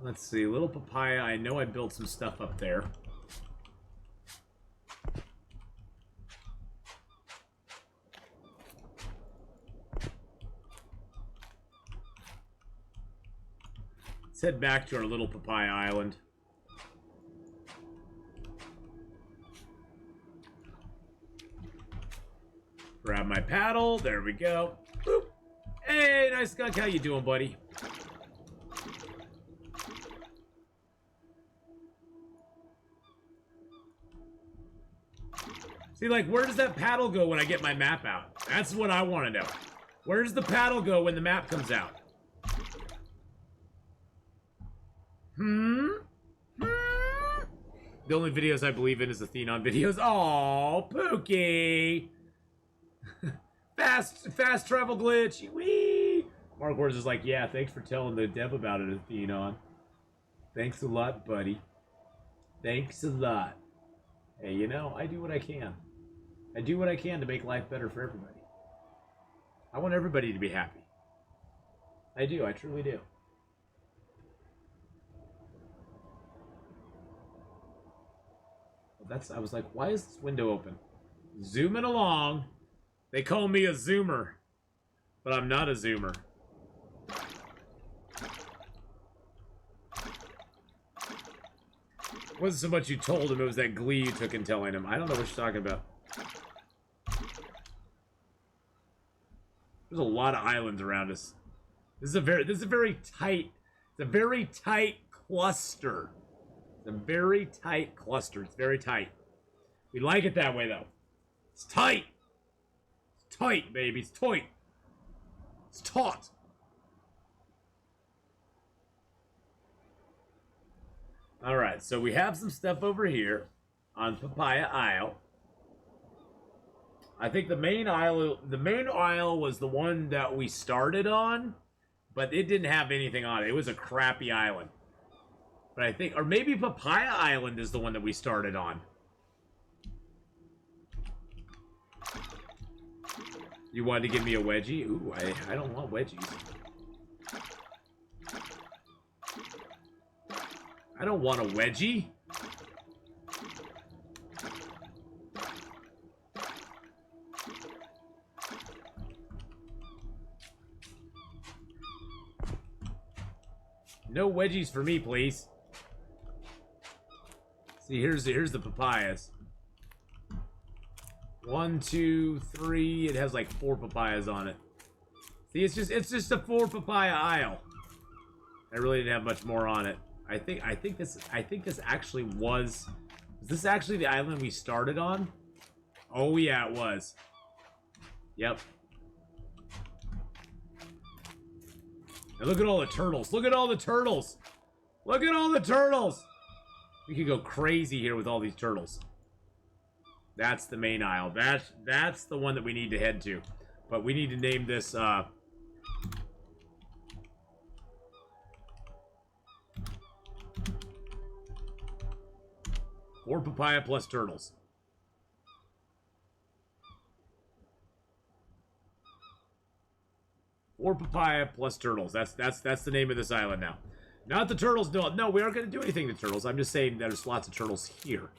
Let's see. Little papaya. I know I built some stuff up there. Let's head back to our little papaya island. Grab my paddle. There we go. Boop. Hey, nice skunk. How you doing, buddy? See, like, where does that paddle go when I get my map out? That's what I want to know. Where does the paddle go when the map comes out? The only videos I believe in is Atheenon videos. Oh, Pookie! fast travel glitch. Whee! Mark Wars is like, yeah, thanks for telling the dev about it, Atheenon. Thanks a lot, buddy. Thanks a lot. Hey, you know, I do what I can. I do what I can to make life better for everybody. I want everybody to be happy. I do, I truly do. I was like, why is this window open? Zooming along. They call me a zoomer, but I'm not a zoomer. It wasn't so much you told him, it was that glee you took in telling him. I don't know what you're talking about. There's a lot of islands around us. This is a very tight, it's a very tight cluster. It's a very tight cluster. It's very tight. We like it that way, though. It's tight. It's tight, baby. It's tight. It's taut. Alright, so we have some stuff over here on Papaya Isle. I think the main isle was the one that we started on, but it didn't have anything on it. It was a crappy island. But I think, or maybe Papaya Island is the one that we started on. You wanted to give me a wedgie? Ooh, I don't want wedgies. I don't want a wedgie. No wedgies for me, please. See, here's the papayas. 1, 2, 3. It has like 4 papayas on it. See, it's just a 4 papaya aisle. I really didn't have much more on it. I think this actually was this actually the island we started on? Oh yeah, it was. Yep. And look at all the turtles. Look at all the turtles. Look at all the turtles. We could go crazy here with all these turtles. That's the main aisle. That's the one that we need to head to. But we need to name this 4 papaya plus turtles. Four papaya plus turtles. That's the name of this island now. Not the turtles. No, we aren't going to do anything to turtles. I'm just saying there's lots of turtles here.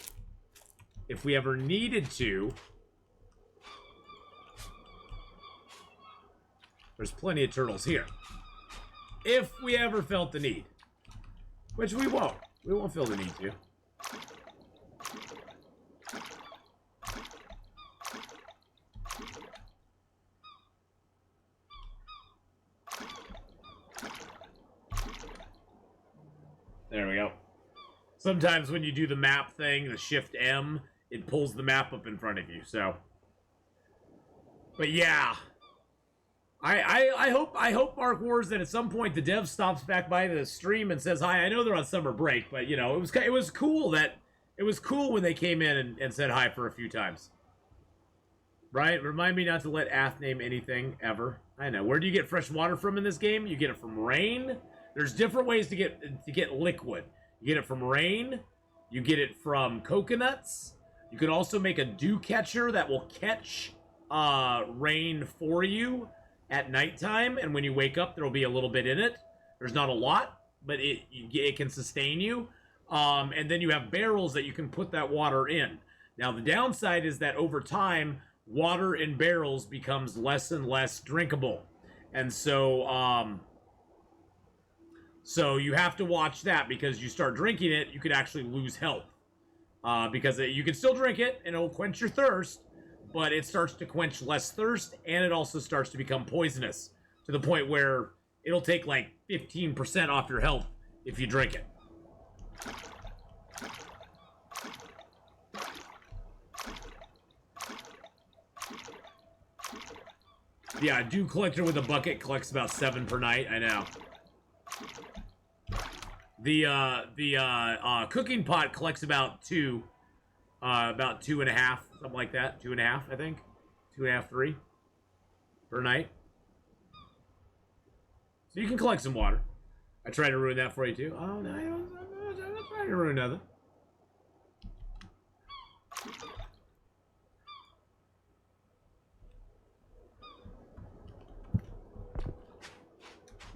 If we ever needed to, there's plenty of turtles here. If we ever felt the need, which we won't. We won't feel the need to. There we go. Sometimes when you do the map thing, the Shift M, it pulls the map up in front of you, so. But yeah. I hope Mark Wars that at some point the dev stops back by the stream and says hi. I know they're on summer break, but you know, it was cool when they came in and said hi for a few times. Right? Remind me not to let Ath name anything ever. I know. Where do you get fresh water from in this game? You get it from rain. There's different ways to get liquid. You get it from rain. You get it from coconuts. You can also make a dew catcher that will catch rain for you at nighttime, and when you wake up, there will be a little bit in it. There's not a lot, but it can sustain you. And then you have barrels that you can put that water in. Now, the downside is that over time, water in barrels becomes less and less drinkable. And so, so you have to watch that, because you start drinking it, you could actually lose health. Because you can still drink it, and it'll quench your thirst, but it starts to quench less thirst, and it also starts to become poisonous, to the point where it'll take like 15% off your health if you drink it. Yeah, a dew collector with a bucket collects about 7 per night, I know. The cooking pot collects about two and a half, something like that. 2.5, I think. 2.5, 3 per night. So you can collect some water. I tried to ruin that for you too. Oh no, I'm not trying to ruin nothing.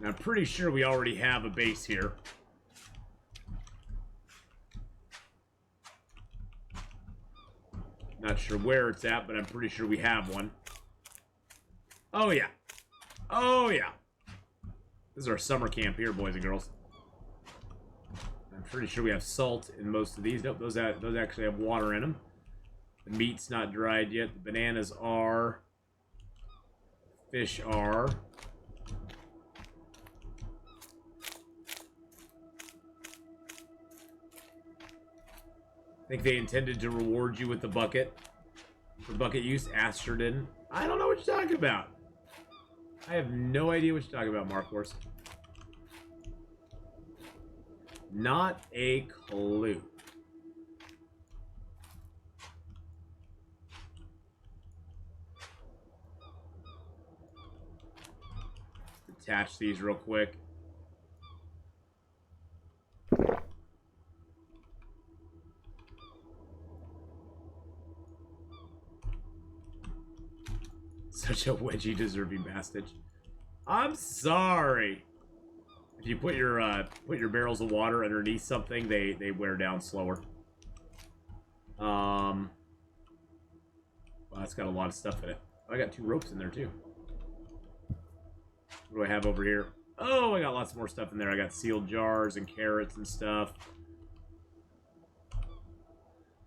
Now, I'm pretty sure we already have a base here. Not sure where it's at, but I'm pretty sure we have one. Oh yeah. Oh yeah. This is our summer camp here, boys and girls. I'm pretty sure we have salt in most of these. Nope, those actually have water in them. The meat's not dried yet. The bananas are. Fish are. I think they intended to reward you with the bucket. For bucket use, Aster didn't. I don't know what you're talking about. I have no idea what you're talking about, Mark Horse. Not a clue. Attach these real quick. Such a wedgie deserving bastard. I'm sorry. If you put your barrels of water underneath something, they wear down slower. Well, that's got a lot of stuff in it. Oh, I got 2 ropes in there too. What do I have over here? Oh, I got lots more stuff in there. I got sealed jars and carrots and stuff.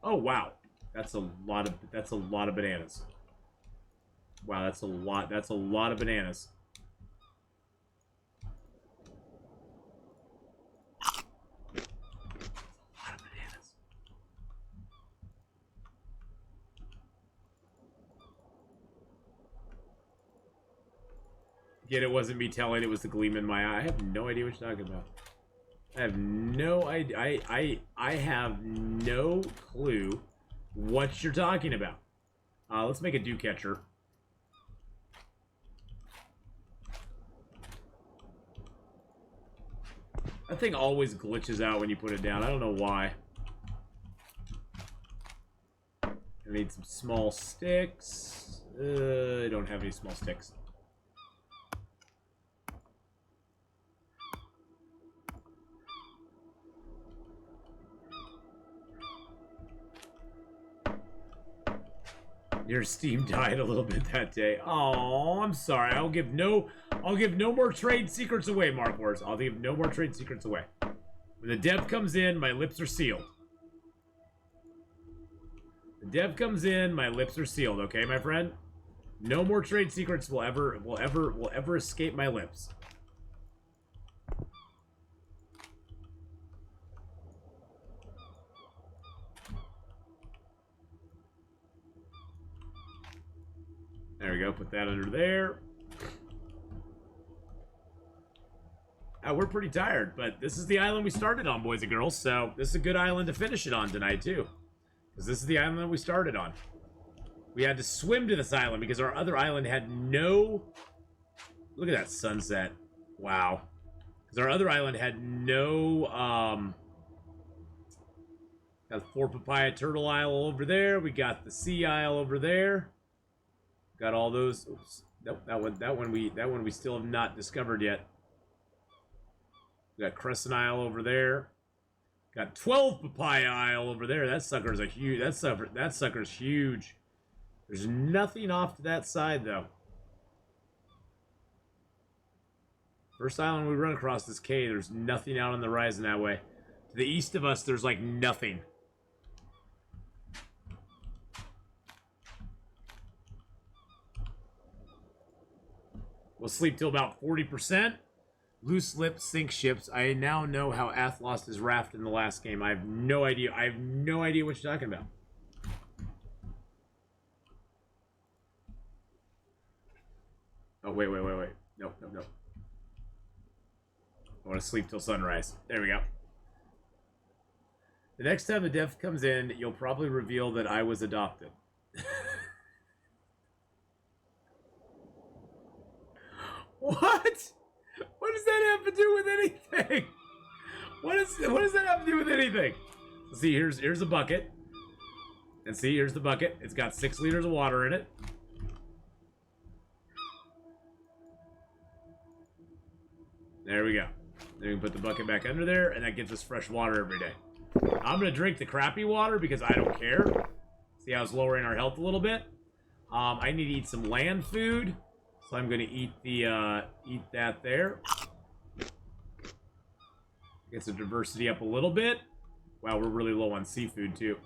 Oh wow, that's a lot of bananas. Wow, that's a lot. That's a lot of bananas. Yet it wasn't me telling, it was the gleam in my eye. I have no idea what you're talking about. I have no idea. I have no clue what you're talking about. Let's make a dew catcher. That thing always glitches out when you put it down. I don't know why. I need some small sticks. I don't have any small sticks. Your Steam died a little bit that day. Oh, I'm sorry. I'll give no more trade secrets away, Mark Wars. I'll give no more trade secrets away. When the dev comes in, my lips are sealed. The dev comes in, my lips are sealed, okay, my friend? No more trade secrets will ever escape my lips. There we go, put that under there. We're pretty tired, but this is the island we started on, boys and girls, so this is a good island to finish it on tonight, too. Because this is the island that we started on. We had to swim to this island because our other island had no... Look at that sunset. Wow. Because our other island had no... Got the 4 papaya turtle isle over there. We got the sea isle over there. Got all those. Oops. Nope, that one we still have not discovered yet. We got Crescent Isle over there. Got 12 Papaya Isle over there. That sucker's a huge. That sucker's huge. There's nothing off to that side though. First island we run across this cave. There's nothing out on the horizon that way. To the east of us, there's like nothing. We'll sleep till about 40%. Loose lips sink ships. I now know how Ath lost his raft in the last game. I have no idea. I have no idea what you're talking about. Oh, wait. No. I want to sleep till sunrise. There we go. The next time the death comes in, you'll probably reveal that I was adopted. What? What does that have to do with anything? What does that have to do with anything? So see, here's a bucket. And see, here's the bucket. It's got 6 liters of water in it. There we go. Then we can put the bucket back under there, and that gives us fresh water every day. I'm gonna drink the crappy water because I don't care. See how it's lowering our health a little bit. I need to eat some land food, so I'm gonna eat that there. Get some diversity up a little bit. Wow, we're really low on seafood too.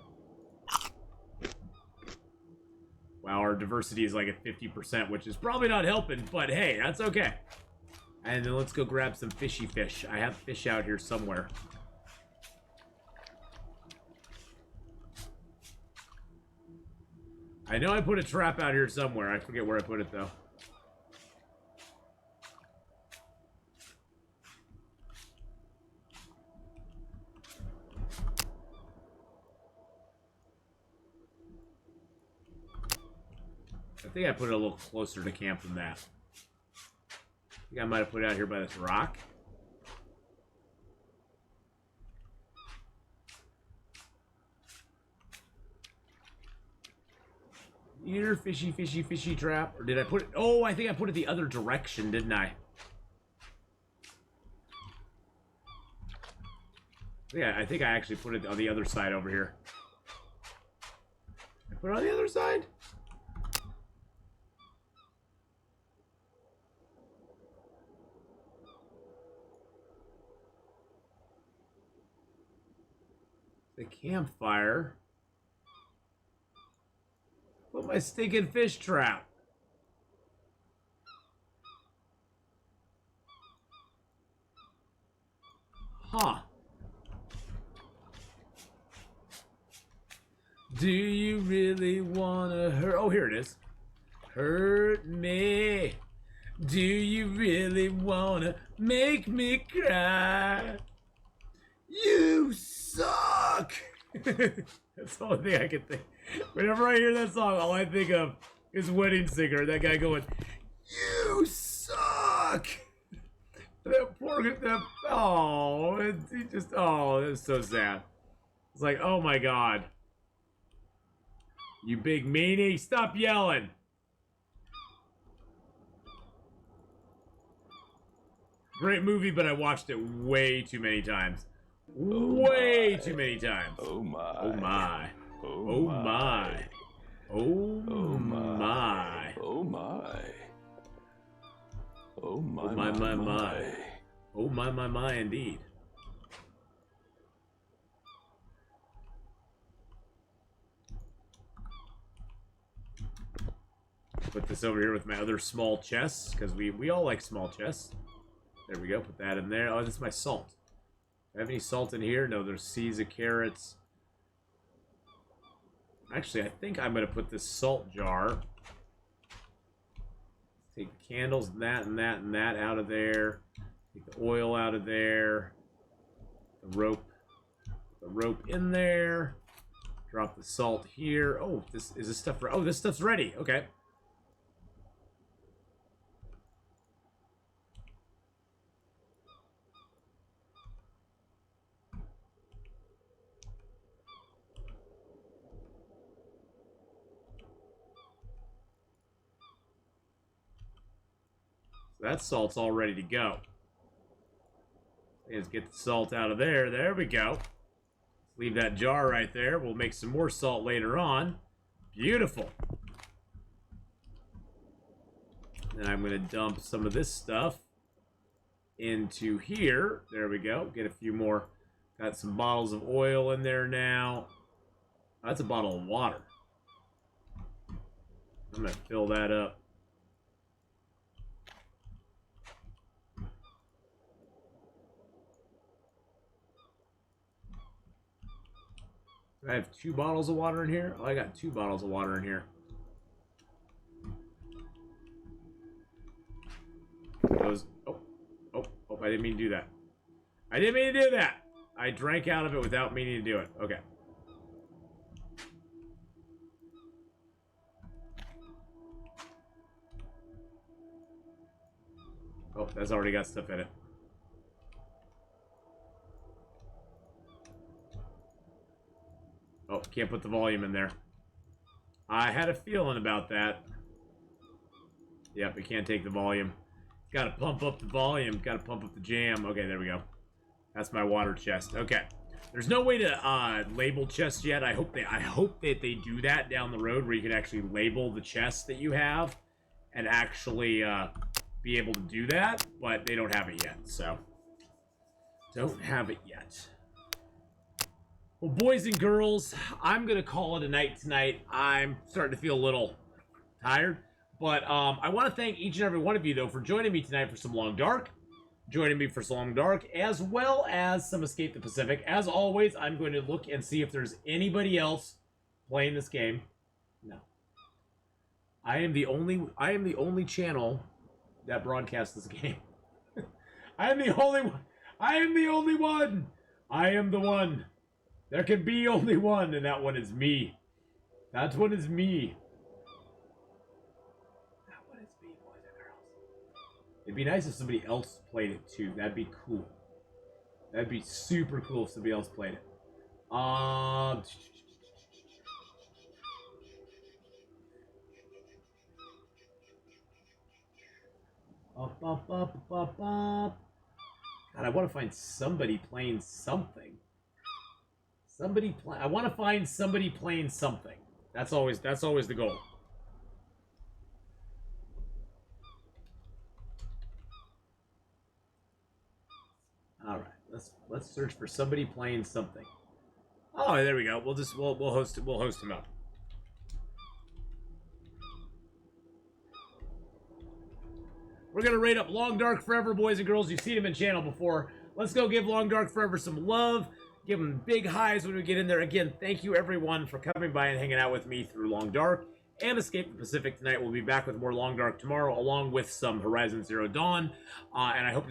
Wow, our diversity is like at 50%, which is probably not helping, but hey, that's okay. And then let's go grab some fishy fish. I have fish out here somewhere. I know I put a trap out here somewhere. I forget where I put it, though. I think I put it a little closer to camp than that. I think I might have put it out here by this rock. Here, fishy, fishy, fishy trap. Or did I put it? Oh, I think I put it the other direction, didn't I? Yeah, I think I actually put it on the other side over here. I put it on the other side? The campfire. Put my stinking fish trap. Huh. Do you really wanna hurt? Oh, here it is. Hurt me. Do you really wanna make me cry? You suck. That's the only thing I can think. Whenever I hear that song, all I think of is Wedding Singer. That guy going, "You suck." That poor that. Oh, he just. Oh, that's so sad. It's like, oh my god. You big meanie, stop yelling. Great movie, but I watched it way too many times. Way too many times. Oh my. Oh my. Oh my. Oh my. Oh my. Oh my. Oh my. Oh my indeed. Put this over here with my other small chests, because we all like small chests. There we go, put that in there. Oh, this is my salt. Do I have any salt in here? No, there's seeds of carrots. Actually, I think I'm going to put this salt jar. Take the candles, and that out of there. Take the oil out of there. The rope in there. Drop the salt here. Oh, this stuff. Oh, this stuff's ready. Okay. That salt's all ready to go. Let's get the salt out of there. There we go. Let's leave that jar right there. We'll make some more salt later on. Beautiful. Then I'm going to dump some of this stuff into here. There we go. Get a few more. Got some bottles of oil in there now. That's a bottle of water. I'm going to fill that up. I have 2 bottles of water in here. Oh, I got 2 bottles of water in here. Those. Oh, I didn't mean to do that. I didn't mean to do that. I drank out of it without meaning to do it. Okay. Oh, that's already got stuff in it. Oh, can't put the volume in there. I had a feeling about that. Yep, we can't take the volume. Gotta pump up the volume. Gotta pump up the jam. Okay, there we go. That's my water chest. Okay. There's no way to label chests yet. I hope that they do that down the road where you can actually label the chests that you have and actually be able to do that, but they don't have it yet, so don't have it yet. Well, boys and girls, I'm gonna call it a night tonight. I'm starting to feel a little tired, but I want to thank each and every one of you though for joining me tonight for some Long Dark, as well as some Escape the Pacific. As always, I'm going to look and see if there's anybody else playing this game. No, I am the only channel that broadcasts this game. I am the only one. I am the only one. I am the one. There can be only one, and that one is me. That one is me. That one is me, boys and girls. It'd be nice if somebody else played it too. That'd be cool. That'd be super cool if somebody else played it. God, I want to find somebody playing something. I want to find somebody playing something. That's always the goal. All right, let's search for somebody playing something. Oh, there we go. We'll host him up. We're gonna rate up Long Dark Forever, boys and girls. You've seen him in channel before. Let's go give Long Dark Forever some love. Give them big highs when we get in there. Again, thank you everyone for coming by and hanging out with me through Long Dark and Escape the Pacific tonight. We'll be back with more Long Dark tomorrow, along with some Horizon Zero Dawn. And I hope